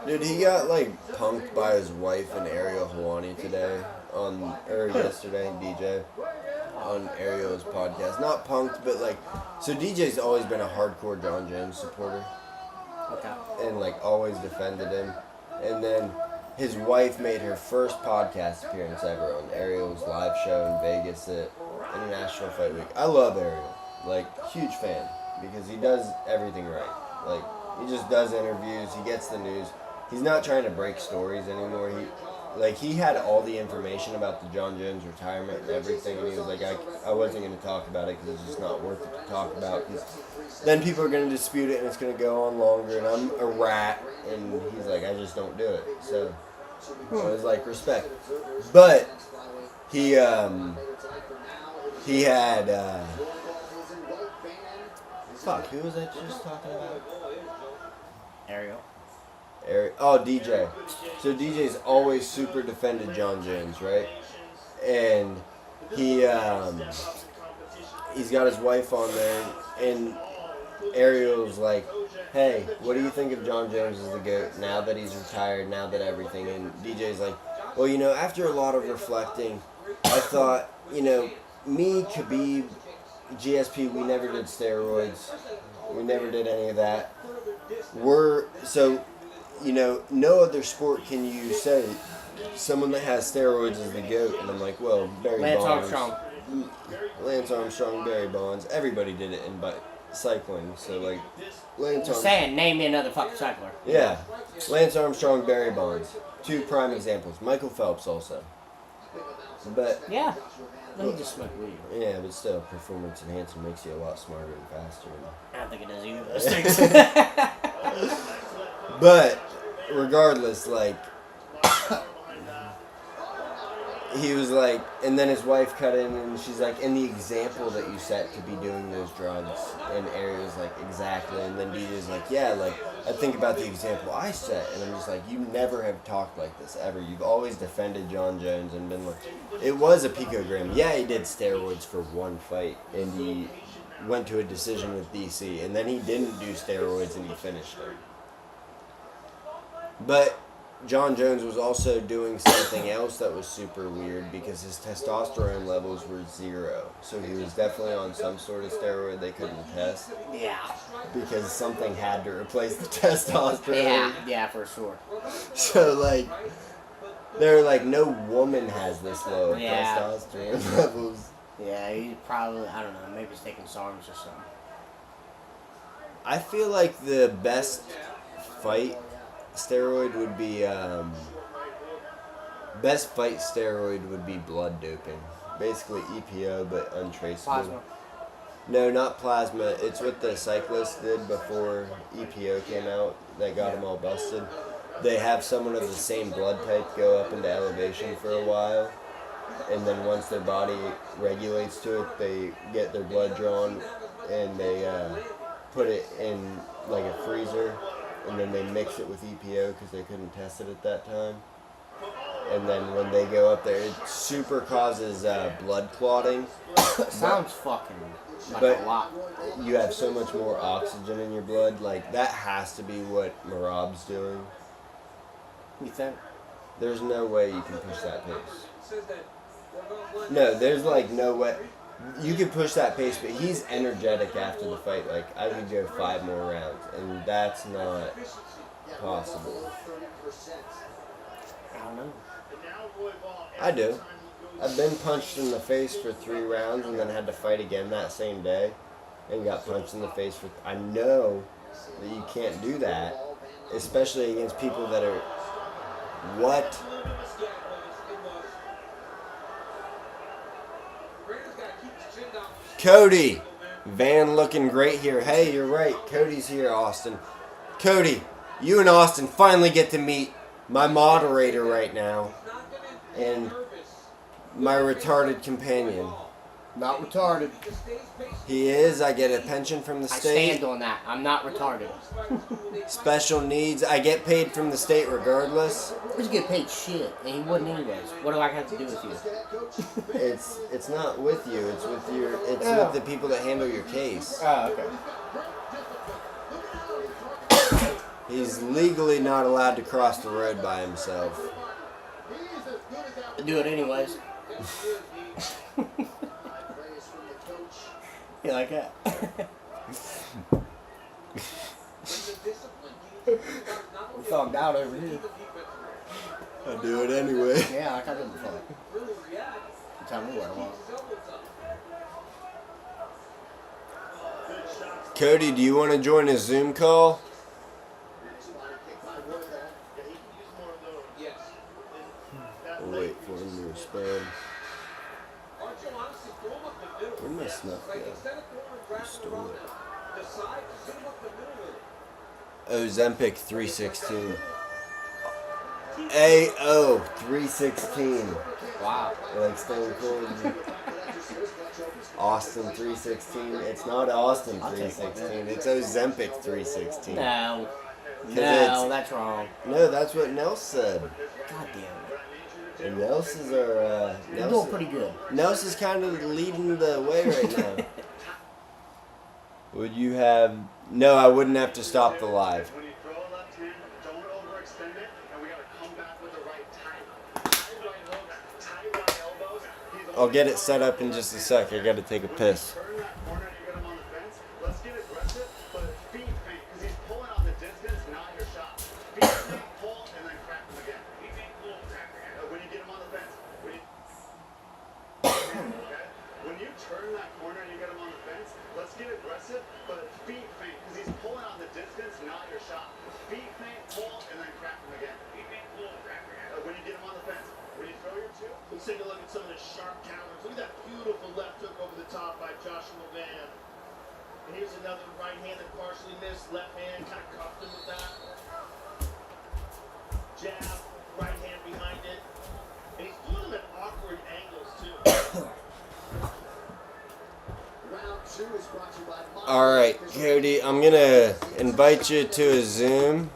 Dude, he got like punked by his wife and Ariel Helwani today or yesterday, DJ, on Ariel's podcast. Not punked, but like, so DJ's always been a hardcore John Jones supporter. Okay. And like always defended him. And then his wife made her first podcast appearance ever on Ariel's live show in Vegas at International Fight Week. I love Ariel. Like, huge fan. Because he does everything right. Like, he just does interviews, he gets the news. He's not trying to break stories anymore. He had all the information about the John Jones retirement and everything, and he was like, I wasn't going to talk about it because it's just not worth it to talk about. Because then people are going to dispute it and it's going to go on longer, and I'm a rat. And he's like, I just don't do it. So it was like, respect. But he had, fuck, who was I just talking about? Ariel. Oh, DJ. So DJ's always super defended John Jones, right? And he's got his wife on there, and Ariel's like, hey, what do you think of John Jones as the GOAT now that he's retired, now that everything? And DJ's like, well, you know, after a lot of reflecting, I thought, you know, me, Khabib, GSP, we never did steroids. We never did any of that. You know, no other sport can you say someone that has steroids is the GOAT. And I'm like, well, Barry Bonds. Lance Armstrong, Barry Bonds. Everybody did it in cycling. So, like, Lance Armstrong. Saying, name me another fucking cycler. Yeah. Lance Armstrong, Barry Bonds. Two prime examples. Michael Phelps also. But yeah. He just smoked weed. Yeah, but still, performance enhancing makes you a lot smarter and faster. I don't think it does either. But regardless, like, he was like, and then his wife cut in and she's like, and the example that you set to be doing those drugs. And Ariel's like, exactly. And then DJ's like, yeah, like, I think about the example I set. And I'm just like, you never have talked like this ever. You've always defended John Jones and been like, it was a picogram. Yeah, he did steroids for one fight. And he went to a decision with DC. And then he didn't do steroids and he finished it. But John Jones was also doing something else that was super weird because his testosterone levels were 0. So he was definitely on some sort of steroid they couldn't test. Yeah. Because something had to replace the testosterone. Yeah, for sure. So, like, they're like, no woman has this low testosterone levels. Yeah, he probably, I don't know, maybe he's taking SARMs or something. I feel like the best fight steroid would be blood doping. Basically EPO, but untraceable. Plasma. No, not plasma. It's what the cyclists did before EPO came out that got them all busted. They have someone of the same blood type go up into elevation for a while, and then once their body regulates to it, they get their blood drawn and they put it in like a freezer. And then they mix it with EPO because they couldn't test it at that time. And then when they go up there, it super causes blood clotting. Sounds fucking like but a lot. You have so much more oxygen in your blood. Like, that has to be what Merab's doing. You think? There's no way you can push that pace. No, there's like no way. You could push that pace, but he's energetic after the fight. Like, I could go 5 more rounds, and that's not possible. I don't know. I do. I've been punched in the face for 3 rounds and then had to fight again that same day and got punched in the face for... I know that you can't do that, especially against people that are... What? Cody! Van looking great here. Hey, you're right. Cody's here, Austin. Cody, you and Austin finally get to meet my moderator right now and my retarded companion. Not retarded. He is. I get a pension from the I state. stand on that. I'm not retarded. Special needs. I get paid from the state regardless. He's get paid shit, and he wouldn't anyways. What do I have to do with you? It's not with you. It's with Yeah. with the people that handle your case. Oh, okay. He's legally not allowed to cross the road by himself. Do it anyways. You like that? We fogged out over here. I do it anyway. Yeah, like I did before. You tell me what I want. Cody, do you want to join a Zoom call? We'll wait for him to respond. Where'd my snuff go? Who stole it? Ozempic 316. AO 316. Wow. Like Stone Cold. Austin 316. It's not Austin 316. It's Ozempic 316. No. No, that's wrong. No, that's what Nels said. God damn it. And Nels is our. You're doing pretty good. Nels is kind of leading the way right now. Would you have? No, I wouldn't have to stop the live. When you throw a left hand, don't overextend it, and we gotta come back with the right timing. Tight right hooks, tight right elbows. I'll get it set up in just a sec. I gotta take a piss. Turn that corner, you get him on the fence. Let's get aggressive, but feet feint, because he's pulling out the distance, not your shot. Feet feint, pull, and then crack him again. Feet feint, pull, crack him again. When you get him on the fence. Okay? When you turn that corner and you get him on the fence, let's get aggressive, but feet feint, because he's pulling out the distance, not your shot. Feet feint, pull, and then crack him again. Feet feint, pull, crack him again. When you get him on the fence. When you throw your two. Let's take a look at some of the sharp counters. Look at that beautiful left hook over the top by Joshua Van. And here's another right hand that partially missed. Left hand kind of cuffed him with that. Jab, right hand behind it. And he's doing them at awkward angles too. Round two is brought to you by All right, Cody, I'm gonna invite you to a Zoom.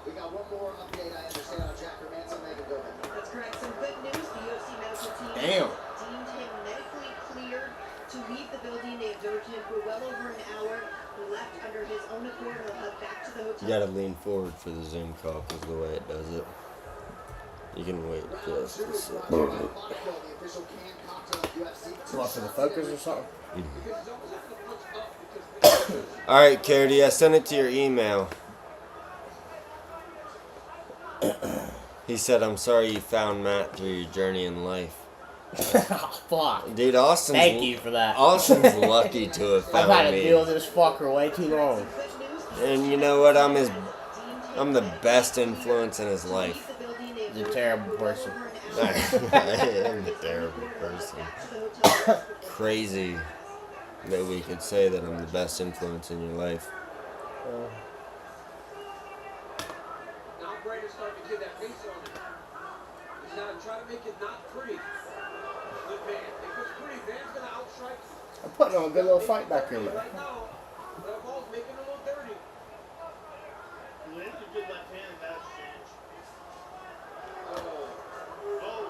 We got one more update, I understand, on Jack Hermanson. Megan, go ahead. That's correct. Some good news. The UFC medical team Damn. deemed him medically cleared to leave the building. They observed him for well over an hour. He left under his own accord. He'll head back to the hotel. You gotta lean forward for the Zoom call because the way it does it. You can wait just a second. What, for the focus or something? All right, Cody, I sent it to your email. He said, "I'm sorry you found Matt through your journey in life." Oh, fuck. Dude, Austin's Thank you for that. Austin's lucky to have I've had found to me. deal with this fucker way too long. And you know what? I'm the best influence in his life. He's a terrible person. I am a terrible person. Crazy that we could say that I'm the best influence in your life. Now Brady's starting to get that face on him. He's got to try to make it not pretty. Good Van. If it's pretty, Van's going to outstrike you. I'm putting on a good little fight back here, man. Right now, that ball's making it a little dirty. He landed a good left hand in that exchange. Oh.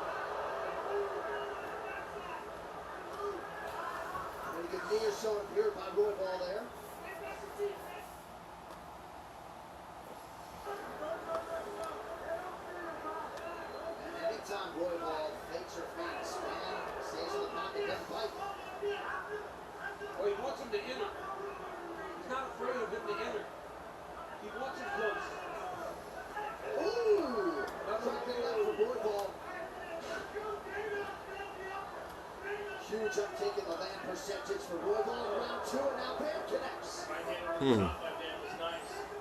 Pretty good knee is shown here by Roybal there. And anytime Roybal fakes or feints, Van stays in the pocket, doesn't bite. Well, he wants him to enter. He's not afraid of him to enter. He wants him close. Ooh! Drop it up for Roybal. Huge uptake in the land percentage for Roybal in round 2, and now Bam connects.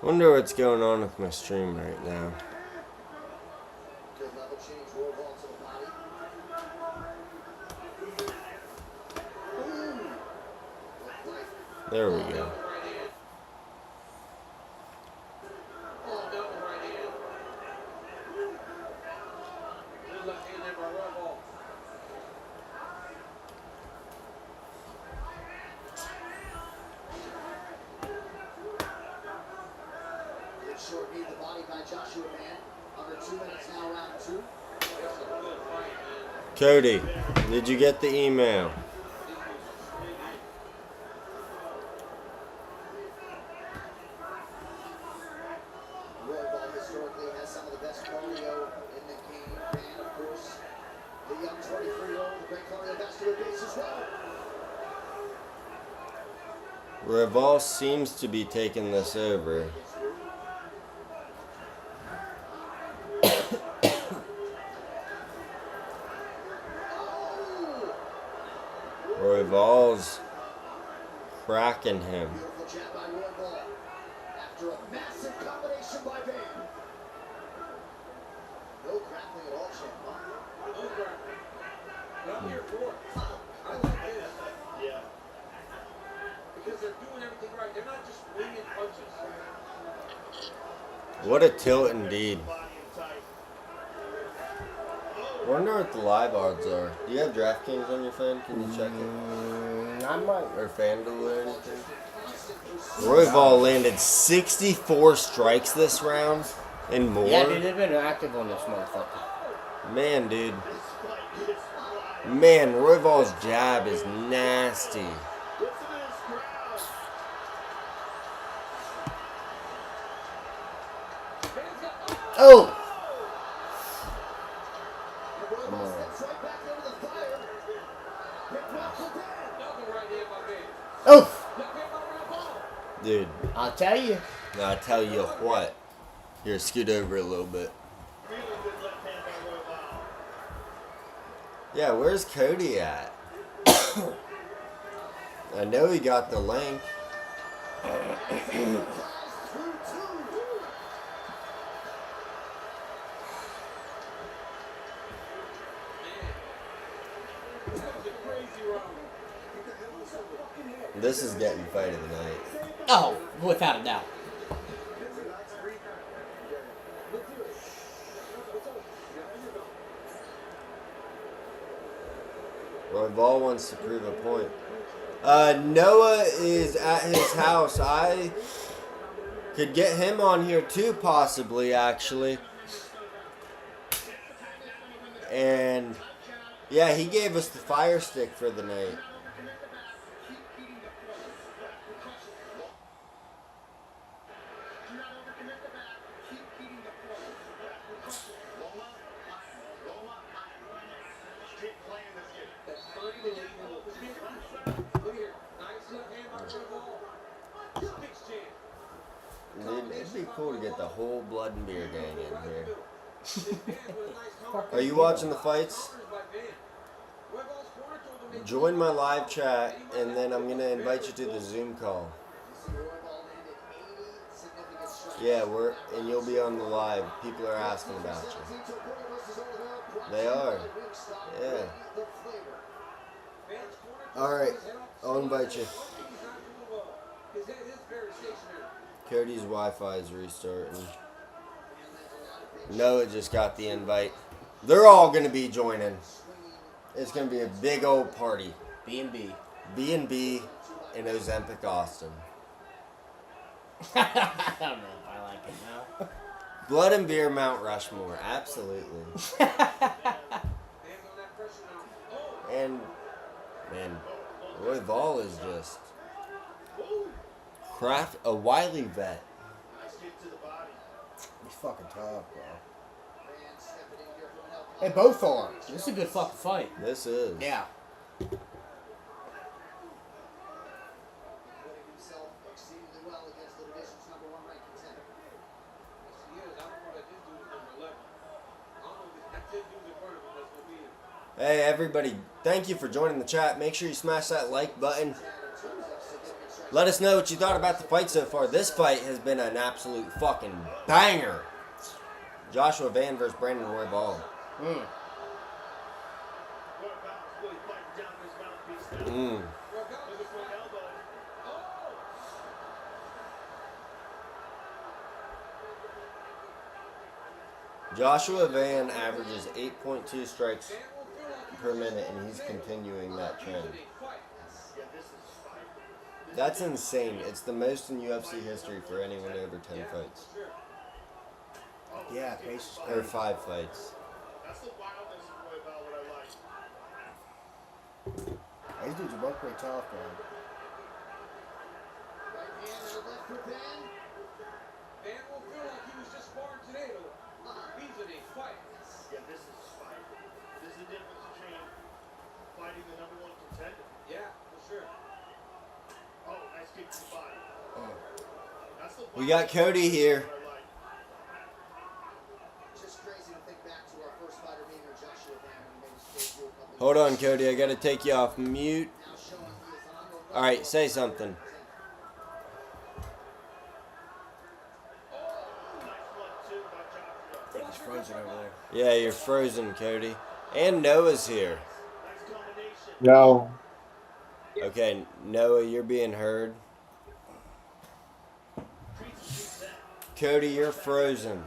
Wonder what's going on with my stream right now. Good level change, Roybal to the body. Ooh. Looked like There we go. Right hand. Oh, double right hand. Good left hand there by Roybal. good short knee to the body by Joshua Mann. Under 2 minutes now, round 2. That's a good fight, man. Cody, did you get the email? Roybal historically has some of the best cardio in the game. And, of course, the young 23-year-old, the great cardiovascular base as well. Roybal seems to be taking this over. Royval's cracking him. Beautiful jab by Roybal. After a massive combination by Van. No grappling at all, champ. Huh? No grappling. But I'm here for it. I like this. Yeah. Because they're doing everything right. They're not just winging punches. What a tilt indeed. Wonder what the live odds are. Do you have DraftKings on your phone? Can you check it? I might. Or FanDuel or anything? Royval landed 64 strikes this round and more. Yeah, dude, they've been active on this motherfucker. Man, dude. Man, Royval's jab is nasty. Oh! Come on. Steps right back into the fire. Big block for Van. Double right hand by Van. Oh! Left hand by Roybal. Dude, I'll tell you. I tell you what. Here, scoot over a little bit. Really good left hand by Roybal. Yeah, where's Cody at? I know he got the link. This is getting fight of the night. Oh, without a doubt. Royval wants to prove a point. Noah is at his house. I could get him on here too, possibly, actually. And yeah, he gave us the fire stick for the night. That's unbelievable. Look here. Nice left hand by Roybal. Big jam. Dude, it'd be cool to get the whole Blood and Beer gang in here. Are you watching the fights? Join my live chat, and then I'm gonna invite you to the Zoom call. Yeah, and you'll be on the live. People are asking about you. They are. Yeah. All right, I'll invite you. Cody's Wi-Fi is restarting. Noah just got the invite. They're all gonna be joining. It's gonna be a big old party. B&B. B&B in Ozempic, Austin. I don't know if I like it now. Blood and Beer, Mount Rushmore, absolutely. And man, Royval is just a wily vet. He's fucking tough, bro. They both are. This is a good fucking fight. This is. Yeah. Hey, everybody, thank you for joining the chat. Make sure you smash that like button. Let us know what you thought about the fight so far. This fight has been an absolute fucking banger. Joshua Van versus Brandon Royval. Joshua Van averages 8.2 strikes per minute, and he's continuing that trend. That's insane. It's the most in UFC history for anyone over 10 fights. Yeah, pace is Or crazy. 5 fights. That's the wildness of Royval, what I like. These dudes are both pretty tough, man. Right hand and a left for Ben. Van will feel like he was just sparring today, though. He's in a fight. Yeah, this is fight. This is the difference between fighting the number one contender. Yeah, for sure. Oh, nice kick to the body. That's the We got Cody here. what I like. Just crazy to think back to our first fighter being Joshua Van when he made his debut a couple Hold on, Cody. I gotta take you off mute. now showing he is on the Alright, say something. I think he's frozen over there. Yeah, you're frozen, Cody. And Noah's here. No. Okay, Noah, you're being heard. Cody, you're frozen.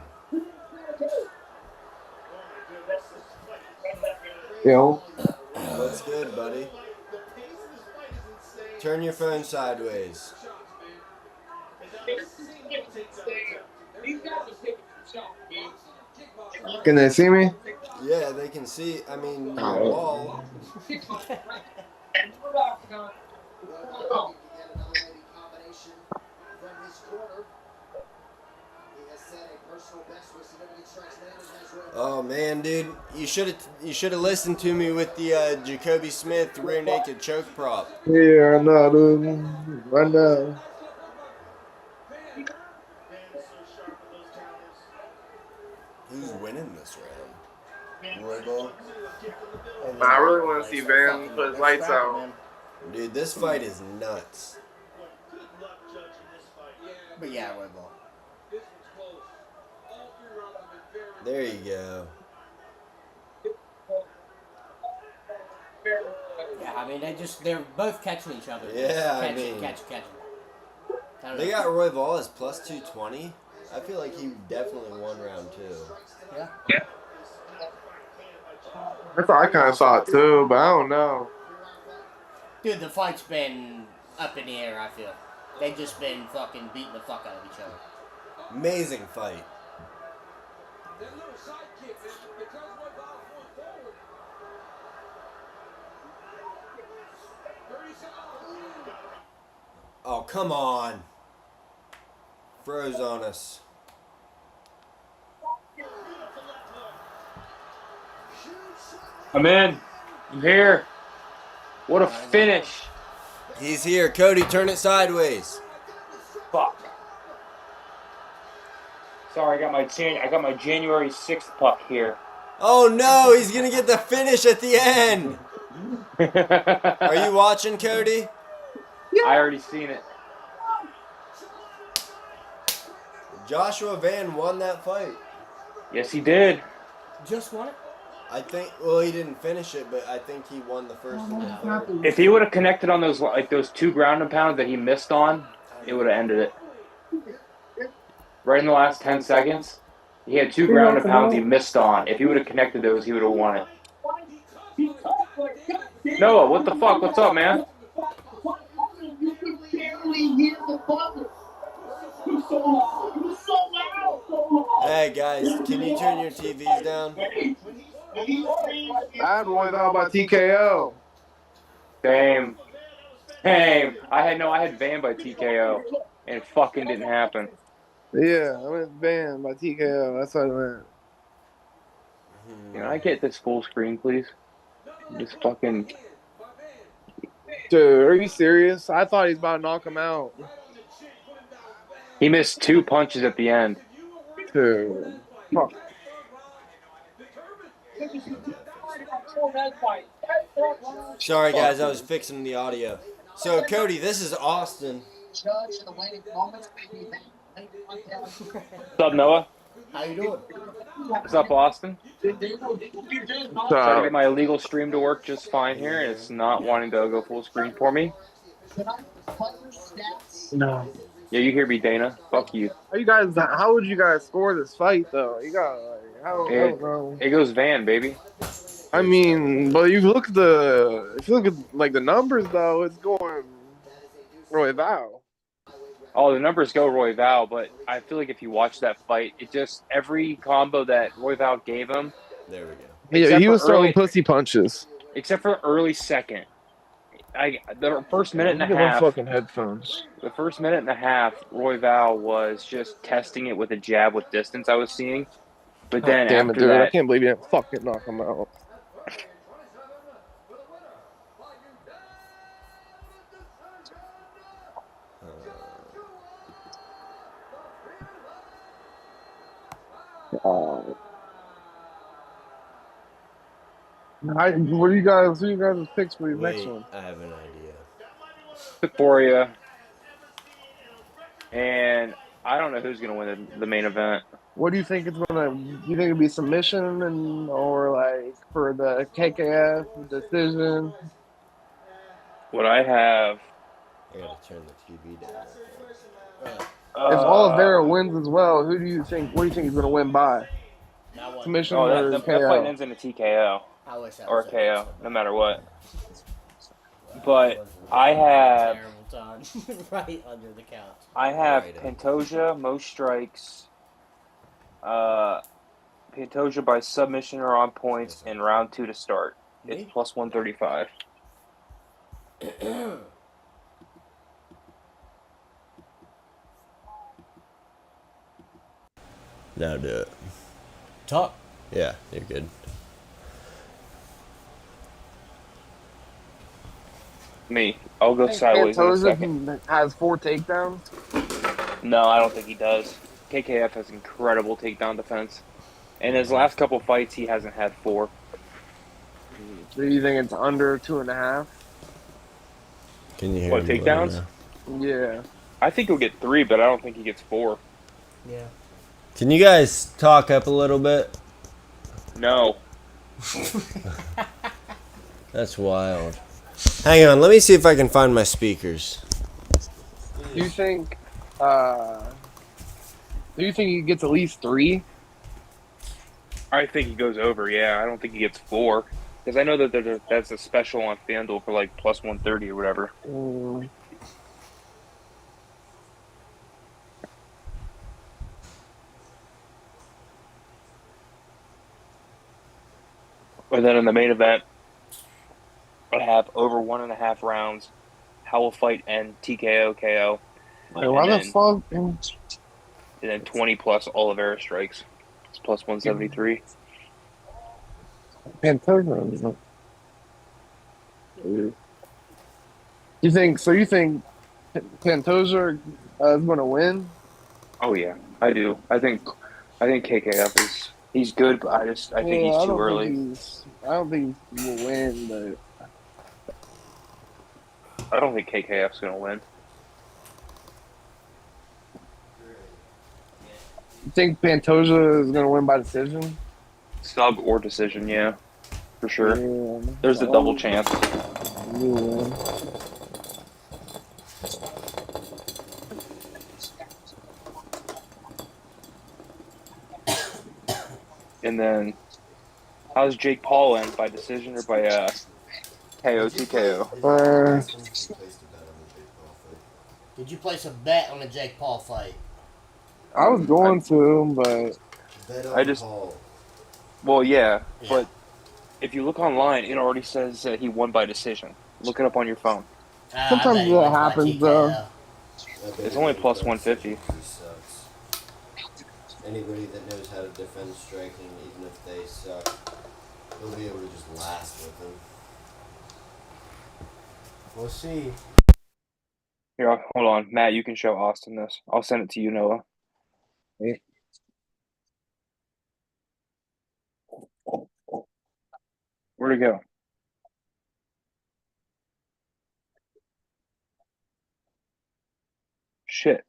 Yo. What's good, buddy? Turn your phone sideways. Can they see me? Yeah, they can see. I mean, your Oh. wall. Yet another heavy combination from his corner. He has set a personal best with significant strikes landed as well. Oh man, dude, you should have listened to me with the Jacoby Smith rear naked choke prop. Yeah, I know, dude. Right now. Who's winning this round? Royval? I really want to see Van put his lights out. Dude, this fight is nuts. But yeah, Royval. This one's close. All 3 rounds have been very There you go. Yeah, I mean, they're both catching each other. Yeah, I catch mean- it, catch it, catch it. I don't They know. got Royval as plus 220. I feel like he definitely won round 2. Yeah. That's what I kind of saw it too, but I don't know. Dude, the fight's been up in the air, I feel. They've just been fucking beating the fuck out of each other. Amazing fight. That little sidekick, man, because Royval's going forward. 30 seconds. Oh, come on. Froze on us. I'm in. I'm here. What a finish. He's here. Cody, turn it sideways. Fuck. Sorry, I got my January 6th puck here. Oh no, he's gonna get the finish at the end. Are you watching, Cody? I already seen it. Joshua Van won that fight. Yes, he did. Just won it? I think. Well, he didn't finish it, but I think he won the first and the third. If he would have connected on those 2 ground and pounds that he missed on, it would have ended it. Right in the last 10 seconds, he had 2 ground and pounds he missed on. If he would have connected those, he would have won it. Noah, what the fuck? What's up, man? Hey guys, can you turn your TVs down? I had one thought about TKO. Same. I had Van by TKO, and it fucking didn't happen. Yeah, I went Van by TKO. That's what I went. Can I get this full screen, please? Just fucking. Dude, are you serious? I thought he was about to knock him out. He missed 2 punches at the end. Dude. Fuck. Sorry, guys, I was fixing the audio. So, Cody, this is Austin. What's up, Noah? How you doing? What's up, Austin? Trying to get my illegal stream to work just fine here, and it's not wanting to go full screen for me. No. Yeah, you hear me, Dana. Fuck you. How would you guys score this fight though? You got like, I don't know. It goes Van, baby. I mean, but if you look at like the numbers though, it's going Royval. Oh, the numbers go Royval, but I feel like if you watch that fight, it just every combo that Royval gave him. There we go. Yeah, he was throwing pussy punches. Except for early second. The first minute and a Look at my half. fucking headphones. The first minute and a half, Royval was just testing it with a jab with distance I was seeing. But then Damn it, after dude! that, I can't believe you didn't fucking knock him out. What do you guys? Who you guys picks for your next one? I have an idea. Victoria, and I don't know who's going to win the main event. What do you think it's gonna? Do you think it'll be submission or like for the KKF decision? What I have. I gotta turn the TV down. If Oliveira wins as well, who do you think? What do you think he's gonna win by? Submission or that KO? fight ends in a TKO I wish that or was a KO, no matter what. But I have. Terrible time. Right under the couch. I have Pantoja, most strikes. Pantoja by submission or on points in round 2 to start. It's plus 135. Now do it. Talk. Yeah, you're good. Me. I'll go sideways in a second. Pantoja has 4 takedowns. No, I don't think he does. KKF has incredible takedown defense. In his last couple fights, he hasn't had 4. Do you think it's under 2.5? Can you hear What, me takedowns? Yeah. I think he'll get 3, but I don't think he gets 4. Yeah. Can you guys talk up a little bit? No. That's wild. Hang on, let me see if I can find my speakers. Do you think? Do you think he gets at least 3? I think he goes over, yeah. I don't think he gets 4. Because I know that that's a special on FanDuel for like plus 130 or whatever. And then in the main event, I have over 1.5 rounds. How will fight end TKO KO. Wait, why the fuck? And then 20 plus Oliveira strikes. It's plus 173. Pantoja. You think? So you think Pantoja is going to win? Oh yeah, I do. I think KKF he's good, but I think he's too early. I don't think he will win, but I don't think KKF's gonna win. you think Pantoja is going to win by decision? Sub or decision, yeah, for sure. Yeah. There's the double chance. Yeah. And then, how's Jake Paul end, by decision or by KO TKO? Did you place a bet on the Jake Paul fight? I was going to, but Well, yeah, but if you look online, it already says that he won by decision. Look it up on your phone. sometimes that happens though. It's only plus 150. Anybody that knows how to defend striking, even if they suck, they'll be able to just last with them. We'll see. Here, hold on, Matt. You can show Austin this. I'll send it to you, Noah. Where'd it go? Shit.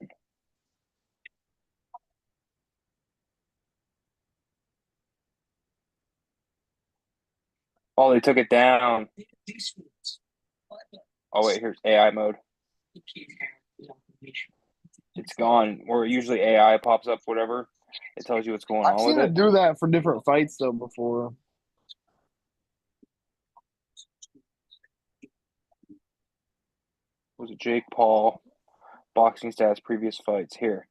Oh, they took it down. Oh, wait, here's AI mode. It's gone. Where usually AI pops up, whatever. It tells you what's going I've on seen with it it. do that for different fights though before. Was it Jake Paul? Boxing stats, previous fights. Here.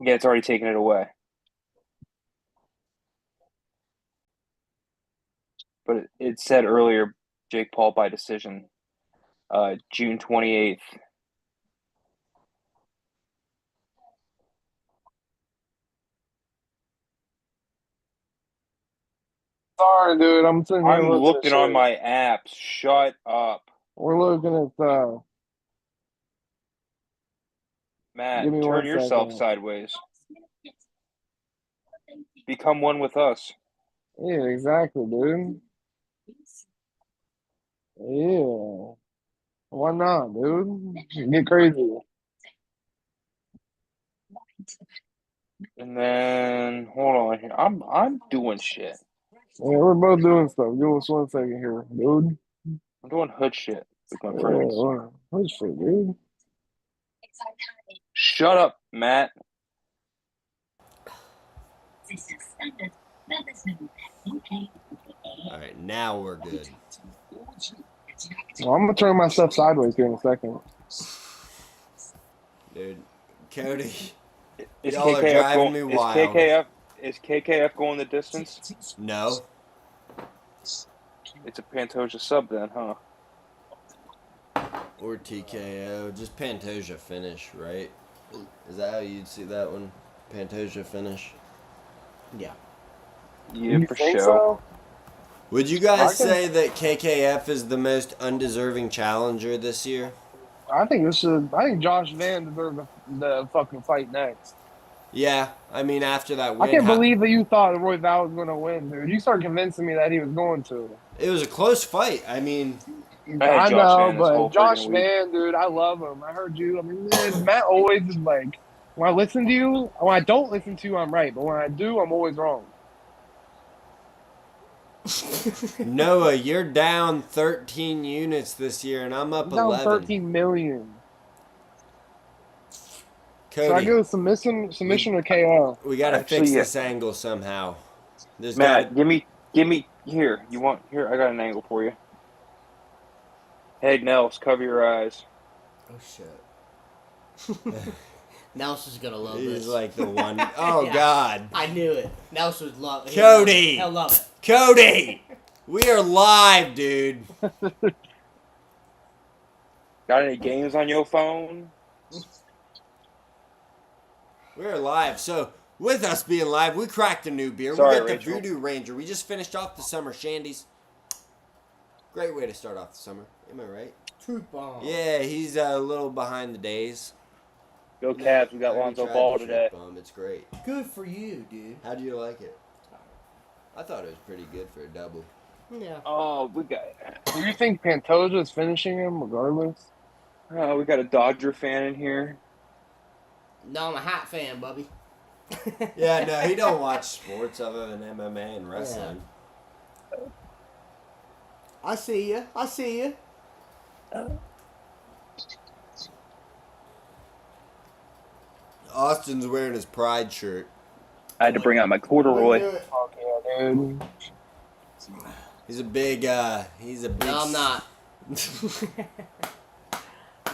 Yeah, it's already taken it away. But it said earlier, Jake Paul by decision, June 28th. Sorry, dude. I'm sitting here I'm looking at looking on shit. my apps. Shut up. We're looking at. Matt, Give me turn 1 yourself second. sideways. Become one with us. Yeah, exactly, dude. Yeah. Why not, dude? Get crazy. And then hold on here. I'm doing shit. Yeah, we're both doing stuff. Give us 1 second here, dude. I'm doing hood shit with my Yeah, friends. what shit, dude? Shut up, Matt. All right, now we're good. Well, I'm gonna turn my stuff sideways here in a second. Dude, Cody, Is y'all are KKF driving going? me wild. Is KKF going the distance? No. It's a Pantoja sub then, huh? Or TKO. Just Pantoja finish, right? Is that how you'd see that one? Pantoja finish? Yeah. Yeah, You for think sure. so? Would you guys say that KKF is the most undeserving challenger this year? I think Josh Van deserved the fucking fight next. Yeah, I mean after that I win, can't believe that you thought Roy Val was gonna win, dude. You started convincing me that he was going to. it was a close fight. I mean, I Josh know, Van this whole but Josh friggin' week. Van, dude, I love him. I heard you. I mean, man, Matt always is like, when I listen to you, when I don't listen to you, I'm right, but when I do, I'm always wrong. Noah, you're down 13 units this year, and I'm up I'm down 11. 13 million. Cody, So I go submission or KO. we gotta Actually, fix yeah. this angle somehow. There's Matt, gotta... give me here. You want here? I got an angle for you. Hey, Nels, cover your eyes. Oh shit. Nelson's gonna love He's this. like the one. Oh Yeah, God. I knew it. Nelson would love it. Cody. He'll love it. Cody, we are live, dude. Got any games on your phone? We're live. So, with us being live, we cracked a new beer. Sorry, we got the Rachel. Voodoo Ranger. We just finished off the summer shandies. Great way to start off the summer. Am I right? Truth bomb. Yeah, he's a little behind the days. Go Cavs. We got I already Lonzo tried Ball the today. Truth Bomb. It's great. Good for you, dude. How do you like it? I thought it was pretty good for a double. Yeah. Oh, we got Do you think Pantoja is finishing him regardless? we got a Dodger fan in here. No, I'm a Hat fan, Bubby. Yeah, no, he don't watch sports other than MMA and wrestling. I see you. I see you. Austin's wearing his Pride shirt. I had to bring out my corduroy. Okay, dude. He's a big, he's a big... No, I'm not.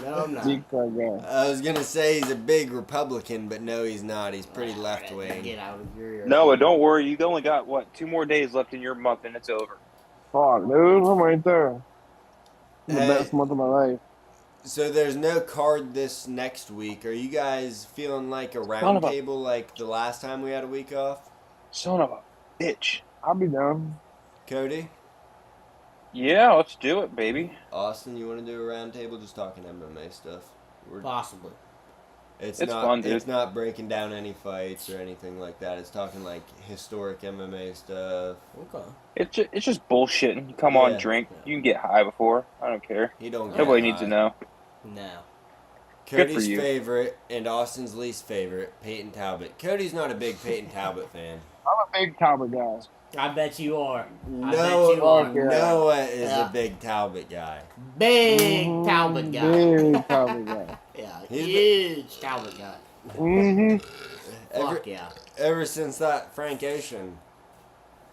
No, I'm not. Deep fried guy. I was gonna say he's a big Republican, but no, he's not. He's pretty left-wing. Get out of your... Noah, don't worry. You only got, 2 more days left in your month, and it's over. Fuck, dude. I'm right there. The Hey. best month of my life. So there's no card this next week. Are you guys feeling like a Son round of a- table like the last time we had a week off? Son of a bitch. I'll be down. Cody? Yeah, let's do it, baby. Austin, you want to do a round table? Just talking MMA stuff. Possibly. It's It's not. fun, dude. It's not breaking down any fights or anything like that. It's talking like historic MMA stuff. Okay. It's just bullshitting. You come Yeah. on, drink. You can get high before. I don't care. He don't. Nobody get needs to high. know. No. Good for Cody's you. favorite and Austin's least favorite, Peyton Talbot. Cody's not a big Peyton Talbot fan. I'm a big Talbot guy. I bet you are. I bet Noah, you are. Noah is Yeah. a big Talbot guy. Big Talbot guy. Big Talbot guy. Yeah, He's huge Talbot guy. Mm-hmm. Fuck yeah. Ever since that Frank Ocean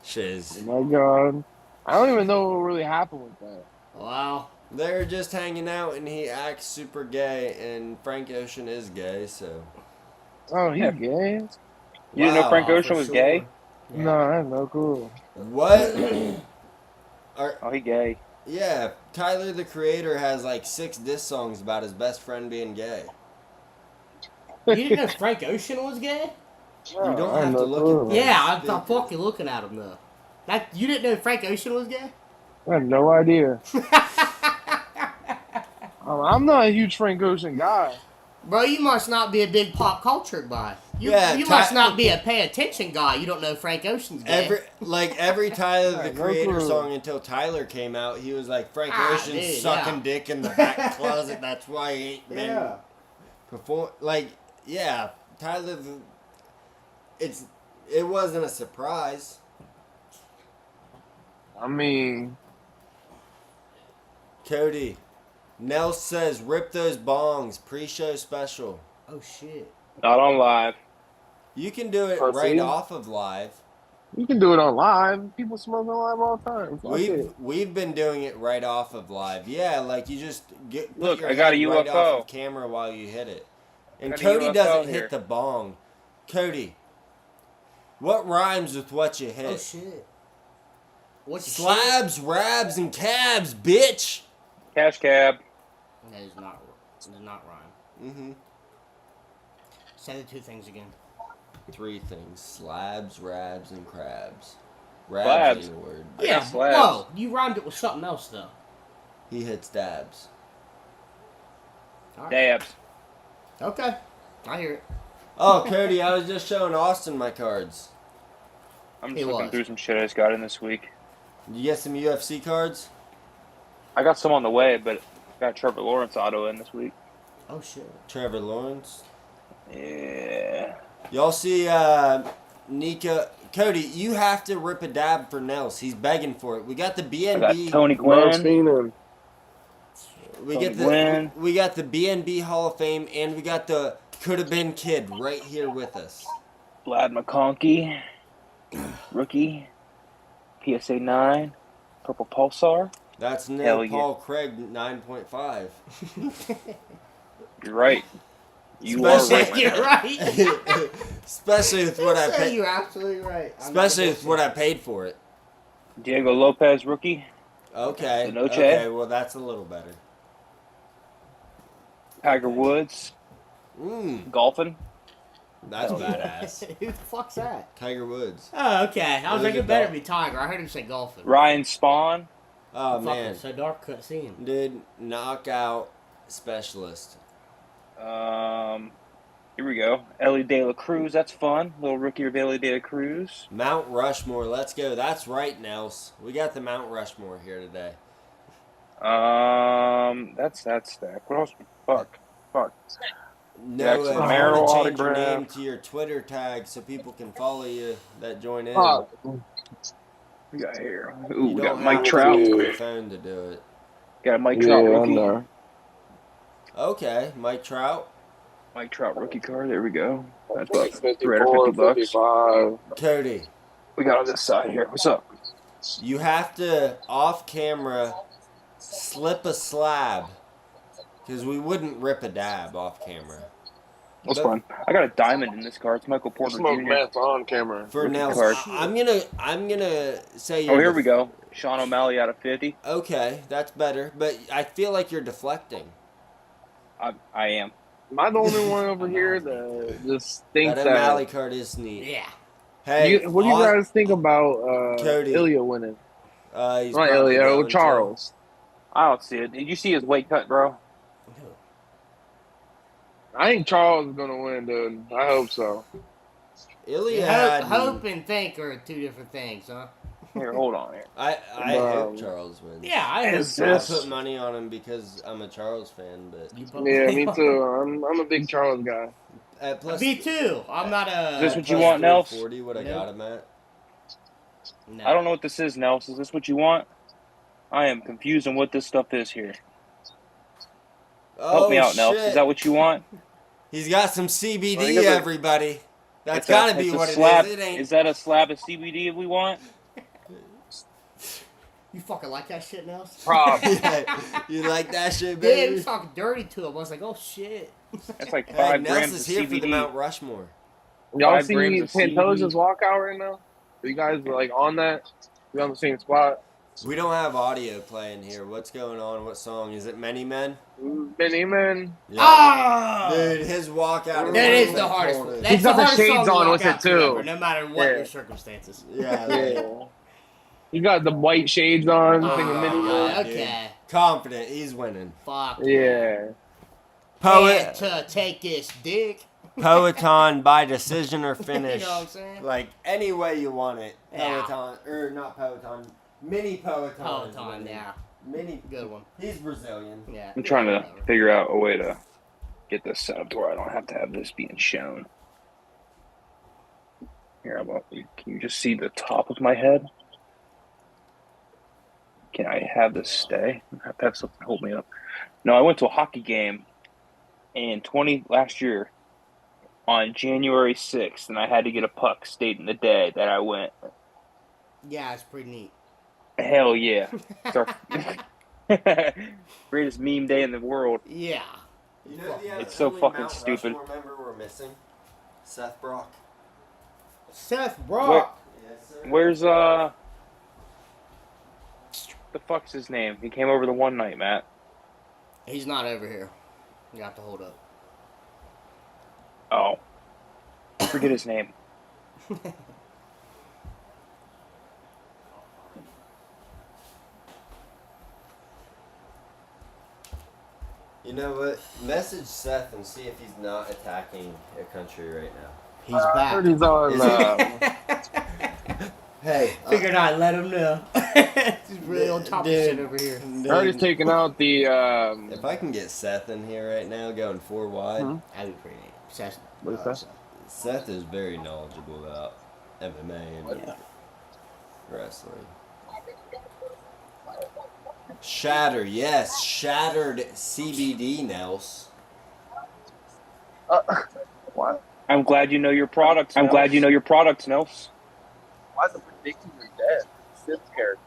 shiz. Oh my God. I don't even know what really happened with that. Wow. They're just hanging out and he acts super gay and Frank Ocean is gay, so. Oh, he's Yeah. gay? You didn't know Frank Wow, Ocean for was sure. gay? Yeah. No, I have no clue. What? Oh, he gay. Yeah, Tyler the Creator has like 6 diss songs about his best friend being gay. You didn't know Frank Ocean was gay? You don't I have know to look clue. at this. Yeah, I'm fucking looking at him though. That you didn't know Frank Ocean was gay? I have no idea. I'm not a huge Frank Ocean guy. Bro, you must not be a big pop culture guy. You, Yeah, you must not be a pay attention guy. You don't know Frank Ocean's gay. Every Tyler the Alright, no Creator clue. song until Tyler came out, he was like Frank Ah, Ocean's dude, sucking yeah. dick in the back closet. That's why he ain't been Yeah. perform. Like, yeah, Tyler. It wasn't a surprise. I mean, Cody, Nels says rip those bongs pre-show special. Oh shit. Not on live. You can do it Proceed. right off of live. you can do it on live. People smoke on live all the time. Fuck it. We've been doing it right off of live. Yeah, like you just put Look, your I got a head right UFO. off of camera while you hit it. And Got a Cody UFO doesn't here. hit the bong. Cody, what rhymes with what you hit? Oh shit. What's the Slabs, rabs, and cabs, bitch. Cash cab. shit? That is not. Does not rhyme. Mm-hmm. Say the 2 things again. 3 things: slabs, rabs, and crabs. Slabs. Rabs ain't a word. I got Yeah, slabs. whoa, you rhymed it with something else though. He hits dabs. Dabs. Okay, I hear it. Oh, Cody, I was just showing Austin my cards. I'm He just looking was. through some shit I just got in this week. You get some UFC cards? I got some on the way, but I got Trevor Lawrence auto in this week. Oh shit. Trevor Lawrence. Yeah. Y'all see Nika? Cody, you have to rip a dab for Nels. He's begging for it. We got the I got BNB. Tony Well, Gwynn. seen him. We Tony get the Gwynn. we got the BNB Hall of Fame, and we got the could have been kid right here with us. Vlad McConkey. Rookie. PSA 9. Purple Pulsar. That's Hell no yeah. Paul Craig 9.5. You're right. You are right. my You're man. right. Especially with what I paid. You're absolutely right. Especially with what I paid for it. Diego Lopez, rookie. Okay. Pinoche. Okay. Well, that's a little better. Tiger Woods. Golfing. That's Hell yeah. badass. Who the fuck's that? Tiger Woods. Oh, okay. I was Look like, at it better that. be Tiger. I heard him say golfing. Ryan Spawn. Oh Fucking man, so dark, couldn't see him. dude, knockout specialist. Here we go. Ellie De La Cruz. That's fun. Little rookie of Ellie De La Cruz. Mount Rushmore. Let's go. That's right, Nels. We got the Mount Rushmore here today. That's that stack. What else? Fuck. No, Jackson if you Merrill want to change your autograph. name to your Twitter tag so people can follow you that join in. Fuck. We got here. Ooh, You we got don't Mike have to Trout. use your phone to do it. Got a Mike Trout Yeah, I rookie. know. Okay, Mike Trout. Mike Trout rookie card. There we go. That's about 54, 350 bucks. 55. Cody, We got on this side here. What's up? you have to, off camera, slip a slab. Because we wouldn't rip a dab off camera. That's But- fun. I got a diamond in this card. It's Michael Porter Smoke Jr. meth on camera. For Rookie Nels, card. I'm gonna say. Oh, you're here we go. Sean O'Malley out of 50. Okay, that's better. But I feel like you're deflecting. I am. Am I the only one over here that just thinks That that? O'Malley card is neat. Yeah. Hey, What do you guys think about Cody. Ilya winning? He's Not probably Ilya, going to. Charles. I don't see it. Did you see his weight cut, bro? I think Charles is gonna win, dude. I hope so. Ilya had Hope and think are two different things, huh? Here, hold on here. I hope Charles wins. Yeah, I hope I so. put money on him because I'm a Charles fan, but Yeah, me too. I'm a big Charles guy. Plus, Me too. I'm not a. Is this what you want, Nels? 40, what I got him at. No. I don't know what this is, Nels. Is this what you want? I am confused on what this stuff is here. Help me out, Nels. Is that what you want? He's got some CBD, I think it's a- everybody. That's It's gotta a- be it's a what slab. it is. It ain't. Is that a slab of CBD we want? You fucking like that shit, Nels? Yeah, you like that shit, Yeah, he baby? was talking dirty to him. I was like, oh shit. That's like Hey, 5 Nels grams is of here for the CBD. Mount Rushmore. Y'all 5 see grams of Pantoja's CBD. walkout right now? Are you guys like on that? We on the same spot? We don't have audio playing here. What's going on? What song? Is it Many Men? Benny Man. Yeah. Ah! Dude, his walkout. That is the hardest. one. That's He's got the the hardest shades song to on walk with out it, to too. ever, no matter what Yeah. your circumstances. Yeah. You got the white shades on, Oh, singing Benny Man. okay. Confident. He's winning. Fuck. Yeah. Poet. To take this dick. Poeton by decision or finish. You know what I'm saying? Like, any way you want it. Yeah. Poeton. Or not Poeton. Mini Poeton. is Poeton, winning. yeah. Mini. Good one. He's Brazilian. Yeah. I'm trying to figure out a way to get this set up to where I don't have to have this being shown. Here, how about can you just see the top of my head? Can I have this stay? I have to have something hold me up. No, I went to a hockey game last year on January 6th, and I had to get a puck stating the day that I went. Yeah, it's pretty neat. Hell yeah. It's our greatest meme day in the world. Yeah. You know the It's so only fucking Mount stupid. Rushmore member we're missing? Seth Brock. Seth Brock. Yes, sir. Where's the fuck's his name? He came over the one night, Matt. He's not over here. You have to hold up. Oh. Forget his name. You know what? Message Seth and see if he's not attacking a country right now. He's I back. heard he's on. Hey, Figured I'd let him know. He's really on top of shit over here. I heard he's taking out the. If I can get Seth in here right now, going 4 wide. That'd be pretty neat. Seth, What is that? Seth is very knowledgeable about MMA and wrestling. Shatter, yes, shattered CBD, Nels. What? I'm glad you know your products. I'm glad you know your products, Nels. Why the predicting you're dead? Sid's character.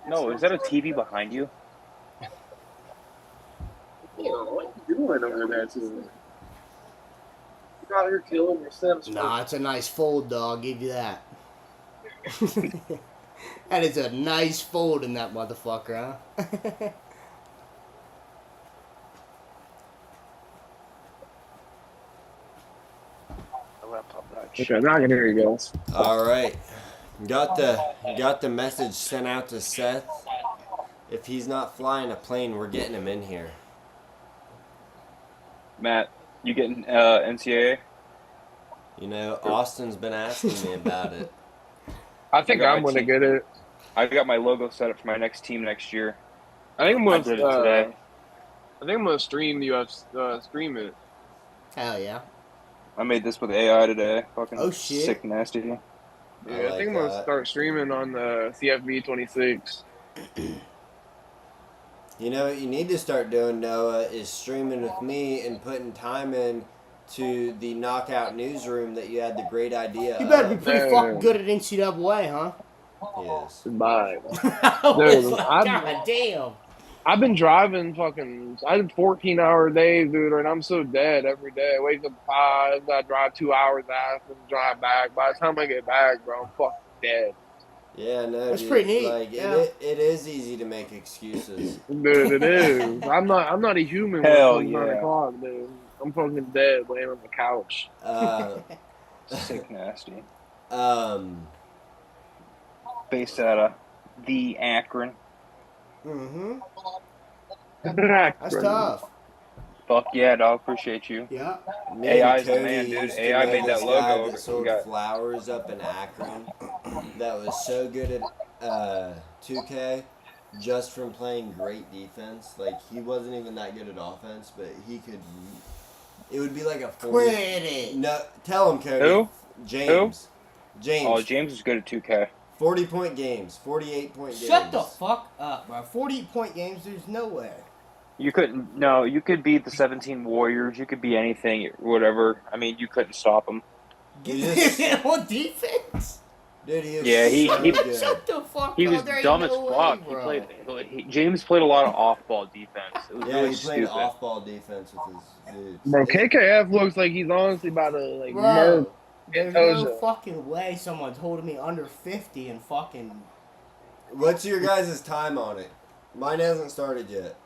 No, is that a TV behind you? What you doing over there, too? You're out here killing your Sims. Nah, it's a nice fold, dog. I'll give you that. That is a nice fold in that motherfucker, huh? Okay, now I can hear you guys. All right, got the message sent out to Seth. If he's not flying a plane, we're getting him in here. Matt, you getting NCAA? You know, Austin's been asking me about it. I think I'm gonna get it. I got my logo set up for my next team next year. I think I'm I did it gonna. today. I think I'm gonna stream the stream it. Hell yeah. I made this with AI today. Fucking Oh, shit. sick nasty. Yeah, I I like think I'm gonna that. start streaming on the CFB 26. You know what you need to start doing, Noah, is streaming with me and putting time in to the Knockout newsroom that you had the great idea You better be of. pretty fucking good at NCAA, huh? Yes. Goodbye. I was Dude, like, I'm- God damn. I've been driving fucking. I did 14-hour days, dude, and I'm so dead every day. I wake up at 5, I drive 2 hours after, and drive back. By the time I get back, bro, I'm fucking dead. Yeah, no, That's dude, pretty neat, Like yeah. it is easy to make excuses. Dude, it is. I'm not a human. Hell when it's 9 yeah. o'clock, dude. I'm fucking dead laying on the couch. Sick nasty. Um, Based out of the Akron. Mm-hmm. That's tough. Fuck yeah, dog. Appreciate you. Yeah. Me AI and is the Cody man, dude. used to AI know made this that guy logo. that You sold got flowers up in Akron that was so good at 2K just from playing great defense. Like, he wasn't even that good at offense, but he could... It would be like a 40... Quit it. No, tell him, Cody. Who? James. James. Oh, James is good at 2K. 40-point games. 48-point games. Shut the fuck up, bro. 40-point games, there's no way. You couldn't. No, you could beat the 17 Warriors. You could be anything, whatever. I mean, you couldn't stop him. On defense? Dude, he was Yeah, so good. Shut the fuck He up. was There ain't dumb no as way, fuck. bro. James played a lot of off-ball defense. It was Yeah, really he played stupid. off-ball defense with his dudes. Bro, KKF looks like he's honestly about to like Bro, murder. there's no fucking way someone's holding me under 50 and fucking... What's your guys' time on it? Mine hasn't started yet.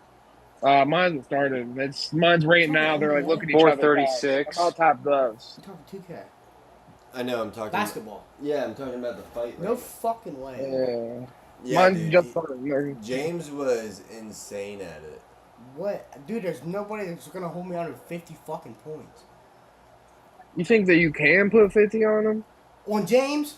Mine hasn't started. Mine's right now. They're like looking at each other. 436. All top gloves. I'm talking 2K. I know, I'm talking... Basketball. Yeah, I'm talking about the fight. No fucking way. Yeah. Yeah, Mine's dude, just started. James was insane at it. What? Dude, there's nobody that's gonna hold me under 50 fucking points. You think that you can put 50 on him? On James?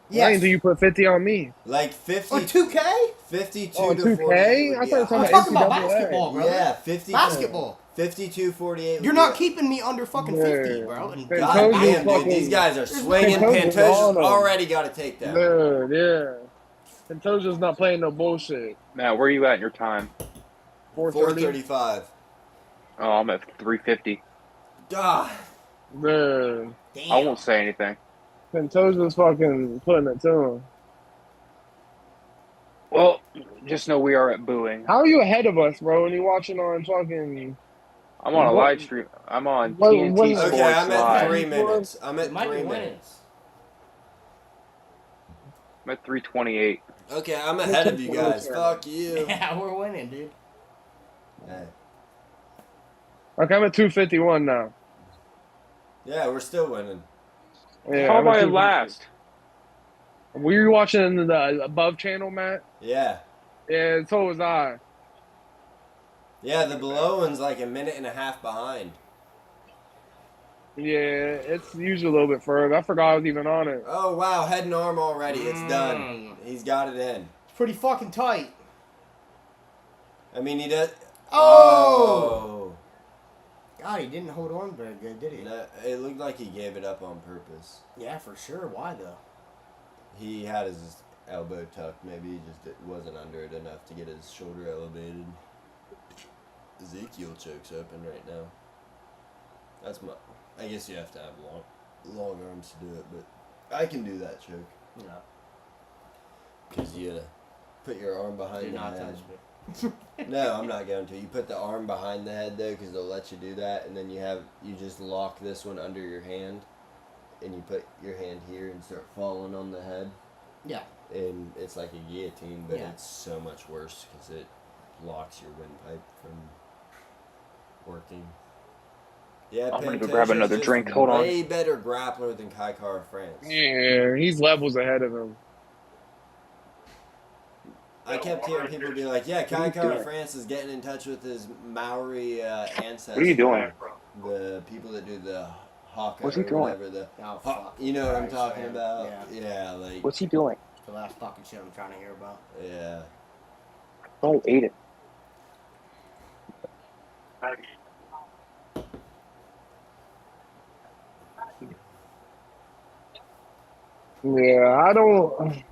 Yes. I didn't think you put 50 on me. Like 50... On 2K? 52 Oh, to 2K? 48. I thought I'm talking about basketball, bro. Yeah, 50... Basketball. 52, 48. You're not keeping me under fucking 50, bro. And God damn, dude, these guys are swinging. Pantoja's already got a takedown. Dude, yeah. Pantoja's not playing no bullshit. Matt, where are you at in your time? 435. Oh, I'm at 350. God. Dude. I won't say anything. Pantoja's fucking putting it to him. Well, just know we are at booing. How are you ahead of us, bro? And you watching on fucking... I'm on a live stream. I'm on TNT Sports Okay, I'm at Live. 3 minutes. I'm at 3 minutes. I'm at 328. Okay, I'm ahead of you guys. Fuck you. Yeah, we're winning, dude. Hey. Okay, I'm at 251 now. Yeah, we're still winning. Yeah, How I'm at about 250. last? Were you watching the above channel, Matt? Yeah. Yeah, so was I. Yeah, the below one's like a minute and a half behind. Yeah, it's usually a little bit further. I forgot I was even on it. Oh, wow, head and arm already. It's done. He's got it in. It's pretty fucking tight. I mean, he does... Oh! God, he didn't hold on very good, did he? No, it looked like he gave it up on purpose. Yeah, for sure. Why, though? He had his elbow tucked. Maybe he just wasn't under it enough to get his shoulder elevated. Ezekiel choke's open right now. That's my... I guess you have to have long arms to do it, but I can do that choke. No. Because you put your arm behind Do the not head. touch me. No, I'm not going to. You put the arm behind the head, though, because they'll let you do that, and then you just lock this one under your hand, and you put your hand here and start falling on the head. Yeah. And it's like a guillotine, but Yeah. it's so much worse because it blocks your windpipe from working. Yeah, I'm gonna go Pantoja's grab another just drink. Hold on. Way better grappler than Kai Kara France. Yeah, he's levels ahead of him. I kept hearing people be like, yeah, Kai Kara France is getting in touch with his Maori ancestors. What are you doing? The people that do the haka What's he or doing? whatever. You know what I'm talking about? Yeah, like... What's he doing? The last fucking shit I'm trying to hear about. Yeah. Oh, ate it. Yeah, I don't...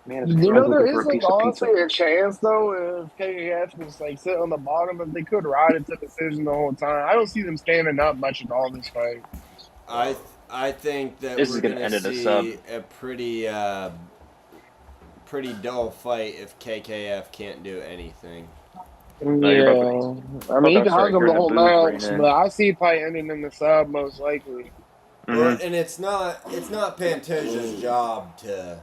Man, You know, there looking for is a piece like of honestly pizza. a chance though if KAF was like sit on the bottom, but they could ride it to decision the whole time. I don't see them standing up much at all this fight. I think that This is we're gonna gonna end in a see sub. a pretty dull fight if KKF can't do anything. Yeah, I mean, he can hug him the whole match, in. but I see it probably ending in the sub most likely. Well, and it's not Pantoja's job to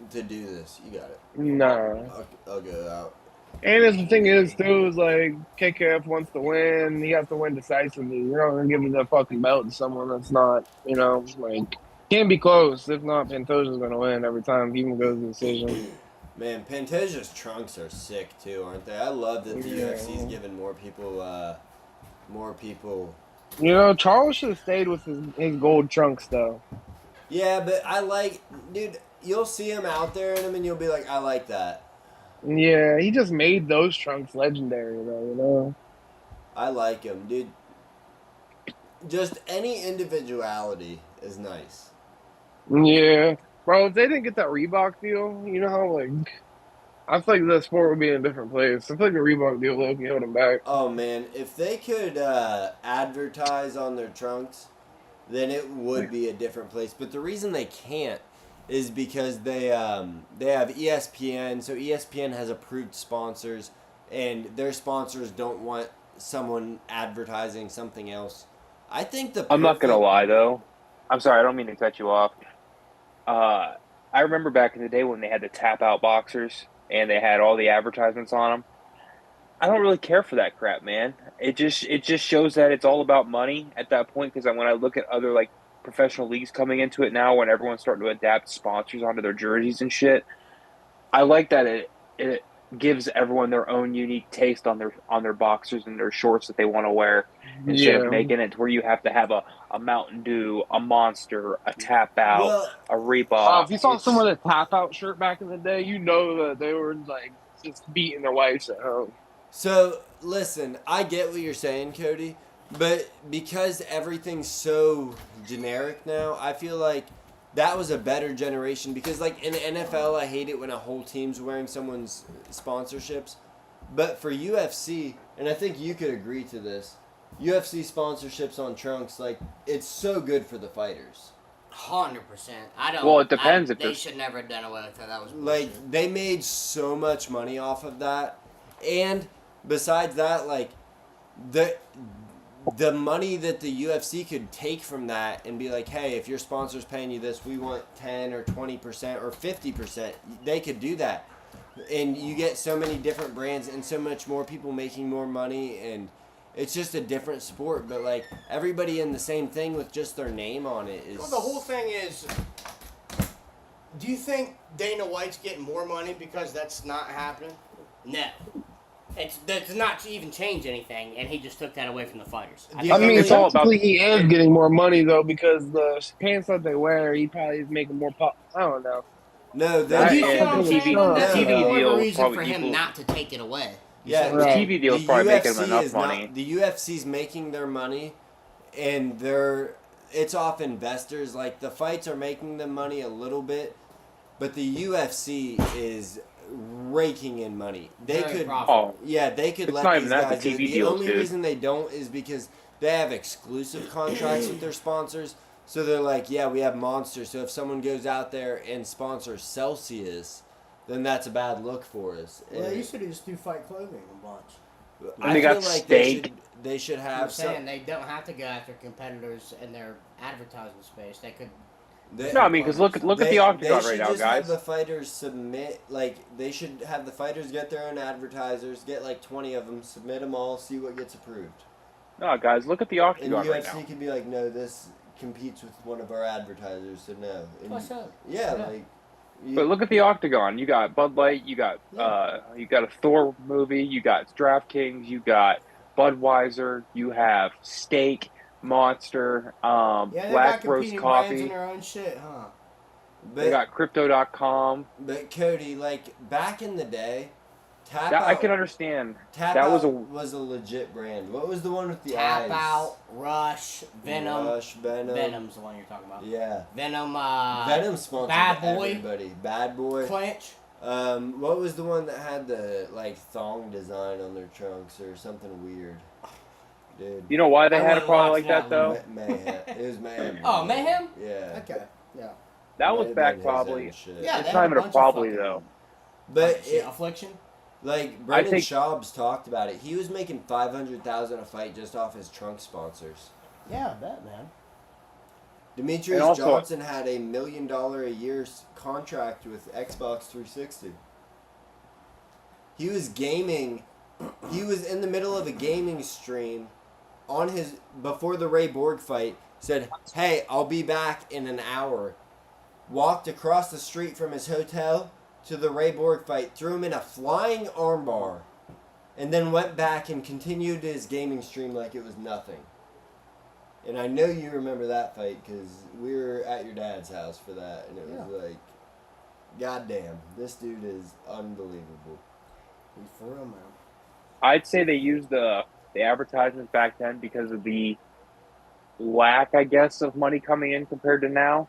do this. You got it. No. I'll go out. And the thing is, too, is like KKF wants to win. He has to win decisively. You're not gonna give the fucking belt to someone that's not, you know, like can't be close. If not, Pantoja's gonna win every time. He even goes to decision. Man, Pantoja's trunks are sick too, aren't they? I love that the Yeah. UFC's giving more people. You know, Charles should have stayed with his gold trunks though. Yeah, but I like, dude. You'll see him out there in them, and you'll be like, I like that. Yeah, he just made those trunks legendary though. You know. I like him, dude. Just any individuality is nice. Yeah, bro. If they didn't get that Reebok deal, you know how like, I feel like the sport would be in a different place. I feel like the Reebok deal low-key held him back. Oh man, if they could advertise on their trunks, then it would be a different place. But the reason they can't is because they have ESPN. So ESPN has approved sponsors, and their sponsors don't want someone advertising something else. I think I'm not gonna lie though. I'm sorry, I don't mean to cut you off. I remember back in the day when they had the tap out boxers and they had all the advertisements on them. I don't really care for that crap, man. It just shows that it's all about money at that point. Because when I look at other like professional leagues coming into it now, when everyone's starting to adapt sponsors onto their jerseys and shit, I like that it gives everyone their own unique taste on their boxers and their shorts that they want to wear, instead of making it to where you have to have a Mountain Dew, a Monster, a Tap Out, a Reebok. If you saw someone with a tap out shirt back in the day, you know that they were like just beating their wives at home. So listen, I get what you're saying, Cody, but because everything's so generic now, I feel like that was a better generation. Because like in the NFL, I hate it when a whole team's wearing someone's sponsorships, but for UFC, and I think you could agree to this, UFC sponsorships on trunks, like, it's so good for the fighters. 100%. I don't. Well, it depends if they they're- should never have done away with it. That was Like, they made so much money off of that, and besides that, like, the money that the UFC could take from that and be like, hey, if your sponsor's paying you this, we want 10 or 20% or 50%. They could do that. And you get so many different brands and so much more people making more money, and it's just a different sport. But, like, everybody in the same thing with just their name on it is... Well, the whole thing is, do you think Dana White's getting more money because that's not happening? No. That's not to even change anything, and he just took that away from the fighters. I mean, technically he is getting more money though, because the pants that they wear, he probably is making more pop. I don't know. No, But you see what I'm saying? That's TV more of deal a is reason probably for him equal. not to take it away. Yeah, The TV deal is probably making them enough is money. Not, the UFC's making their money, and it's off investors. Like, the fights are making them money a little bit, but the UFC is raking in money. They Very could, profitable. yeah, they could It's let not these even that, guys the do it. TV The deals, only dude. reason they don't is because they have exclusive contracts with their sponsors. So they're like, yeah, we have Monster. So if someone goes out there and sponsors Celsius, then that's a bad look for us. Well, And you should just do Fight Clothing a bunch. And they got feel like steak. they should I'm have saying some. they don't have to go after competitors in their advertising space. They could. No, I mean, because look at the Octagon right now, They should just have guys. the fighters submit, like, they should have the fighters get their own advertisers, get like 20 of them, submit them all, see what gets approved. No, guys, look at the And Octagon right UFC now. could be like, no, this competes with one of our advertisers, so no. And What's up? yeah, Yeah. like. But look at the Octagon. You got Bud Light. You got a Thor movie. You got DraftKings. You got Budweiser. You have Steak, Monster, Yeah, they Black got Rose competing brands in Coffee. their own shit, huh? They got Crypto.com. But Cody, like, back in the day, Tap That, Out, I can understand. Tap That Out was a legit brand. What was the one with the Tap eyes? Out, Rush, Venom. Rush, Venom. Venom's the one you're talking about. Yeah. Venom. Venom sponsored Bad Boy. everybody. Bad Boy. Clinch. What was the one that had the like thong design on their trunks or something weird? Dude. You know why they I had a wouldn't problem watch like that that one. though? Mayhem. It was Mayhem. Oh, Mayhem? Yeah. Okay. Yeah. That Might was have back been his probably. own shit. Yeah, It's they not had even a a bunch of probably fucking- though. But Shit, Affliction. like Brendan think- Schaub's talked about it. He was making $500,000 a fight just off his trunk sponsors. Yeah, I bet, man. Demetrius And also- Johnson had a $1 million a year contract with Xbox 360. He was gaming. He was in the middle of a gaming stream on his before the Ray Borg fight. Said, "Hey, I'll be back in an hour." Walked across the street from his hotel, to the Ray Borg fight, threw him in a flying armbar, and then went back and continued his gaming stream like it was nothing. And I know you remember that fight because we were at your dad's house for that, and it was like, goddamn, this dude is unbelievable. He's for real, man. I'd say they used the advertisements back then because of the lack, I guess, of money coming in compared to now,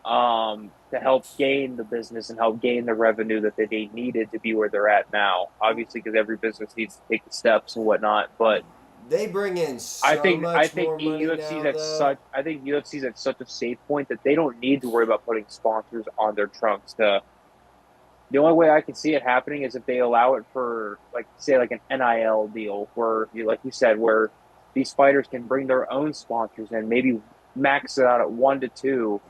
to help gain the business and help gain the revenue that they needed to be where they're at now. Obviously, because every business needs to take the steps and whatnot, but they bring in so I think much UFC's more money now, UFC's at such a safe point that they don't need to worry about putting sponsors on their trunks. The only way I can see it happening is if they allow it for, like, say, like an NIL deal where, like you said, where these fighters can bring their own sponsors and maybe max it out at 1 to 2,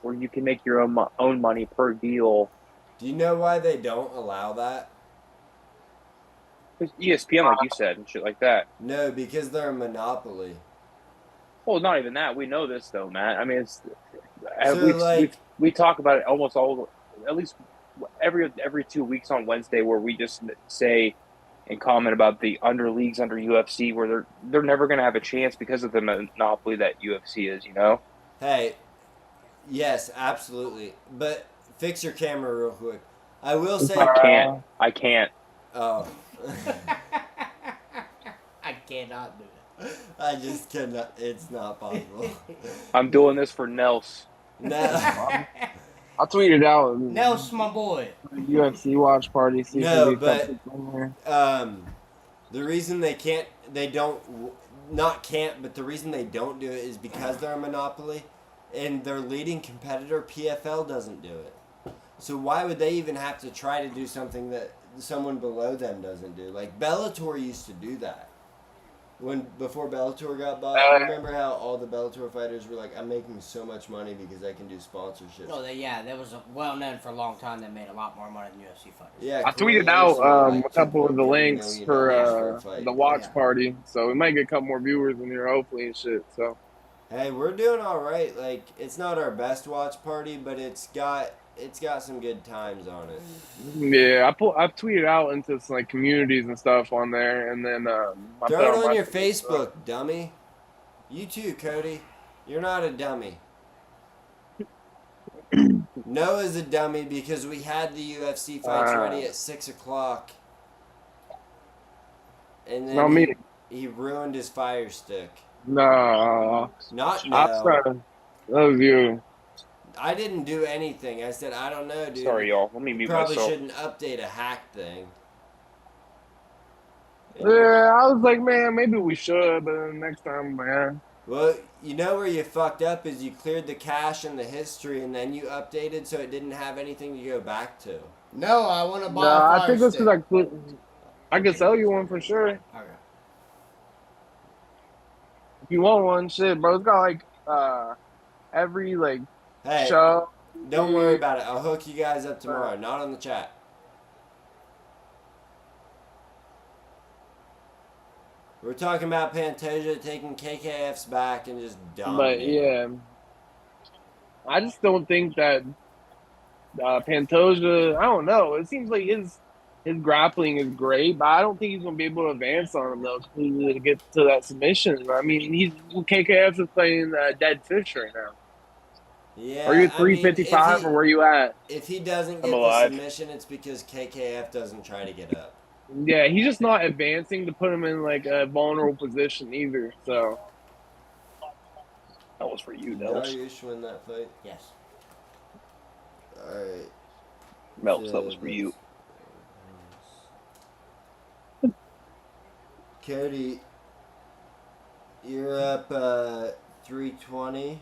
where you can make your own money per deal. Do you know why they don't allow that? Because ESPN, like you said, and shit like that. No, because they're a monopoly. Well, not even that. We know this, though, Matt. I mean, it's So, we talk about it almost at least every 2 weeks on Wednesday, where we just say and comment about the under leagues under UFC, where they're never going to have a chance because of the monopoly that UFC is. You know. Hey, yes, absolutely. But fix your camera real quick. I will say. I can't. Oh. I cannot do it. I just cannot. It's not possible. I'm doing this for Nels. No. I tweeted out. Nels, my boy. UFC watch party. See No, if but the reason the reason they don't do it is because they're a monopoly, and their leading competitor PFL doesn't do it. So why would they even have to try to do something that someone below them doesn't do? Like Bellator used to do that. Before Bellator got bought, remember how all the Bellator fighters were like, "I'm making so much money because I can do sponsorships." No, there was a well-known for a long time that made a lot more money than UFC fighters. Yeah, I tweeted out a couple of the links for the watch party, so we might get a couple more viewers in here, hopefully, and shit. So, hey, we're doing all right. Like, it's not our best watch party, but it's got some good times on it. yeah, I've tweeted out into some, like, communities and stuff on there, and then throw it on your Facebook, dummy. You too, Cody. You're not a dummy. Noah's a dummy because we had the UFC fights ready at 6:00, and then he ruined his Fire Stick. No, not that was you. I didn't do anything. I said, I don't know, dude. Sorry, y'all. Let me mute myself. Probably shouldn't update a hack thing. Yeah, I was like, man, maybe we should, but next time, man. Well, you know where you fucked up is you cleared the cache and the history, and then you updated so it didn't have anything to go back to. No, I want to buy No, a Fire I think that's Stick. because I could sell you one for sure. Okay. If you want one, shit, bro. It's got like every like Hey, show. Don't worry about it. I'll hook you guys up tomorrow. Not on the chat. We're talking about Pantoja taking KKF's back and just But dominating. yeah, I just don't think that Pantoja. I don't know. It seems like his grappling is great, but I don't think he's gonna be able to advance on him though completely to get to that submission. I mean, KKF is playing dead fish right now. Yeah, Are you at 355 or where you at? If he doesn't I'm get the alive. submission, it's because KKF doesn't try to get up. Yeah, he's just not advancing to put him in like a vulnerable position either. So that was for you, Did Nels. Dariush win that fight? Yes. Alright. Melps, that was for you. Cody, you're up 320.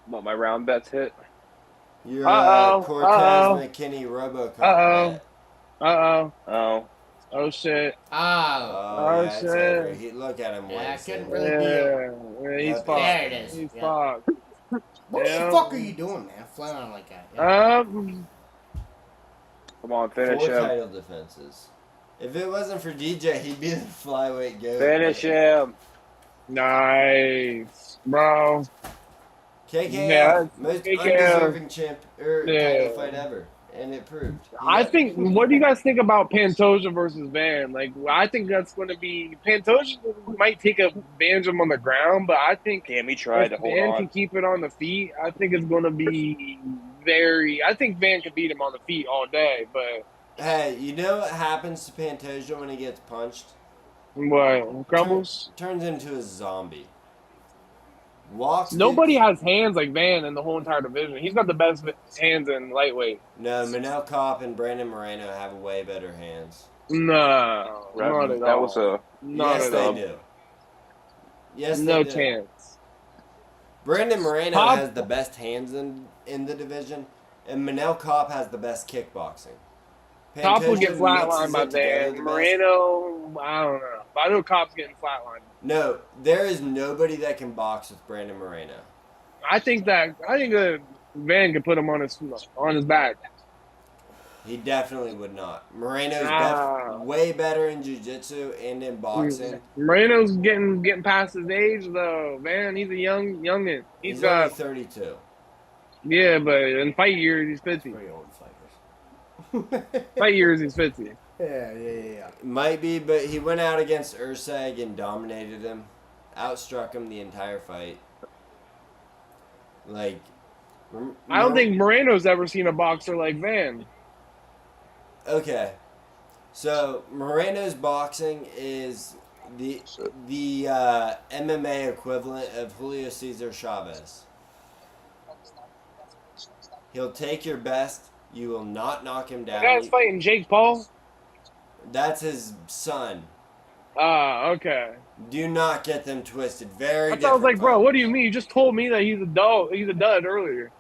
What, my round bets hit? You're Cortez McKinney Robocop. Oh shit. Oh. Oh, yeah, it's shit. over. Look at him. Yeah, I wincing. couldn't really deal. Yeah, he's Yep. fucked. There it is. He's Yeah. fucked. What Yeah. the fuck are you doing, man? Flying on like that. Yeah. Come on, finish 4 him. title defenses. If it wasn't for DJ, he'd be the flyweight goat. Finish him. Nice, bro. KKF, Yeah, most KKF. undeserving champ or Yeah. title fight ever, and it proved. I think. What do you guys think about Pantoja versus Van? Like, I think that's going to be Pantoja might take advantage of him on the ground, but I think Damn, he tried if to hold Van on. can keep it on the feet, I think it's going to be very. I think Van can beat him on the feet all day, but Hey, you know what happens to Pantoja when he gets punched? what crumbles? Turns into a zombie. Walks. Nobody has hands like Van in the whole entire division. He's got the best hands in lightweight. No, Manel Kopp and Brandon Moreno have way better hands. No, not at That all. was a Not yes, at they all. do. Yes, No they do. chance. Brandon Moreno Kopp- has the best hands in the division, and Manel Kopp has the best kickboxing. Kopp will get Pantoja flatlined mixes by it together Van. the best. Moreno, I don't know. But I know Kopp's getting flatlined. No, there is nobody that can box with Brandon Moreno. I think Van could put him on his back. He definitely would not. Moreno's Ah. way better in jiu-jitsu and in boxing. Moreno's getting past his age though. Van, he's a youngin. He's got only 32. yeah, but in fight years he's 50. Pretty old fighters. Fight years he's 50. Yeah. Might be, but he went out against Ursag and dominated him. Outstruck him the entire fight. Like, I don't think Moreno's ever seen a boxer like Van. Okay, so Moreno's boxing is the MMA equivalent of Julio Cesar Chavez. He'll take your best. You will not knock him down. The guy's fighting Jake Paul. That's his son. Ah, okay. Do not get them twisted. Very. That's why I was like, different bro, fighters. what do you mean? You just told me that he's a dog. He's a dud earlier.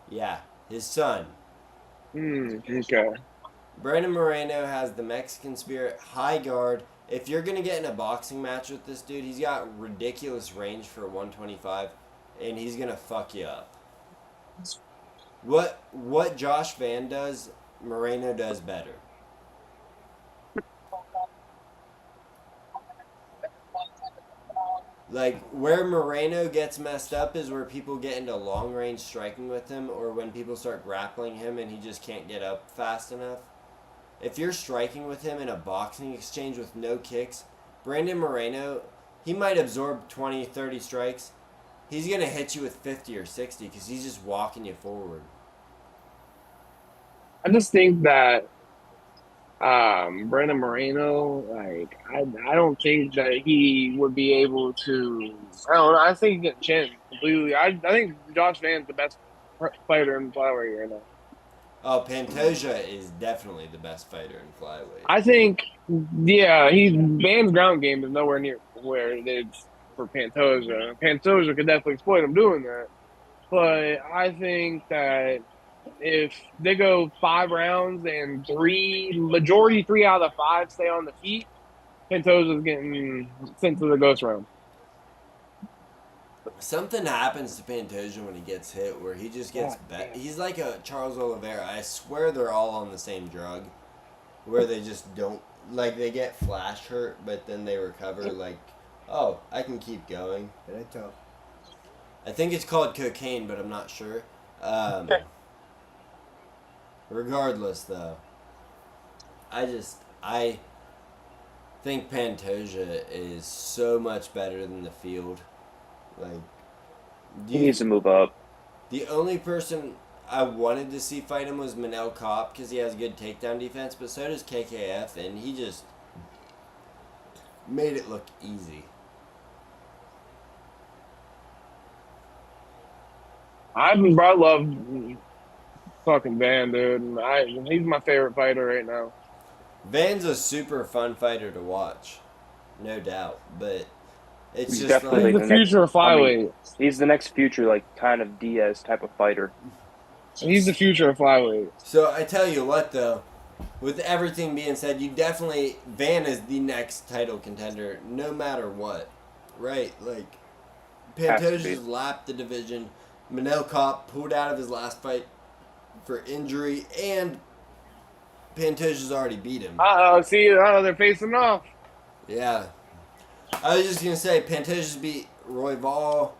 Yeah, his son. Okay. Brandon Moreno has the Mexican spirit, high guard. If you're going to get in a boxing match with this dude, he's got ridiculous range for 125, and he's going to fuck you up. What Josh Van does, Moreno does better. Like, where Moreno gets messed up is where people get into long-range striking with him, or when people start grappling him and he just can't get up fast enough. If you're striking with him in a boxing exchange with no kicks, Brandon Moreno, he might absorb 20, 30 strikes. He's going to hit you with 50 or 60 because he's just walking you forward. I just think that Brandon Moreno, like, I don't think that he would be able to. I don't know. I think he can chin completely. I think Josh Van's the best fighter in flyweight right now. Oh, Pantoja is definitely the best fighter in flyweight. I think, yeah, Van's ground game is nowhere near where it is for Pantoja. Pantoja could definitely exploit him doing that. But I think that if they go 5 rounds and majority 3 out of the 5 stay on the feet, Pantoja's getting sent to the ghost round. Something happens to Pantoja when he gets hit where he just gets Yeah. He's like a Charles Oliveira. I swear they're all on the same drug where they just don't, like, they get flash hurt, but then they recover like, oh, I can keep going. I think it's called cocaine, but I'm not sure. Regardless, though, I think Pantoja is so much better than the field. Like, He needs to move up. the only person I wanted to see fight him was Manel Kopp because he has good takedown defense, but so does KKF, and he just made it look easy. I love fucking Van, dude. He's my favorite fighter right now. Van's a super fun fighter to watch, no doubt, but it's He's just definitely like the future of flyweight. He's the next future, like, kind of Diaz type of fighter. He's the future of flyweight. So I tell you what, though, with everything being said, Van is the next title contender, no matter what, right? Like, Has to be. Pantoja's lapped the division. Manel Kopp pulled out of his last fight for injury, and Pantoja's already beat him. They're facing off. Yeah. I was just going to say, Pantoja's beat Roy Ball.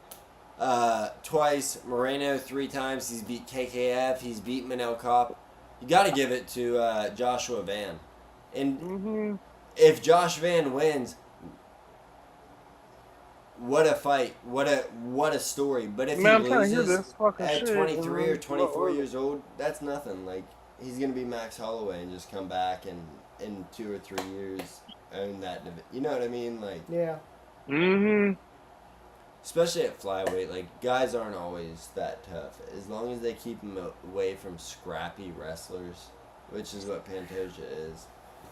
twice. Moreno 3 times. He's beat KKF. He's beat Manel Kopp. You got to give it to Joshua Van. And if Josh Van wins, what a fight! What a story! But if Man, I'm he trying to hear loses this fucking at shit, 23 or man. 24 years old, that's nothing. Like, he's gonna be Max Holloway and just come back and in 2 or 3 years own that division. You know what I mean? Like, Yeah. especially at flyweight, like, guys aren't always that tough. As long as they keep them away from scrappy wrestlers, which is what Pantoja is.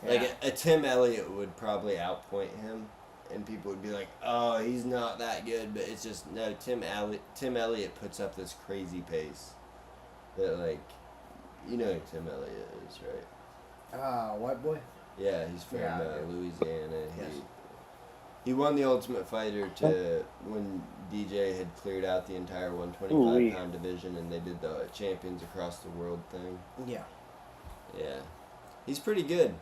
Yeah. Like, a Tim Elliott would probably outpoint him, and people would be like, oh, he's not that good. But it's just, no, Tim Elliott puts up this crazy pace that, like, you know who Tim Elliott is, right? White boy? Yeah, he's from Yeah, I do. Louisiana. Yes. He won the Ultimate Fighter to when DJ had cleared out the entire Ooh-wee. 125-pound division, and they did the Champions Across the World thing. Yeah. Yeah, he's pretty good.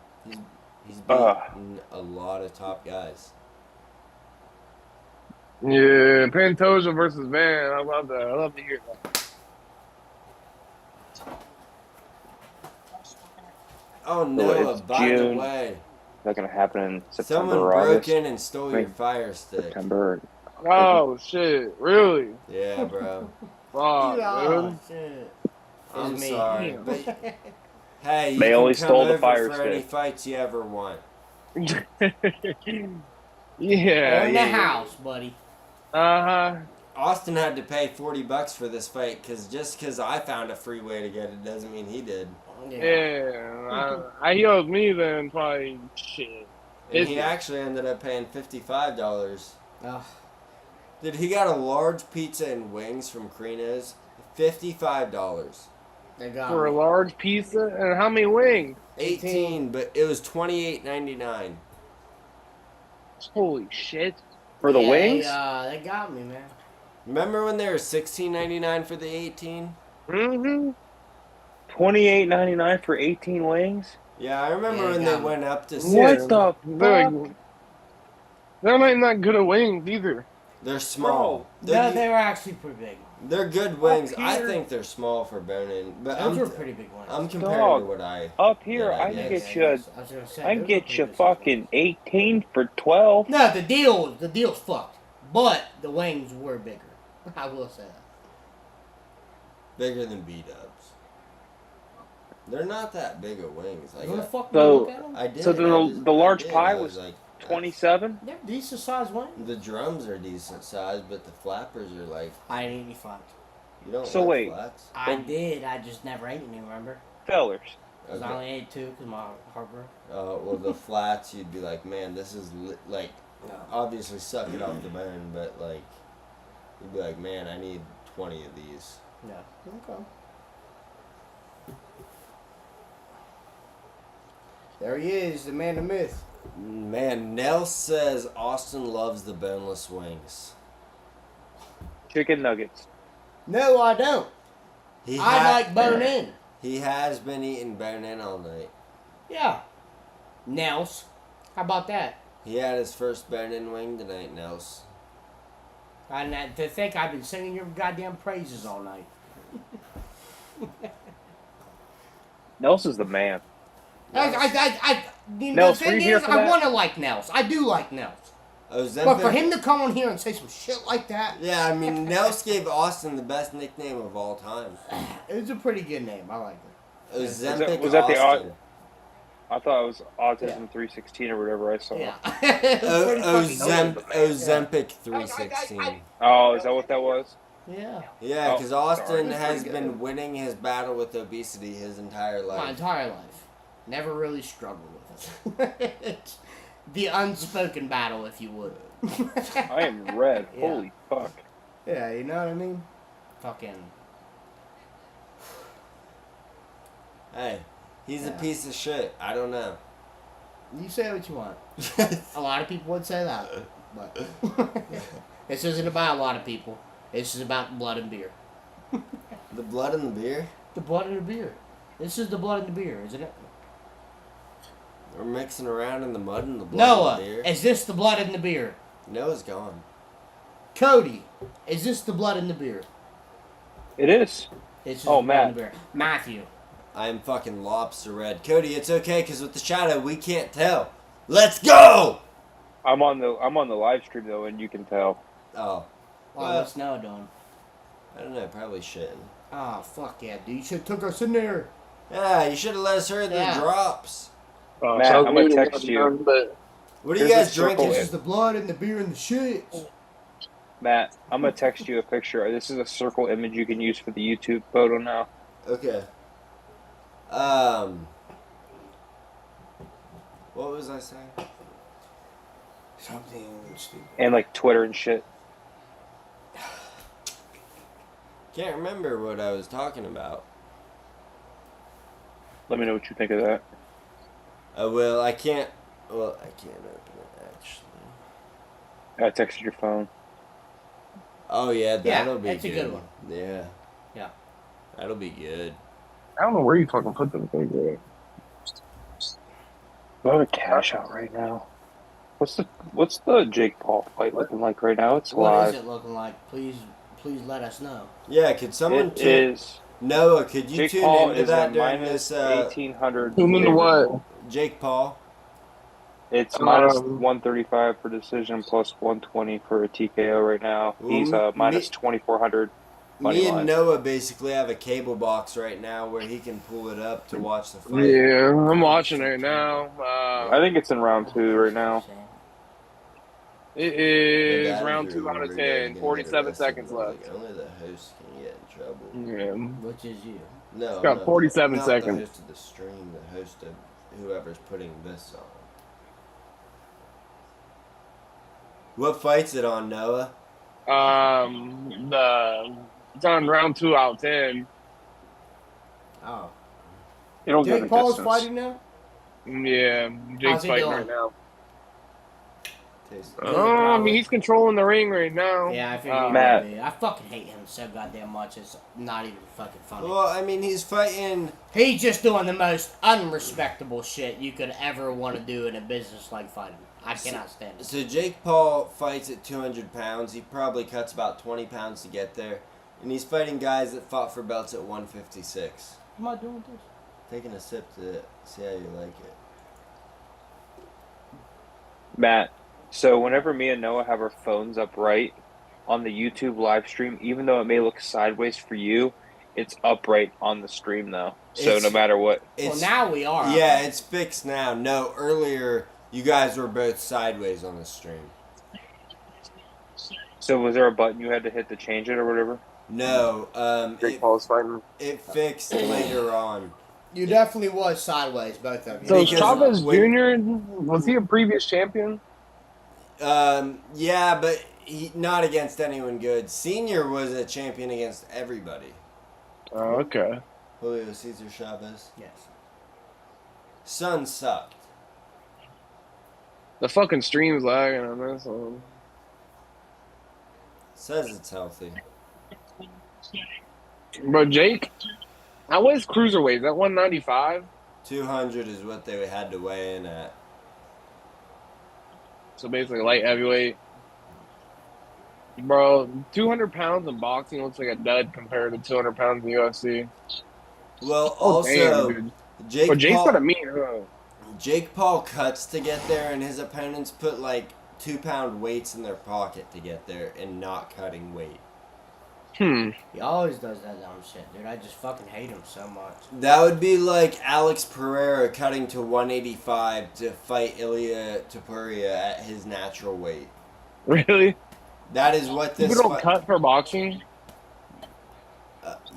He's beaten a lot of top guys. Yeah, Pantoja versus Van. I love that. I love to hear that. Oh So no! it's By the June. way, Is that gonna happen in September someone or broke August? in and stole your Fire Stick. September. Oh shit! Really? Yeah, bro. Fuck, Oh, dude. shit. I'm It's me. sorry, but hey, you They can only come stole the over Fire for any Stick. fights you ever want. Yeah. In the house, buddy. Uh-huh. Austin had to pay $40 for this fight because I found a free way to get it doesn't mean he did. Yeah. He owes me then probably shit. And he actually ended up paying $55. Ugh. Dude, he got a large pizza and wings from Crino's. $55. They got For a me. large pizza and how many wings? 18, but it was $28.99. Holy shit! For the Yeah, wings? They got me, man. Remember when they were $16.99 for the 18? Mm-hmm. $28.99 for 18 wings? Yeah, I remember Yeah, when got they me. went up to What six. the They're, fuck? they're not good at wings either. They're small. No, They're, they were actually pretty big. they're good wings. I here. think they're small for bone-in, but Those were pretty big ones. I'm comparing Dog. to what I. Up here, Yeah, I yeah, can get Yeah, you. I was gonna say, I can those were get pretty you good fucking 18 for 12. No, the deal's fucked. But the wings were bigger. I will say that. Bigger than B-dubs. They're not that big of wings. You wanna fucking So- look at them? I did. So then I the just- large I did. pie I was like 27. They're decent sized wings. The drums are decent size, but the flappers are like I didn't eat any flats. you don't. So like wait. flats? I did. I just never ate any. Remember? Fellers. Because I Okay. only ate 2 because my heart broke. Well, the flats, you'd be like, man, this is like, No. obviously suck it off the bone, but like, you'd be like, man, I need 20 of these. No. Okay. There he is, the man, the myth. Man, Nell says Austin loves the boneless wings. Chicken nuggets. No, I don't. I like bone in. He has been eating bone in all night. Yeah. Nels. How about that? He had his first bone in wing tonight, Nels. And to think I've been singing your goddamn praises all night. Nelson's the man. The Nels, were thing you here is, for I that? want to like Nels. I do like Nels. Ozempic, But for him to come on here and say some shit like that, yeah, I mean, Nels gave Austin the best nickname of all time. it's a pretty good name. I like it. Ozempic was that the Austin. I thought it was Autism 316 or whatever I saw. Yeah. Ozempic 316. Oh, is that what that was? Yeah. Yeah, Oh, because Austin sorry. has Pretty been good. winning his battle with obesity his entire life. My entire life. Never really struggled with it. It's the unspoken battle, if you would. I am red. Yeah. Holy fuck. Yeah, you know what I mean? Fucking. Hey, he's a Yeah. piece of shit. I don't know. You say what you want. A lot of people would say that. But this isn't about a lot of people. This is about blood and beer. The blood in the beer? The blood and the beer. This is the blood and the beer, isn't it? We're mixing around in the mud and the blood Noah, and the beer. is this the blood and the beer? Noah's gone. Cody, is this the blood in the beer? It is. It's just Oh, the blood in Matt. the beer. Matthew. I'm fucking lobster red. Cody, it's okay because with the shadow we can't tell. Let's go. I'm on the live stream though, and you can tell. Oh. What's Noah doing? I don't know. Probably shitting. Oh, fuck yeah, dude. You should have took us in there. Yeah, you should have let us heard Yeah. the drops. Matt, I'm gonna text you. What are you Here's guys a circle drinking? This is the blood and the beer and the shit. Matt, I'm gonna text you a picture. This is a circle image you can use for the YouTube photo now. Okay. What was I saying? Something stupid. And like Twitter and shit. Can't remember what I was talking about. Let me know what you think of that. Well, I can't. Well, I can't open it actually. I texted your phone. Oh yeah, that'll be that's good. a good one. Yeah. Yeah. That'll be good. I don't know where you fucking put them things at. I have a cash out right now. What's the Jake Paul fight looking like right now? It's What live. is it looking like? Please let us know. Yeah, could someone It is. Noah, could you Jake tune Paul into is that a during minus this 1800. Tune into what? Jake Paul? It's minus 135 for decision, plus 120 for a TKO right now. He's minus 2400. Me and line. Noah basically have a cable box right now where he can pull it up to watch the fight. Yeah, I'm watching it now. I think it's in round 2 right now. It And is that round is 2 out of really 10. gonna 47 get seconds arrested. left. Like, only the host can get in trouble. Yeah. Which is you. No, It's got no, 47 not seconds. The host of the stream, the host of whoever's putting this on. What fight's it on, Noah? It's on round 2 out of 10. Oh. It'll Jake Paul's fighting now? Yeah, Jake's How's he fighting doing? right now. Tastes I mean, he's controlling the ring right now. Yeah, I figured Matt. he would be. I fucking hate him so goddamn much. It's not even fucking funny. Well, I mean, he's fighting. He's just doing the most unrespectable shit you could ever want to do in a business like fighting. I cannot stand it. So Jake Paul fights at 200 pounds. He probably cuts about 20 pounds to get there. And he's fighting guys that fought for belts at 156. What am I doing with this? Taking a sip to see how you like it. Matt, so whenever me and Noah have our phones upright on the YouTube live stream, even though it may look sideways for you, it's upright on the stream though. So It's- no matter what. Well, now we are. Yeah, it's fixed now. No, earlier you guys were both sideways on the stream. So was there a button you had to hit to change it or whatever? No, Jake Paul's fighting. it fixed later on. You definitely was sideways, both of you. So Because Chavez when- Jr., was he a previous champion? Yeah, but he not against anyone good. Senior was a champion against everybody. Oh, okay. Julio Cesar Chavez. Yes. Son sucked. The fucking stream's lagging on this one. Says it's healthy. Bro, Jake, how weighs cruiserweight? Is that 195? 200 is what they had to weigh in at. So basically light heavyweight. Bro, 200 pounds in boxing looks like a dud compared to 200 pounds in UFC. Well, Oh, also, damn, dude. Jake But Jake's Paul, got a mean. Jake Paul cuts to get there, and his opponents put like 2-pound weights in their pocket to get there and not cutting weight. He always does that dumb shit, dude. I just fucking hate him so much. That would be like Alex Pereira cutting to 185 to fight Ilya Topuria at his natural weight. Really? That is what this People don't fight- cut for boxing?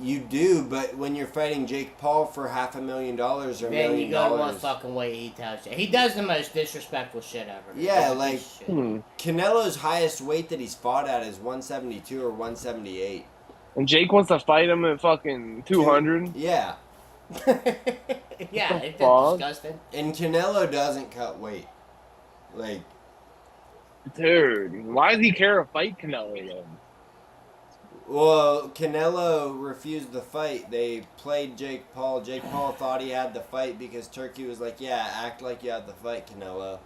You do, but when you're fighting Jake Paul for $500,000 or $1 Then million, you go to what fucking way he tells you. He does the most disrespectful shit ever. dude. yeah, He's a like piece of shit. Canelo's highest weight that he's fought at is 172 or 178. And Jake wants to fight him at fucking 200? Yeah, Yeah, the it's fuck? disgusting. and Canelo doesn't cut weight. Like, Dude, why does he care to fight Canelo then? well, Canelo refused the fight. They played Jake Paul. Jake Paul thought he had the fight because Turkey was like, "Yeah, act like you had the fight, Canelo."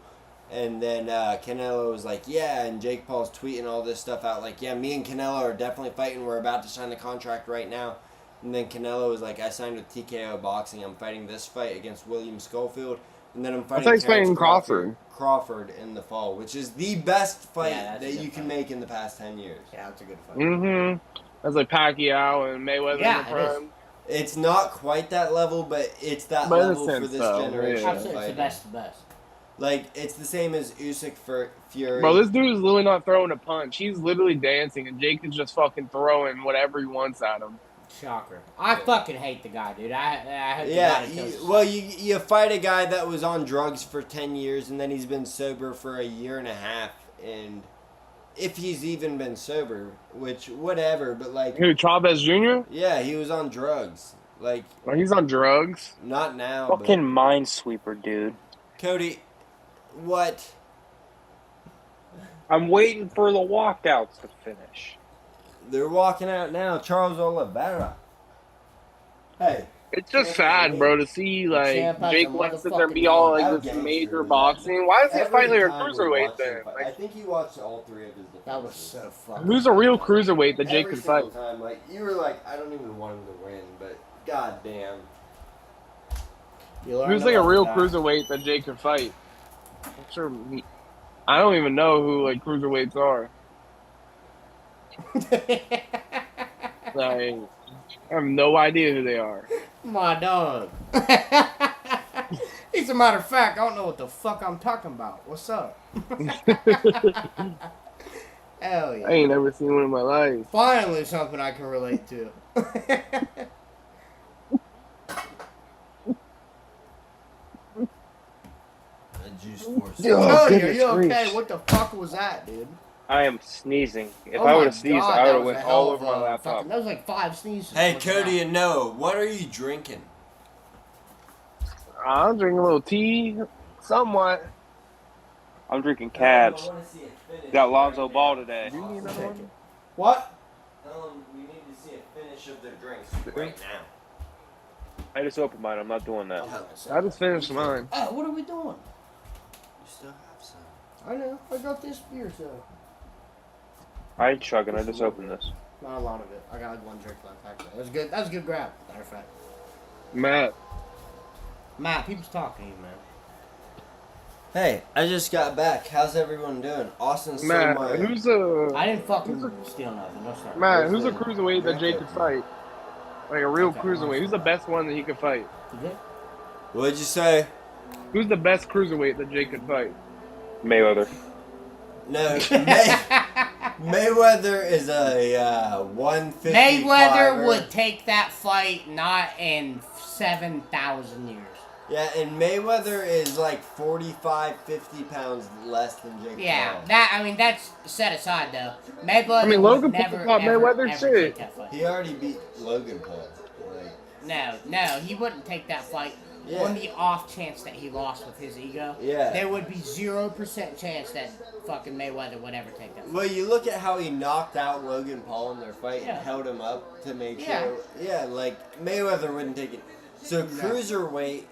And then Canelo was like, yeah, and Jake Paul's tweeting all this stuff out like, yeah, me and Canelo are definitely fighting. We're about to sign the contract right now. And then Canelo was like, I signed with TKO Boxing. I'm fighting this fight against William Schofield. And then I'm fighting thought he was fighting Terrence Crawford. Crawford in the fall, which is the best fight Yeah, that's a that good you can fight. make in the past 10 years. Yeah, that's a good fight. Mm-hmm. That's like Pacquiao and Mayweather Yeah, in the it is. prime. It's not quite that level, but it's that But in a level for sense, this though, generation. yeah. of Absolutely, it's the fighting. best of the best. Like, it's the same as Usyk for Fury. Bro, this dude is literally not throwing a punch. He's literally dancing, and Jake is just fucking throwing whatever he wants at him. Shocker. I fucking hate the guy, dude. I hope Yeah, the guy kills well, you fight a guy that was on drugs for 10 years, and then he's been sober for a year and a half, and if he's even been sober, which, whatever, but like... Who, Chavez Jr.? Yeah, he was on drugs. Like... Oh, he's on drugs? Not now, Fucking minesweeper, dude. Cody, what? I'm waiting for the walkouts to finish. They're walking out now. Charles Oliveira. Hey. It's just sad, bro, to see, like, Champ has Jake a wants to there be all, like, this major boxing. Why does he fight like a cruiserweight, then? I Like, think you watched all three of his defenses. That was so fucking... who's a real cruiserweight that Jake Every could fight? single time, like, you were like, I don't even want him to win, but goddamn. Who's, like, a real cruiserweight that Jake could fight? I'm sure I don't even know who, like, cruiserweights are. Like, I have no idea who they are. My dog. As a matter of fact, I don't know what the fuck I'm talking about. What's up? Hell yeah. I ain't never seen one in my life. Finally something I can relate to. Juice Force. Oh, goodness you okay? gracious. What the fuck was that, dude? I am sneezing. If Oh I my would have sneezed, God, I that would have was went a all hell over of my a laptop. fucking- That was like 5 sneezes. Hey, What's that? Cody and Noah, what are you drinking? I'm drinking a little tea, somewhat. I'm drinking cabs. Got Lonzo Ball today. You need another one? What? We need to see a finish of their drinks right now. I just opened mine. I'm not doing that. I just finished mine. Oh, what are we doing? You still have some. I know. I got this beer, so. I ain't chugging. I just opened this. Not a lot of it. I got like 1 drink left, actually. That was good. That was a good grab, matter of fact. Matt, people's talking to you, man. Hey, I just got back. How's everyone doing? Austin Matt, Sotomayor. who's a I didn't fucking steal nothing. Don't start. Matt? Who's a cruiserweight that Jake could fight? Like a real cruiserweight. Who's the best one that he could fight? What'd you say? Who's the best cruiserweight that Jake could fight? Mayweather. No, Mayweather is a 150. Mayweather would take that fight not in 7,000 years. Yeah, and Mayweather is like 45, 50 pounds less than Jake Yeah, Paul. that I mean that's set aside though. Mayweather I mean, would Logan Paul never, fought ever, Mayweather ever shit. take that fight. He already beat Logan Paul. Like, No, he wouldn't take that fight. Yeah. On the off chance that he lost with his ego, Yeah. there would be 0% chance that fucking Mayweather would ever take that fight. well, you look at how he knocked out Logan Paul in their fight Yeah. and held him up to make Yeah. sure. Yeah, like Mayweather wouldn't take it. So cruiserweight,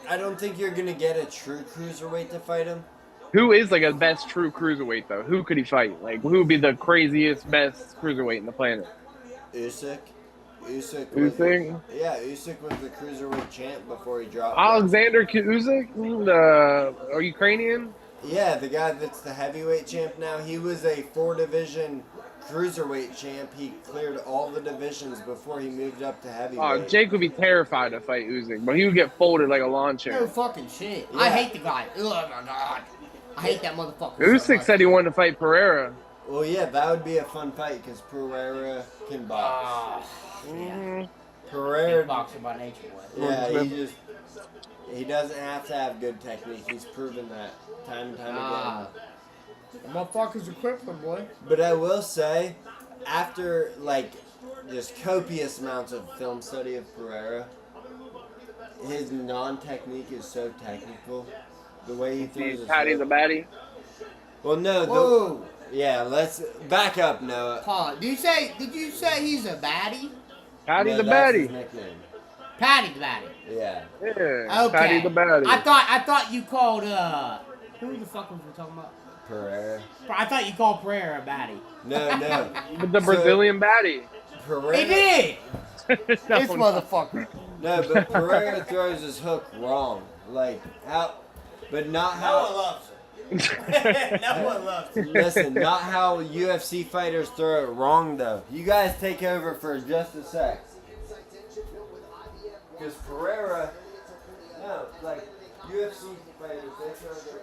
I don't think you're gonna get a true cruiserweight to fight him. Who is like a best true cruiserweight though? Who could he fight? Like who would be the craziest best cruiserweight in the planet? Usyk. Usyk. Usyk? Yeah, Usyk was the cruiserweight champ before he dropped. Alexander Usyk, the Ukrainian. Yeah, the guy that's the heavyweight champ now. He was a 4-division cruiserweight champ. He cleared all the divisions before he moved up to heavyweight. Oh, Jake would be terrified to fight Usyk, but he would get folded like a lawn No chair. fucking shit. Yeah. I hate the guy. Oh my god. I hate that motherfucker. so Usyk much. said he wanted to fight Pereira. Well, yeah, that would be a fun fight because Pereira can box. Yeah. Pereira, Boxer by nature, boy. yeah, he doesn't have to have good technique. He's proven that time and time again. The motherfucker's a crippler, boy. But I will say, after like just copious amounts of film study of Pereira, his non-technique is so technical. The way he throws He's his Patty hook- the Batty. Well, no. Whoa. Yeah, let's back up, Noah. Paul, did you say he's a baddie? Patty No, the that's his Batty. nickname. Patty the baddie. Yeah. Yeah, Okay. Patty the Batty. I thought you called Who the fuck was we talking about? Pereira. I thought you called Pereira a baddie. No. But the Brazilian baddie. Pereira. He did. This motherfucker. No, but Pereira throws his hook wrong. Like how, but not how. No one loves it. No one loves it. Listen, not how UFC fighters throw it wrong though. You guys take over for just a sec. Because Pereira, no, like UFC fighters, they throw their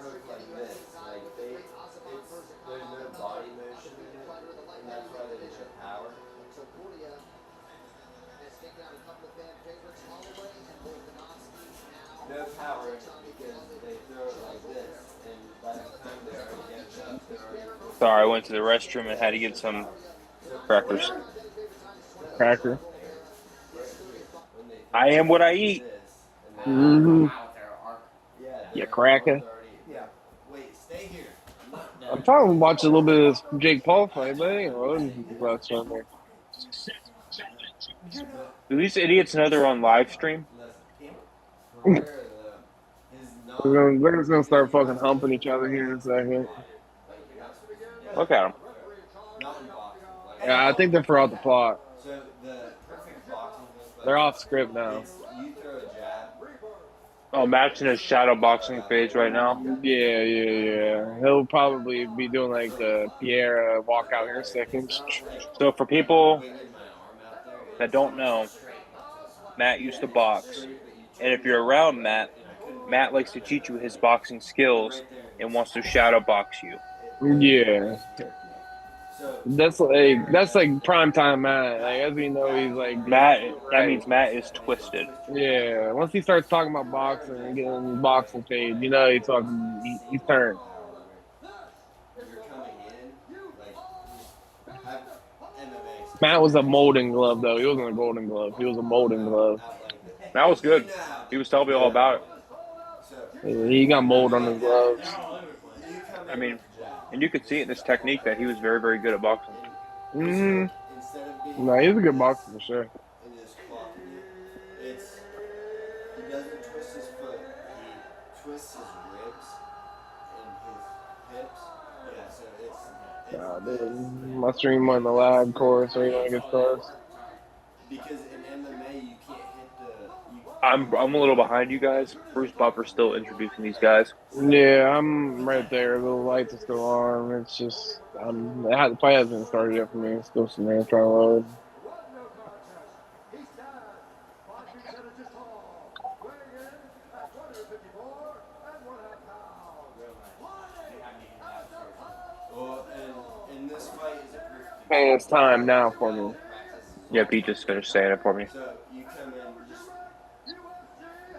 hook like this. Like there's no body motion in it, and that's why they get power. No power because they throw it like this, and by the time they already get up, they're already. Sorry, I went to the restroom and had to get some crackers. Cracker. I am what I eat. Mm-hmm. Yeah, cracker. Yeah. Wait, stay here. I'm trying to watch a little bit of this Jake Paul fight, but anyway, that's on there. Do these idiots know they're on live stream? They're just gonna start fucking humping each other here in a second. Look at them. Yeah, I think they forgot the plot. So the perfect boxing was They're off script now. you throw a jab. Oh, Matt's in his shadow boxing phase right now. Yeah. He'll probably be doing like the Pierre walkout here in a second. So for people that don't know, Matt used to box. And if you're around Matt, Matt likes to teach you his boxing skills and wants to shadow box you. Yeah. That's like prime time Matt. Like as we know, he's like Matt. That means Matt is twisted. Yeah. Once he starts talking about boxing and getting boxing paid, you know he's talking. He's turned. Matt was a molding glove though. He wasn't a golden glove. He was a molding glove. That was good. He was telling me all about it. Yeah, he got mold on his gloves. I mean, and you could see it in his technique that he was very, very good at boxing. Mm-hmm. No, he's a good boxer for sure. He doesn't twist his foot. He twists his ribs and his hips. Yeah, so it's Nah, dude. My stream on the lab course right when it gets started. because in MMA you can't hit the. I'm a little behind you guys. Bruce Buffer's still introducing these guys. Yeah, I'm right there. The lights are still on. It's just the fight hasn't started yet for me. It's still some there trying to load. Well, and this fight is a perfect. And it's time now for me. Yeah, Pete just finished saying it for me. So you come in, just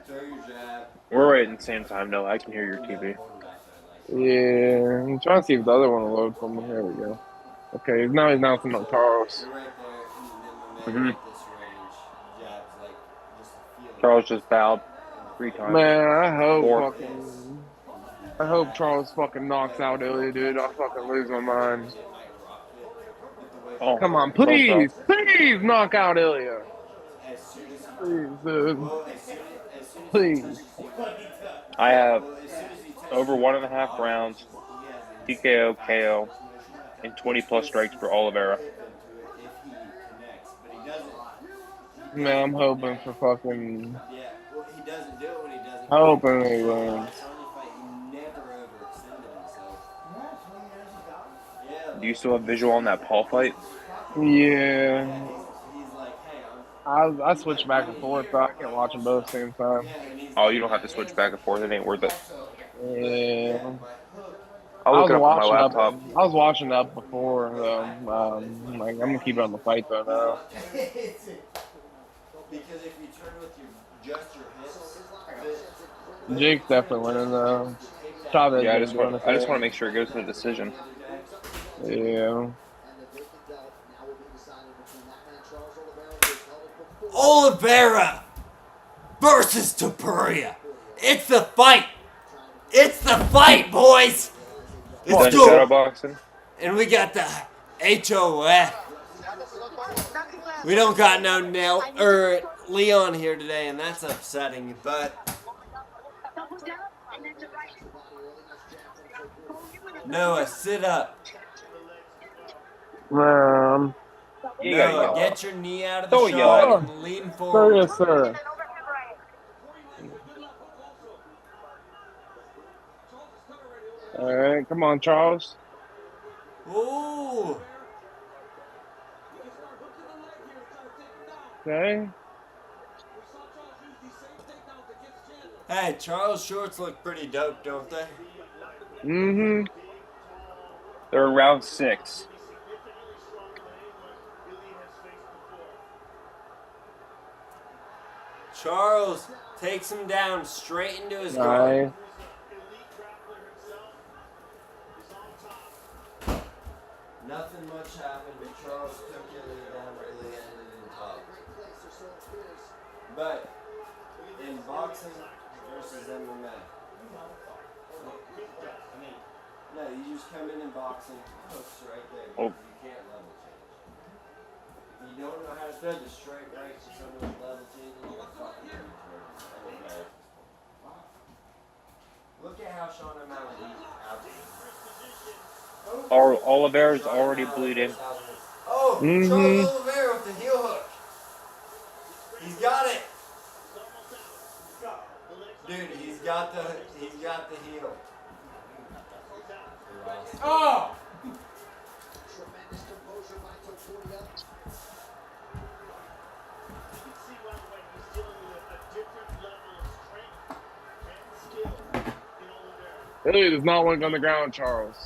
throw your jab. We're right at the same time, though. I can hear your TV. Yeah, I'm trying to see if the other one will load for me. There we go. Okay, now he's announcing on Charles. You're right there in the MMA Mhm. at this range. Jabs like just a feeling. Charles just bowed 3 times. Man, Four. I hope Charles fucking knocks out Ilya, dude. I'll fucking lose my mind. Oh, Come on, please knock out Ilya. Please, dude. Please. I have over 1.5 rounds, TKO, KO, and 20 plus strikes for Oliveira. Man, I'm hoping for fucking. Yeah, well, he doesn't do it when he doesn't. Hoping he wins. Do you still have visual on that Paul fight? Yeah. I switch back and forth, so I can't watch them both at the same time. Oh, you don't have to switch back and forth. It ain't worth it. Yeah. I'll look it up on my laptop. I was watching up before, though. I'm gonna keep it on the fight though now. Because if you turn with just your hips, Jake's definitely winning though. Yeah, I just want to make sure it goes to the decision. Yeah. Oliveira versus Topuria. It's the fight. It's the fight, boys. Let's Done shadow go. boxing. And we got the HOF. We don't got no Leon here today, and that's upsetting. But Noah, sit up. Man. You gotta Noah, yell. get your knee out of the Don't shot yell. and lean Sir, forward. yes, sir. All right, come on, Charles. Ooh. Okay. Hey, Charles shorts look pretty dope, don't they? Mm-hmm. They're around 6. Charles takes him down straight into his Nice. guard. Nothing much happened, but Charles took Ilya down really ended in top. But in boxing versus MMA, no, you just come in boxing, hooks right there. Oh. You can't level change. If you don't know how to throw the straight right to someone level changing, you're fucking retarded. Look at how Sean O'Malley out. Oliveira's already bleeding. Oh, Mm-hmm. Charles Oliveira with the heel hook. He's got it. Dude, he's got the heel. Oh! Tremendous composure by Topuria. Ilya does not want to go on the ground, Charles.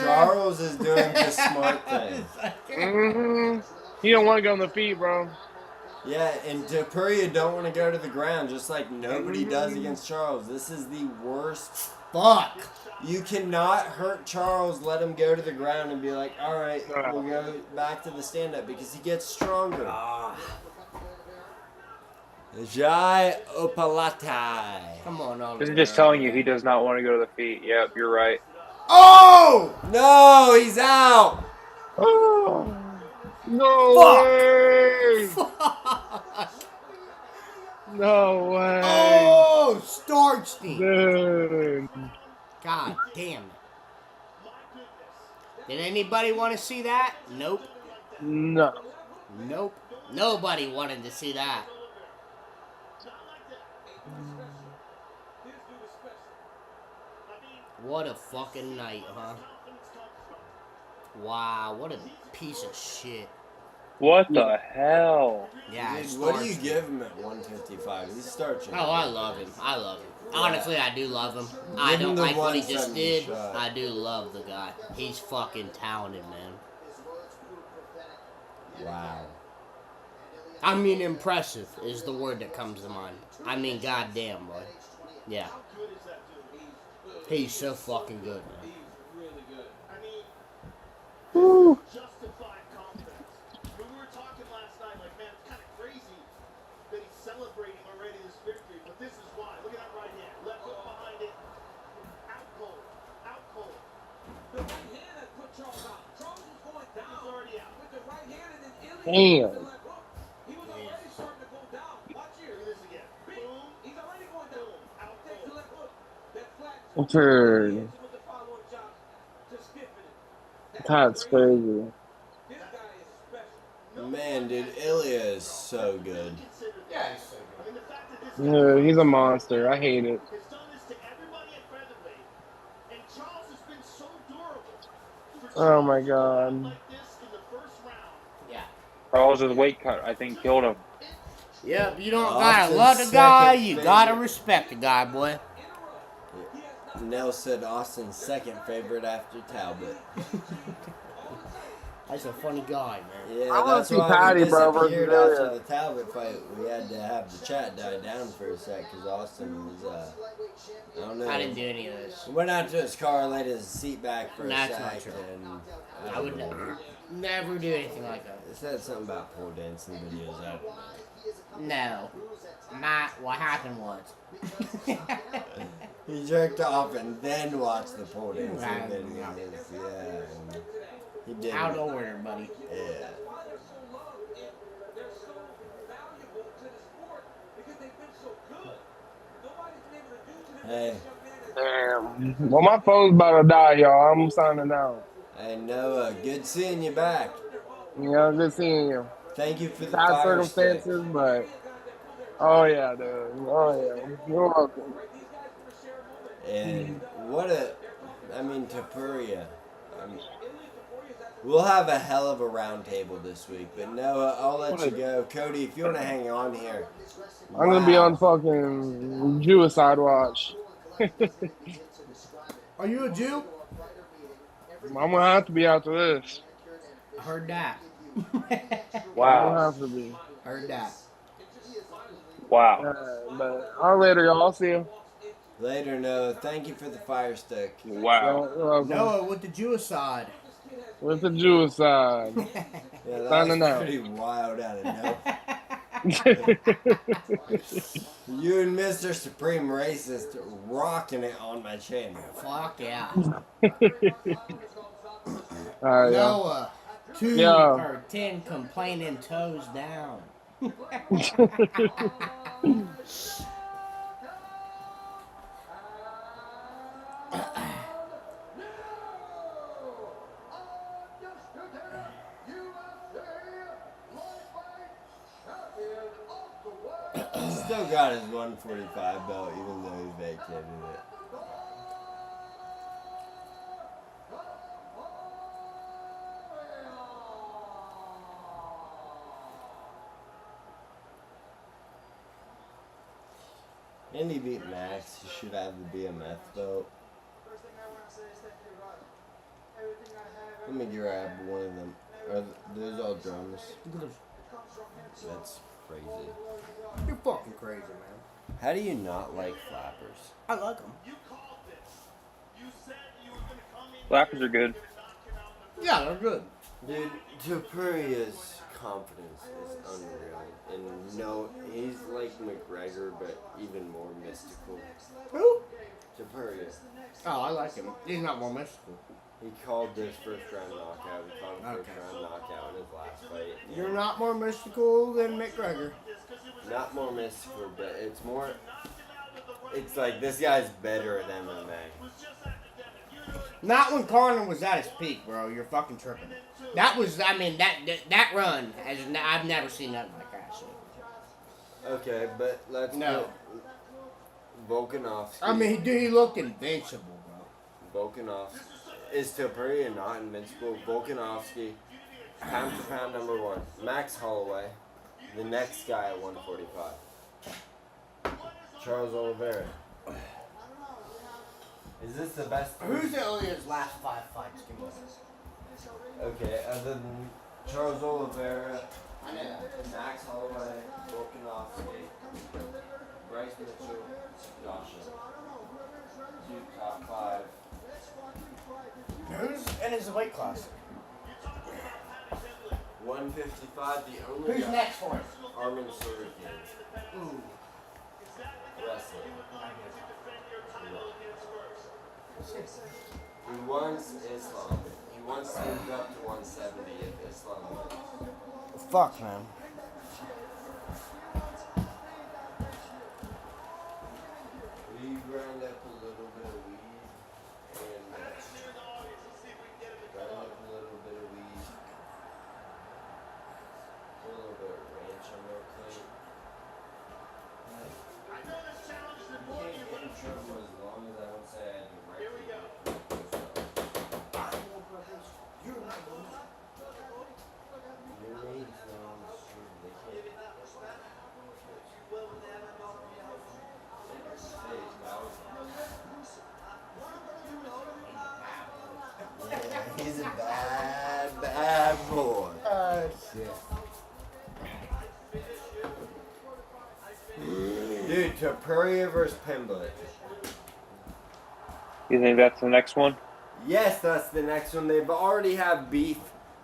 Charles is doing the smart thing. Mm-hmm. He don't want to go on the feet, bro. Yeah, and Topuria don't want to go to the ground, just like nobody does against Charles. This is the worst. Fuck. You cannot hurt Charles, let him go to the ground and be like, all right, we'll go back to the stand-up because he gets stronger. Jai Opalatai. Come on, Oliver. This is just telling you he does not want to go to the feet. Yep, you're right. Oh! No, he's out! Oh, no Fuck. way! No way! Oh, Starkstein. Dude. God damn it. Did anybody want to see that? Nope. No. Nope. Nobody wanted to see that. What a fucking night, huh? Wow, what a piece of shit. What the hell? Yeah, Dude, what do you give him at 155? He's starching. Oh, I love him. I love him. Honestly, I do love him. I Give him don't the like what he just 170 did. shot. I do love the guy. He's fucking talented, man. Wow. I mean, impressive is the word that comes to mind. I mean, goddamn, boy. Yeah. He's so fucking good, man. Woo. Justified confidence. When we were talking last night, like, man, it's kind of crazy that he's celebrating already this victory, but this is why. Look at that right hand. Left hook behind it. Out cold. Out cold. The right hand that put Charles out. Charles was going down. He's already out. With the right hand and then Ilya. Damn. to the left hook. He was already starting to go down. Watch here. Look at this again. Boom. He's already going down. Out Takes the cold. left hook. That flat. Dude. With the follow-on chop to stiffen it. That's crazy. This guy is special. Man, dude, Ilya is so good. Yeah, he's so I mean, the fact that this Dude, he's a monster. I hate it. has done this to everybody at featherweight, and Charles has been so durable. Oh my god. Like this in the first round. Yeah. Charles' weight cut, I think, killed him. Yep, you don't Austin's gotta love the guy, second you favorite. gotta respect the guy, boy. Nell said Austin's second favorite after Talbot. That's a funny guy, man. Yeah, I wanna that's see why Patty, we bro, versus disappeared Ilya. after the Talbot fight. We had to have the chat die down for a sec because Austin was, I don't know. I didn't do any of this. He went out to his car, laid his seat back for That's a not sec, true. and I would never do anything like that. It said something about pole dancing videos out. No. Not what happened was. He jerked off and then watched the pole dancing Right, videos. yeah. Yeah, and he did. Out of order, buddy. Yeah. Hey, Damn. Well, my phone's about to die, y'all. I'm signing out. Hey, Noah, good seeing you back. You know, good seeing you. Thank you for the Sad fire stick. circumstances, but oh yeah, dude. Oh yeah. You're welcome. And Tapuria. We'll have a hell of a round table this week. But Noah, I'll let you go. Cody, if you want to hang on here. I'm gonna be on fucking Suicide Watch. Are you a Jew? I'm gonna have to be after this. I heard that. I'm gonna have to be. Heard that. Wow. But I'll later, y'all. I'll see you. Later, Noah. Thank you for the fire stick. Wow. You're welcome. Noah with the Jewicide. With the Suicide. Yeah, that Signing was out. pretty wild out of nowhere. You and Mr. Supreme Racist rocking it on my channel. Fuck yeah. Alright, Noah, 2 Yeah. or 10 complaining toes down. Still got his 145 belt, even though he vacated it. And he beat Max. He should have the BMF belt. Let me grab one of them. Are those all drums? That's crazy. You're fucking crazy, man. How do you not like flappers? I like them. Flappers are good. Yeah, they're good. Dude, Tapuria's confidence is unreal. And no, he's like McGregor, but even more mystical. Who? Tapuria. Oh, I like him. He's not more mystical. He called this first round knockout. He called first round knockout in his last fight. You're not more mystical than McGregor. Not more mystical, but it's more. It's like this guy's better at MMA. Not when Conor was at his peak, bro. You're fucking tripping. That was, I mean, that run, I've never seen nothing like that shit. Okay, but let's No. put Volkanovski. I mean, dude, he looked invincible, bro. Volkanovski. Is Tapuria not invincible? Volkanovski, pound for pound number 1. Max Holloway, the next guy at 145. Charles Oliveira. Is this the best? Who's Ilya's last 5 fights? Give me Okay, other than Charles Oliveira, Max Holloway, Volkanovski, Bryce Mitchell, Joshua. 2 top 5. Who's in his weight class? 155, the only Who's guy. next for him? Armin Sorokin. Ooh. Wrestling. He wants Islam. He wants to move up to 170 if Islam wins. Fuck, man. We grind up a little bit of weed and grind up a little bit of weed. Put a little bit of ranch on our plate. You can't get in trouble as long as I don't say I had the right. Here we go. Your maid's not on the street. They can't. Yeah, he's a bad, bad boy. Shit. Dude, Tapuria versus Pimblett. You think that's the next one? Yes, that's the next one. They've already have beef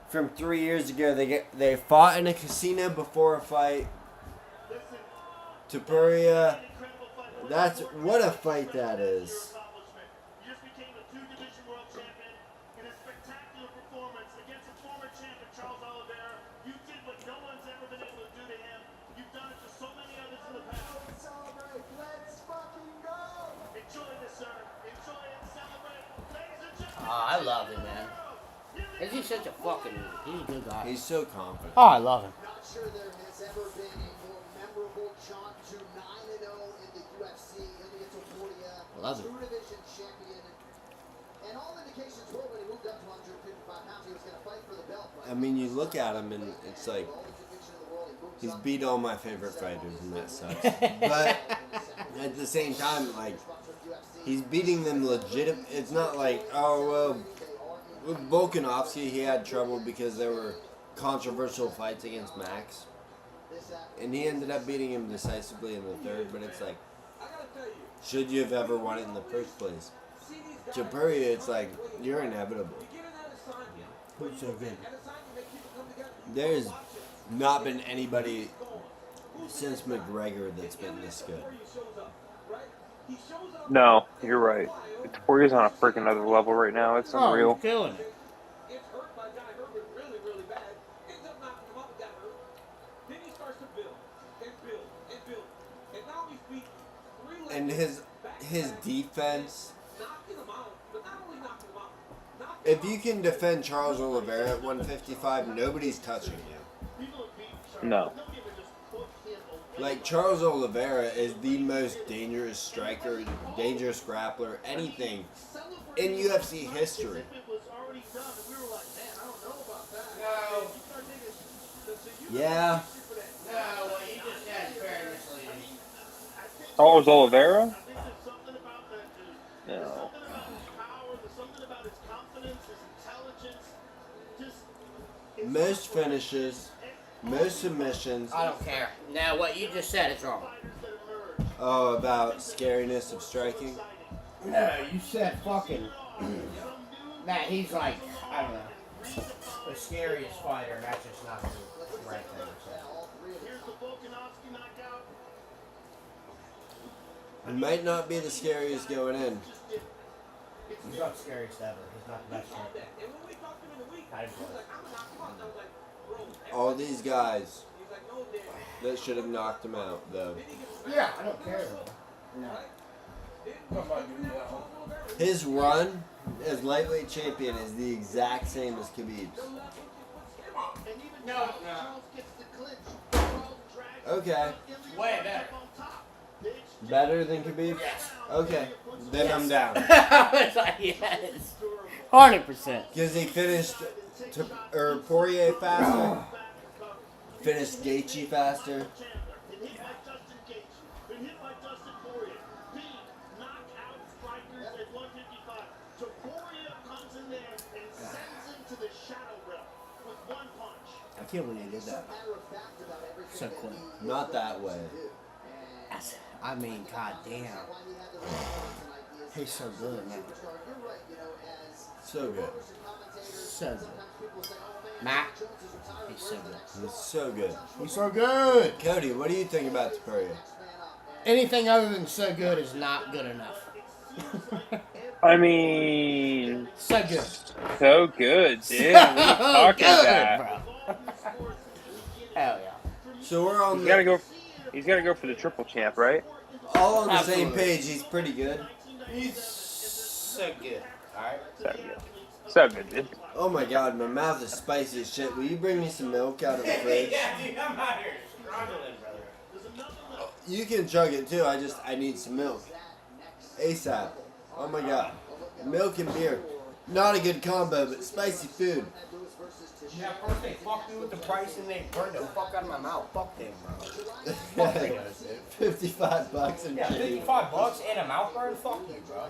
from 3 years ago. They fought in a casino before a fight. Tapuria, that's what a fight that is. love him, man. Is he such a fucking? He's a good guy. He's so confident. Oh, I love him. Not sure there has ever been a more memorable jaunt to 9-0 in the UFC. Ilia Topuria, Love it. 2-division champion. And all indications were when he moved up to 155 pounds, he was going to fight for the belt. I mean, you look at him and it's like he's beat all my favorite fighters, and that sucks. But at the same time, like he's beating them legit. It's not like, oh well, with Volkanovski he had trouble because there were controversial fights against Max, and he ended up beating him decisively in the third. But it's like, should you have ever won it in the first place? Topuria, it's like you're inevitable. Who's so good? There's not been anybody since McGregor that's been this good. No, you're right. Topuria's on a freaking other level right now. It's unreal. He's killing it. And his defense. If you can defend Charles Oliveira at 155, nobody's touching you. No. Like, Charles Oliveira is the most dangerous striker, dangerous grappler, anything in UFC history. Yeah. Charles Oliveira? No. Most finishes, most submissions. I don't care. Now, what you just said is wrong. Oh, about scariness of striking? No, you said fucking. Matt, he's like, I don't know, the scariest fighter, and that's just not the right thing to say. He might not be the scariest going in. He's not the scariest ever. He's not the best fighter. All these guys that should have knocked him out, though. Yeah, I don't care though. No. His run as lightweight champion is the exact same as Khabib's. No. Okay. Way better. Better than Khabib? Yes. Okay. Then I'm down. I was like, yes. 100%. Because he finished Poirier faster. Finished Gaethje faster. I can't believe they did that. So quick. Not that way. I mean, goddamn. He's so good, man. So good. So good. Matt, he's so good. He's so good. He's so good. Cody, what do you think about Topuria? Anything other than so good is not good enough. I mean, so good. So good, dude. What are you talking about? Bro. Hell yeah. So we're on. He's gotta go for the triple champ, right? All on the Absolutely. same page. He's pretty good. He's so good. Alright? So good. So good, dude. Oh my god, my mouth is spicy as shit. Will you bring me some milk out of the fridge? Yeah, dude, I'm out here struggling, brother. You can chug it too. I need some milk. ASAP. Oh my god. Milk and beer. Not a good combo, but spicy food. Yeah, first they fucked me with the price and they burned the fuck out of my mouth. Fuck them, bro. Fuck them, dude. $55 and Yeah, change. $55 and a mouth burn? Fuck you, bro.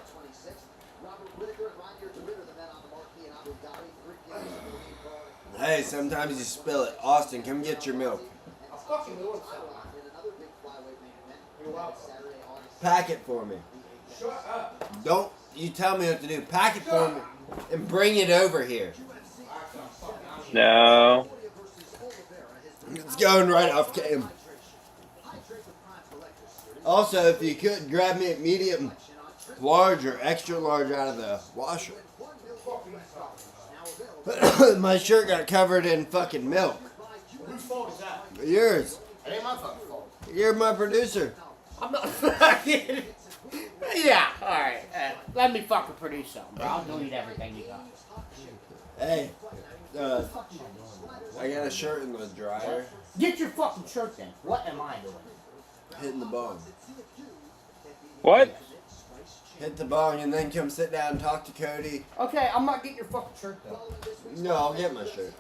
Hey, sometimes you spill it. Austin, come get your milk. I'm fucking doing something. You're welcome. Pack it for me. Shut up. Don't you tell me what to do. Pack it for me and bring it over here. No. It's going right off cam. Also, if you could, grab me a medium large or extra large out of the washer. My shirt got covered in fucking milk. Whose fault is that? Yours. It ain't my fucking fault. You're my producer. I'm not fucking. Yeah, alright. Let me fucking produce something, bro. I'll delete everything you got. Hey, I got a shirt in the dryer. Get your fucking shirt then. What am I doing? Hitting the bong. What? Hit the bong and then come sit down and talk to Cody. Okay, I'm not getting your fucking shirt though. No, I'll get my shirt.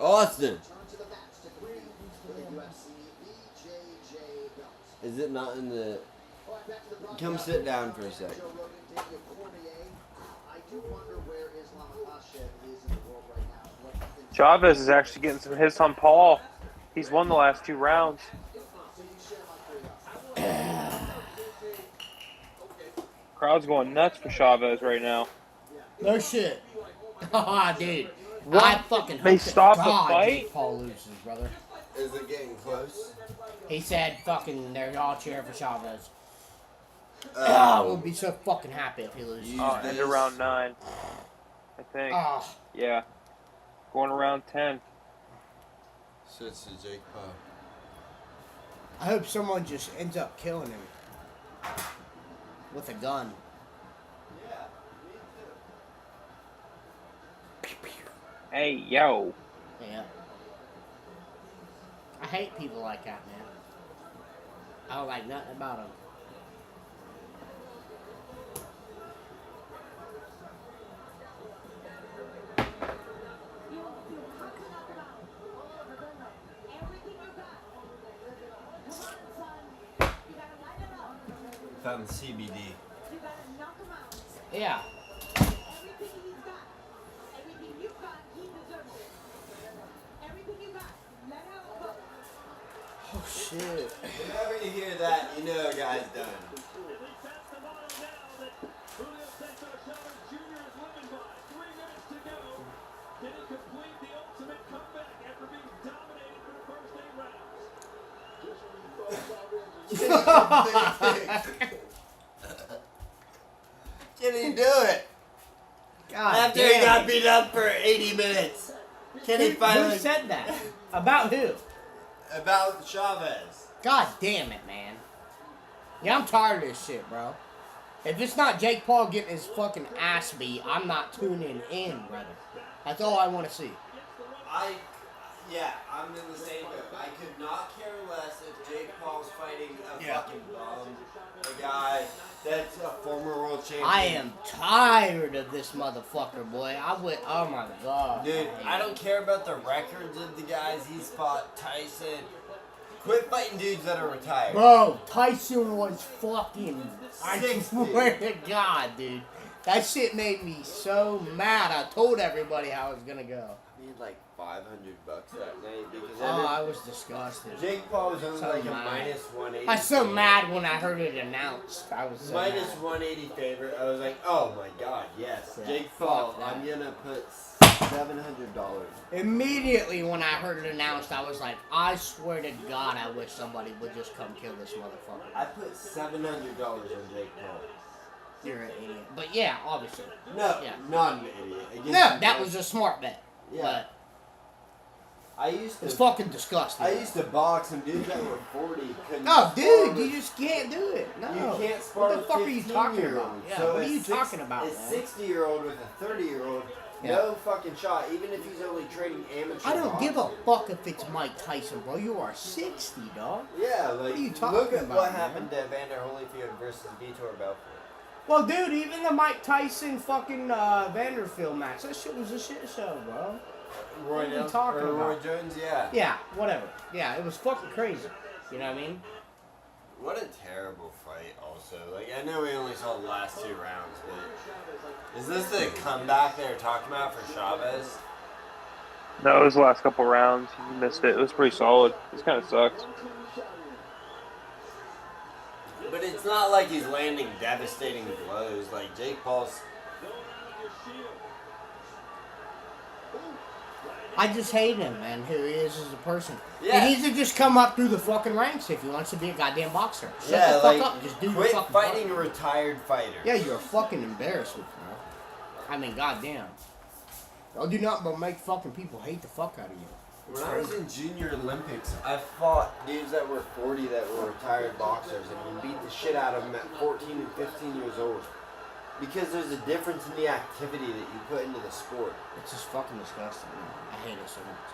Austin. Is it not in the... Come sit down for a second. Chavez is actually getting some hits on Paul. He's won the last 2 rounds. Crowd's going nuts for Chavez right now. No shit. Haha, dude. I fucking hope They to stopped the God fight? Jake Paul loses, brother. Is it getting close? He said fucking they're all cheering for Chavez. We'll be so fucking happy if he loses. End of round 9, I think. Oh. Yeah. Going around 10. So it's to Jake Paul. I hope someone just ends up killing him. With a gun. Hey, yo. Yeah. I hate people like that, man. I don't like nothing about them. Found the CBD. Yeah. Oh shit. Whenever you hear that, you know a guy's done. Can he do it? God After damn. he got beat up for 80 minutes. Can he finally... Who said that? About who? About Chavez. God damn it, man. Yeah, I'm tired of this shit, bro. If it's not Jake Paul getting his fucking ass beat, I'm not tuning in, brother. That's all I want to see. I'm in the same boat. I could not care less if Jake Paul's fighting a fucking bum. A guy that's a former world champion. I am tired of this motherfucker, boy. Oh my god. Dude, I don't care about the records of the guys he's fought. Tyson. Quit fighting dudes that are retired. Bro, Tyson was fucking... I 60. swear to God, dude. That shit made me so mad. I told everybody how it was gonna go. I need like $500 that night because I was disgusted. Jake Paul was only So like mad. a minus 180. I was so mad when I heard it announced. I was so minus mad. 180 favorite. I was like, oh my god, yes. Yeah, Jake fuck Paul, that. I'm gonna put $700. Immediately when I heard it announced, I was like, I swear to God, I wish somebody would just come kill this motherfucker. I put $700 on Jake Paul. You're an idiot. But yeah, obviously. No, Yeah. not an idiot. Against No, the that best- was a smart bet. Yeah. But I used to. it's fucking disgusting. I used to box and dudes that were 40 couldn't. No, spar dude, with- you just can't do it. No. You can't spar What the with fuck are you talking 15-year-olds. about? Yeah, So what are a you talking about, A man? 60-year-old with a 30-year-old, Yeah. no fucking shot. Even if he's only trading amateur. I don't boxing. give a fuck if it's Mike Tyson, bro. You are 60, dog. Yeah, like What are you talking look at about, what man? happened to Evander Holyfield versus Vitor Belfort. Well, dude, even the Mike Tyson fucking Vanderfield match, that shit was a shit show, bro. Roy What are you Nelson talking or Roy about? Jones, yeah. Yeah, whatever. Yeah, it was fucking crazy. You know what I mean? What a terrible fight, also. Like, I know we only saw the last 2 rounds, but is this the comeback they were talking about for Chavez? No, it was the last couple rounds. You missed it. It was pretty solid. This kind of sucks. But it's not like he's landing devastating blows. Like, Jake Paul's. I just hate him, man, who he is as a person. Yeah. He needs to just come up through the fucking ranks if he wants to be a goddamn boxer. Shut Yeah, the fuck like, up. Just do your quit fucking fighting a boxing. retired fighter. Yeah, you're a fucking embarrassment, bro. I mean, goddamn. Y'all do nothing but make fucking people hate the fuck out of you. When I was in Junior Olympics, I fought dudes that were 40 that were retired boxers and we beat the shit out of them at 14 and 15 years old. Because there's a difference in the activity that you put into the sport. It's just fucking disgusting. I hate it so much.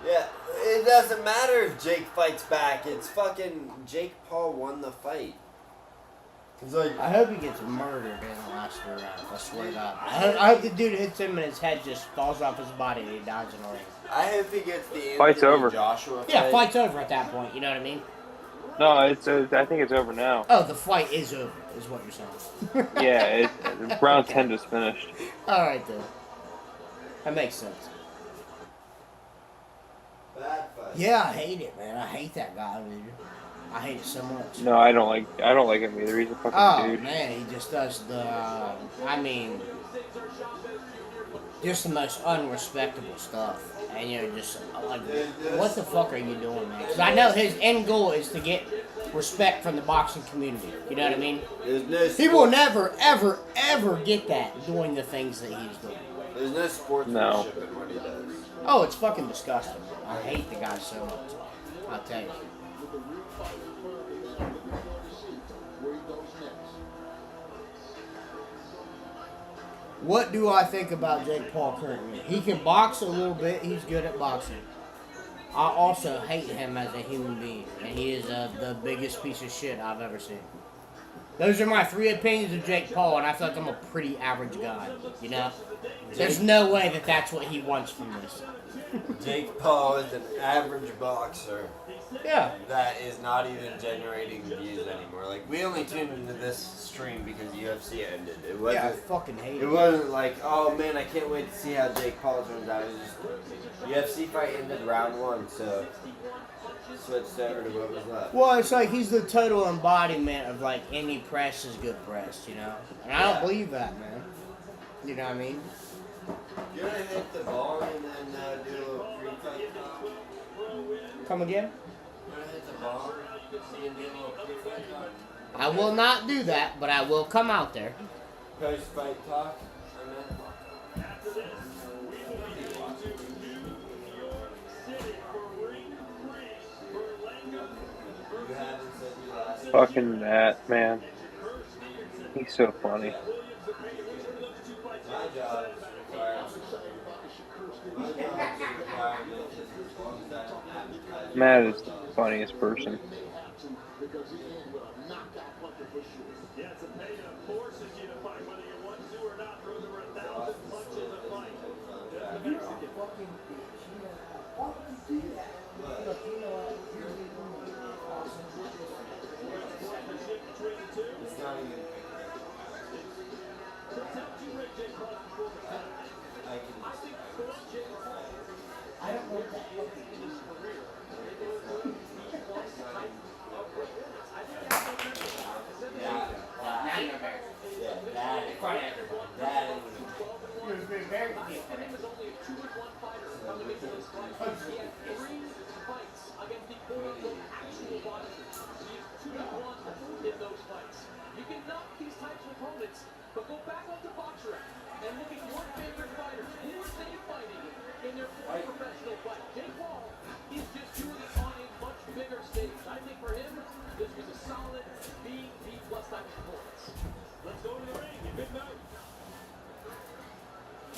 Yeah, it doesn't matter if Jake fights back. It's fucking Jake Paul won the fight. It's like, I hope he gets murdered in the last 4 rounds. I swear to God. I hope the dude hits him and his head just falls off his body and he dies in the ring. I hope he gets the Fight's Anthony over. Joshua Yeah, fight. fight's over at that point. You know what I mean? No, it's. I think it's over now. Oh, the fight is over, is what you're saying. Yeah, round 10 just finished. All right then. That makes sense. Bad fight. Yeah, I hate it, man. I hate that guy, dude. I hate it so much. No, I don't like him either. He's a fucking Oh dude. man, he just does the. I mean, just the most unrespectable stuff, and you're just like, what the fuck are you doing, man? Because I know his end goal is to get respect from the boxing community. You know what I mean? There's no He will never, ever, ever get that doing the things that he's doing. There's no sportsmanship in what he does. Oh, it's fucking disgusting. I hate the guy so much. I'll tell you. What do I think about Jake Paul currently? He can box a little bit. He's good at boxing. I also hate him as a human being, and he is the biggest piece of shit I've ever seen. Those are my 3 opinions of Jake Paul, and I feel like I'm a pretty average guy, you know? There's no way that that's what he wants from this. Jake Paul is an average boxer. Yeah. That is not even generating views anymore. Like, we only tuned into this stream because UFC ended. It wasn't. Yeah, I fucking hate it. It wasn't like, oh man, I can't wait to see how Jake Paul turns out. It was just UFC fight ended round 1, so switched over to what was left. Well, it's like he's the total embodiment of like any press is good press, you know? And I don't believe that, man. You know what I mean? You're gonna hit the ball and then do a little pre-fight talk? Come again? You're gonna hit the ball and do a little pre-fight talk? I will not do that, but I will come out there. Post-fight talk? Fucking Matt, man. He's so funny. My job is required. Matt is the funniest person.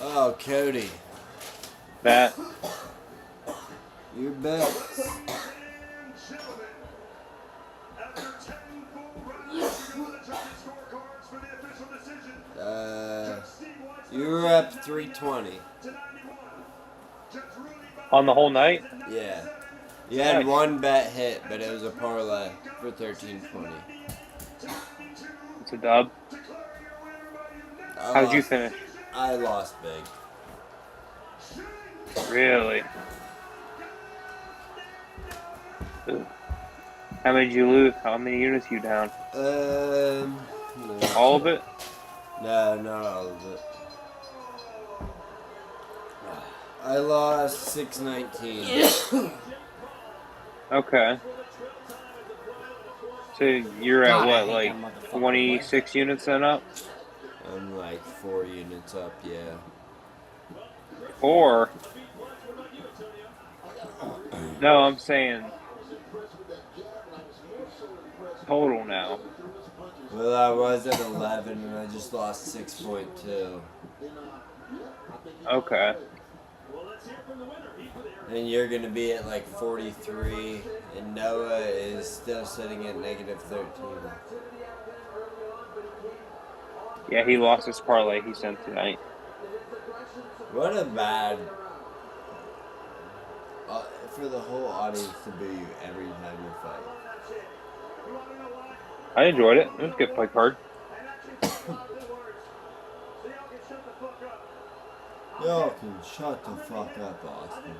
Oh, Cody. Matt. You're back. You were up 320. On the whole night? Yeah. You had one bet hit, but it was a parlay for 1320. It's a dub. How'd you finish? I lost big. Really? How many did you lose? How many units you down? No. All of it? No, not all of it. I lost 619. Okay. So you're at what, like 26 units then up? I'm like 4 units up, yeah. 4. No, I'm saying total now. Well, I was at 11 and I just lost 6.2. Okay. And you're going to be at like 43, and Noah is still sitting at negative 13. Yeah, he lost his parlay he sent tonight. What a bad... for the whole audience to boo you every time you fight. I enjoyed it. It was a good fight card. Y'all can shut the fuck up, Austin.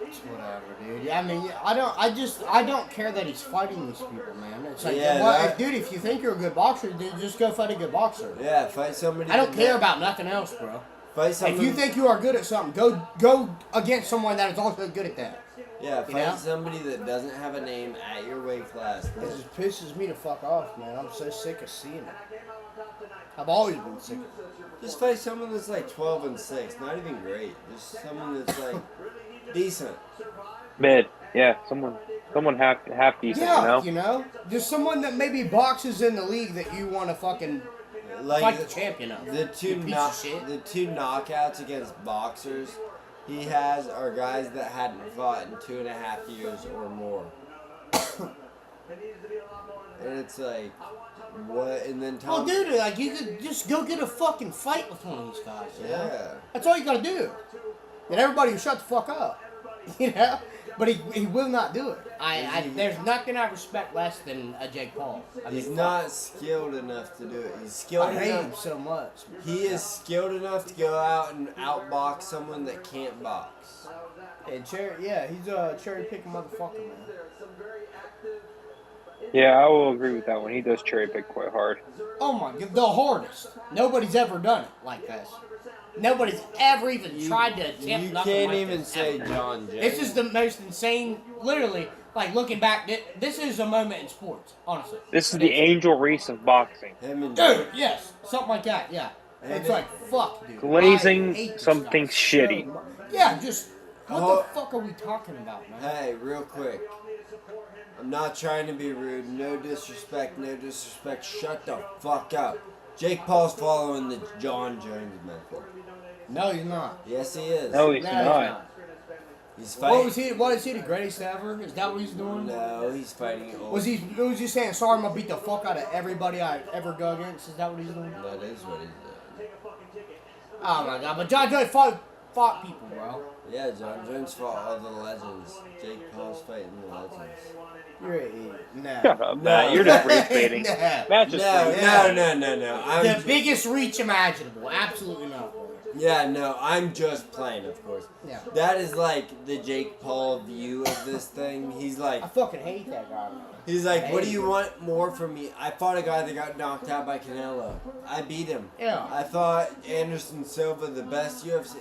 It's whatever, dude. I mean, I don't care that he's fighting these people, man. It's like, Yeah, well, that- dude, if you think you're a good boxer, dude, just go fight a good boxer. Yeah, fight somebody... I don't that- care about nothing else, bro. Fight If someone... you think you are good at something, go against someone that is also good at that. Yeah, You fight know? somebody that doesn't have a name at your weight class. It just pisses me the fuck off, man. I'm so sick of seeing it. I've always been sick of it. Just fight someone that's like 12-6, not even great. Just someone that's like decent. Mid. Yeah, someone half decent, Yeah, you know? just someone that maybe boxes in the league that you want to fucking fight the champion of. The two You piece of shit. the two knockouts against boxers he has are guys that hadn't fought in 2.5 years or more. And it's like, what? And then Well, Tom... dude, like, you could just go get a fucking fight with one of these guys, you know? Yeah. That's all you gotta do. And everybody will shut the fuck up, you know? But he will not do it. There's nothing I respect less than a Jake Paul. I He's mean, not skilled enough to do it. He's skilled I hate him enough. so much. He is skilled enough to go out and outbox someone that can't box. And he's a cherry picking motherfucker, man. Yeah, I will agree with that one. He does cherry pick quite hard. Oh my god, the hardest. Nobody's ever done it like this. Nobody's ever even tried to attempt You nothing can't like even this, say ever. John Jones. This is the most insane, literally, like looking back, this is a moment in sports, honestly. This is the angel race of boxing. Dude, yes, something like that, yeah. It's like, fuck, dude. I Glazing hate this something guy shitty. so much. Yeah, just, what Oh. the fuck are we talking about, man? Hey, real quick. I'm not trying to be rude. No disrespect, no disrespect. Shut the fuck up. Jake Paul's following the John Jones method. No, he's not. Yes, he is. No, he's not. He's fighting. What is he, the greatest ever? Is that what he's doing? No, he's fighting old. Was he saying, sorry, I'm gonna beat the fuck out of everybody I ever go against? Is that what he's doing? That is what he's doing. Oh my god, but John Jones fought people, bro. Yeah, John Jones fought all the legends. Jake Paul's fighting the legends. You're an idiot. No. Shut up, Matt. You're just race baiting. No. Matt just No. The biggest reach imaginable. Absolutely not. Yeah, no, I'm just playing, of course. Yeah. That is like the Jake Paul view of this thing. He's like, I fucking hate that guy, man. he's like, I what do hate you him. want more from me? I fought a guy that got knocked out by Canelo. I beat him. Yeah. I fought Anderson Silva, the best UFC.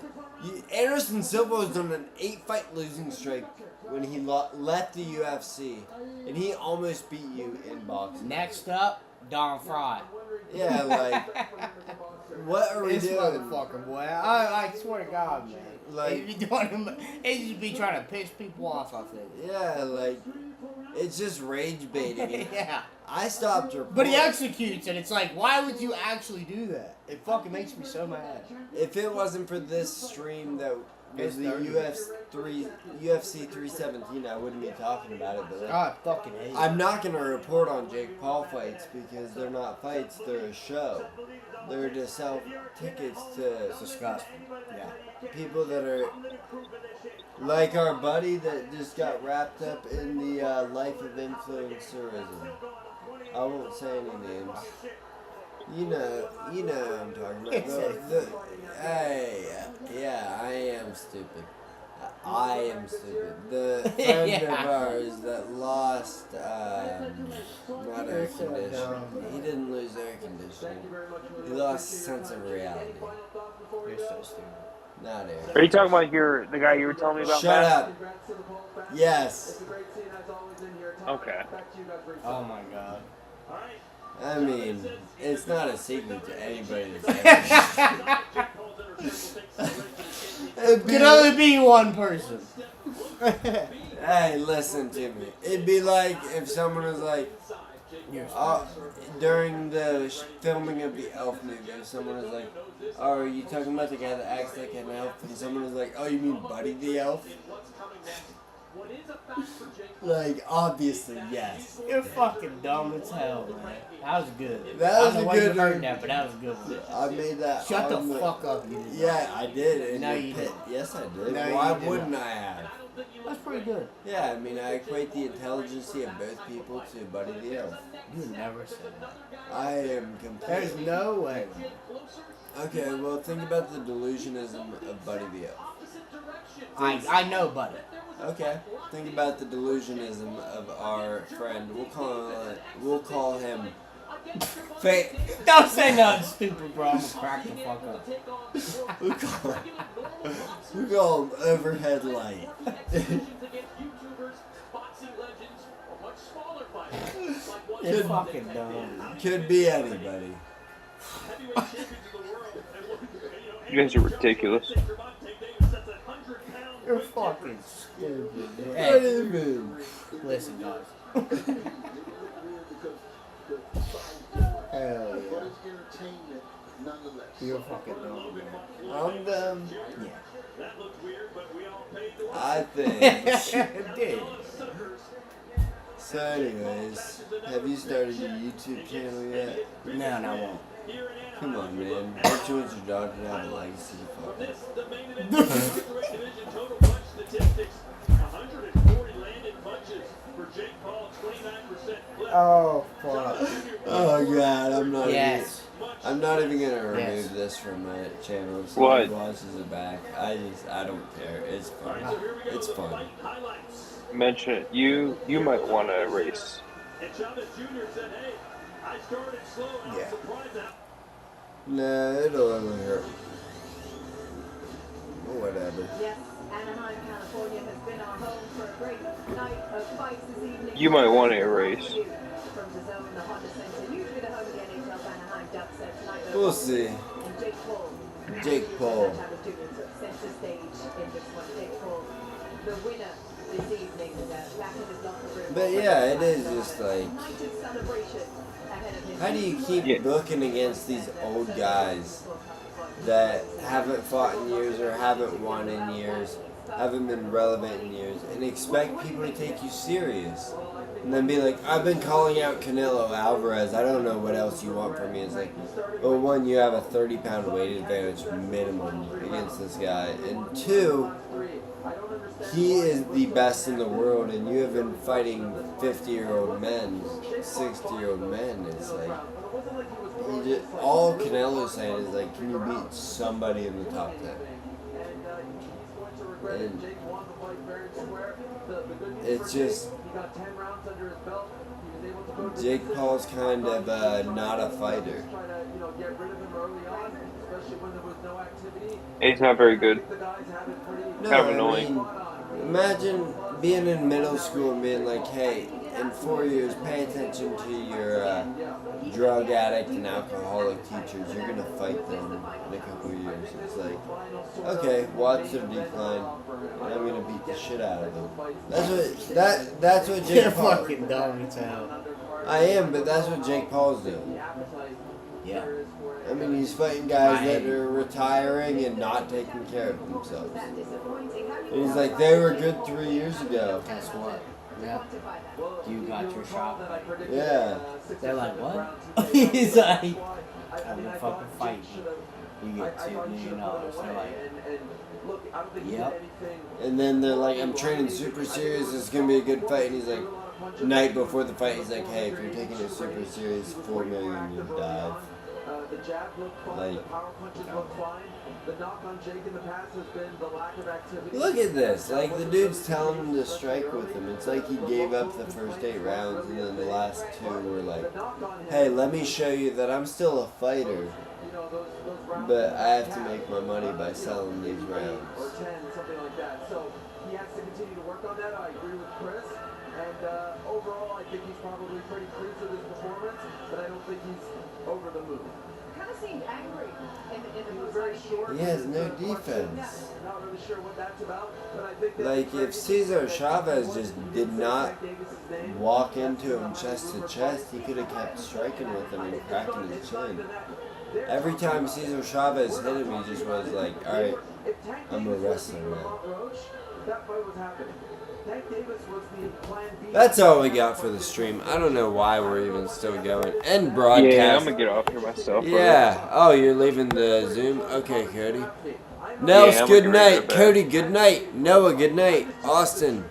Anderson Silva was on an 8-fight losing streak when he left the UFC, and he almost beat you in boxing. Next up, Don Fry. Yeah, like, what are we This doing? motherfucker, boy. I swear to God, man. Like- He just be trying to piss people off, I think. Yeah, like, it's just rage baiting. Yeah. I stopped her. But he executes, and it's like, why would you actually do that? It fucking makes me so mad. If it wasn't for this stream that was the UFC 317, I wouldn't be talking about it. But I fucking hate it. I'm not gonna report on Jake Paul fights because they're not fights; they're a show. They're to sell tickets to disgusting. Yeah. People that are like our buddy that just got wrapped up in the life of influencerism. I won't say any names. You know what I'm talking about. Hey, yeah, I am stupid. I am stupid. The friend Yeah. of ours that lost, not air conditioning. He didn't lose air conditioning. He lost sense of reality. You're so stupid. Not air. Are you talking about the guy you were telling me about? Shut Matt? up. Yes. Okay. Oh my god. I mean, it's not a secret to anybody to say. Could only be one person. Hey, listen to me. It'd be like if someone was like, during the filming of the Elf movie, if someone was like, "Oh, are you talking about the guy that acts like an elf?" And someone was like, "Oh, you mean Buddy the Elf?" Like, obviously, yes. You're fucking dumb as hell, man. That was good. That was I don't know a why good you heard one. that, but that was a good one. I made that. Shut the argument. fuck up, you did. Yeah, I did. And No, you didn't. Yes, I did. No, Why you did wouldn't not. I have? That's pretty good. Yeah, I mean, I equate the intelligence of both people to Buddy the Elf. You never said that. I am completely. There's no way. Okay, well, think about the delusionism of Buddy the Elf. I know, buddy. Okay, think about the delusionism of our friend. We'll call him. Don't say nothing stupid, bro. I'm gonna crack the fuck up. We call him Overhead Light. You're fucking dumb. Could be anybody. You guys are ridiculous. You're fucking stupid. What Hey, do you mean? listen, guys. Hell yeah. You're fucking dumb, man. I'm dumb. Yeah. I think. Dude. So, anyways, have you started your YouTube channel yet? No, I won't. Come on, man. Don't you want your daughter to have a legacy? Oh, fuck. Oh god, Yes. I'm not even gonna remove Yes. this from my channel. If What? somebody watches it back, I don't care. It's fun. It's fun. Mention it. You might want to erase. Yeah. Nah, it'll only hurt. Whatever. Yes, Anaheim, California has been our home for a great night of fights this evening. You might want to erase. From the zone, the Honda Center, usually the home of the NHL's Anaheim Ducks, tonight We'll see. and Jake Paul. Jake Paul. Center stage in this one. Jake Paul, the winner this evening, back in his locker room. But yeah, it is just like, United celebration ahead of his how do you keep booking against these old guys that haven't fought in years or haven't won in years, haven't been relevant in years, and expect people to take you serious? And then be like, I've been calling out Canelo Alvarez. I don't know what else you want from me. It's like, well, one, you have a 30-pound weight advantage minimum against this guy. And two, he is the best in the world, and you have been fighting 50-year-old men, 60-year-old men. It's like, all Canelo's saying is like, can you beat somebody in the top 10? And it's just, Jake Paul's kind of not a fighter. He's not very good. No, Kind of I annoying. mean, imagine being in middle school and being like, hey, in 4 years, pay attention to your drug addict and alcoholic teachers. You're going to fight them in a couple of years. It's like, okay, watch their decline, and I'm going to beat the shit out of them. That's what Jake You're Paul... fucking dumb as hell. I am, but that's what Jake Paul's doing. Yeah. I mean, he's fighting guys that are retiring and not taking care of themselves. And he's like, they were good 3 years ago. Guess what? Yeah. You got your shot. Yeah. They're like, what? He's like, I'm gonna fucking fight you. You get $2 million. They're like, yep. And then they're like, I'm training super serious. It's going to be a good fight. And he's like, night before the fight, he's like, hey, if you're taking it super serious, $4 million, you dive. The jab looked fine, Like, the power punches looked fine. The knock on Jake in the past has been the lack of activity. look at this. Like, the dude's telling him to strike with him. It's like he gave up the first 8 rounds, and then the last 2 were like, hey, let me show you that I'm still a fighter, but I have to make my money by selling these rounds. Or 10, something like that. So he has to continue to work on that. I agree with Chris. And overall, I think he's probably pretty pleased with his performance, but I don't think he's over the moon. Kind of seemed angry in the He was very short. He has no Punching net. defense. Not really sure what that's about, but I think that Like, if Cesar Chavez just did not walk into him chest to chest, he could have kept striking with him and cracking his chin. Every time Cesar Chavez hit him, he just was like, alright, I'm a wrestler now. that fight was happening. Tank Davis was the plan B. That's all we got for the stream. I don't know why we're even still going. End broadcast. Yeah, I'm gonna get off here myself. Yeah. Oh, you're leaving the Zoom? Okay, Cody. Nels, I'm good gonna get ready to night. go to bed. Cody, good night. Noah, good night. Austin,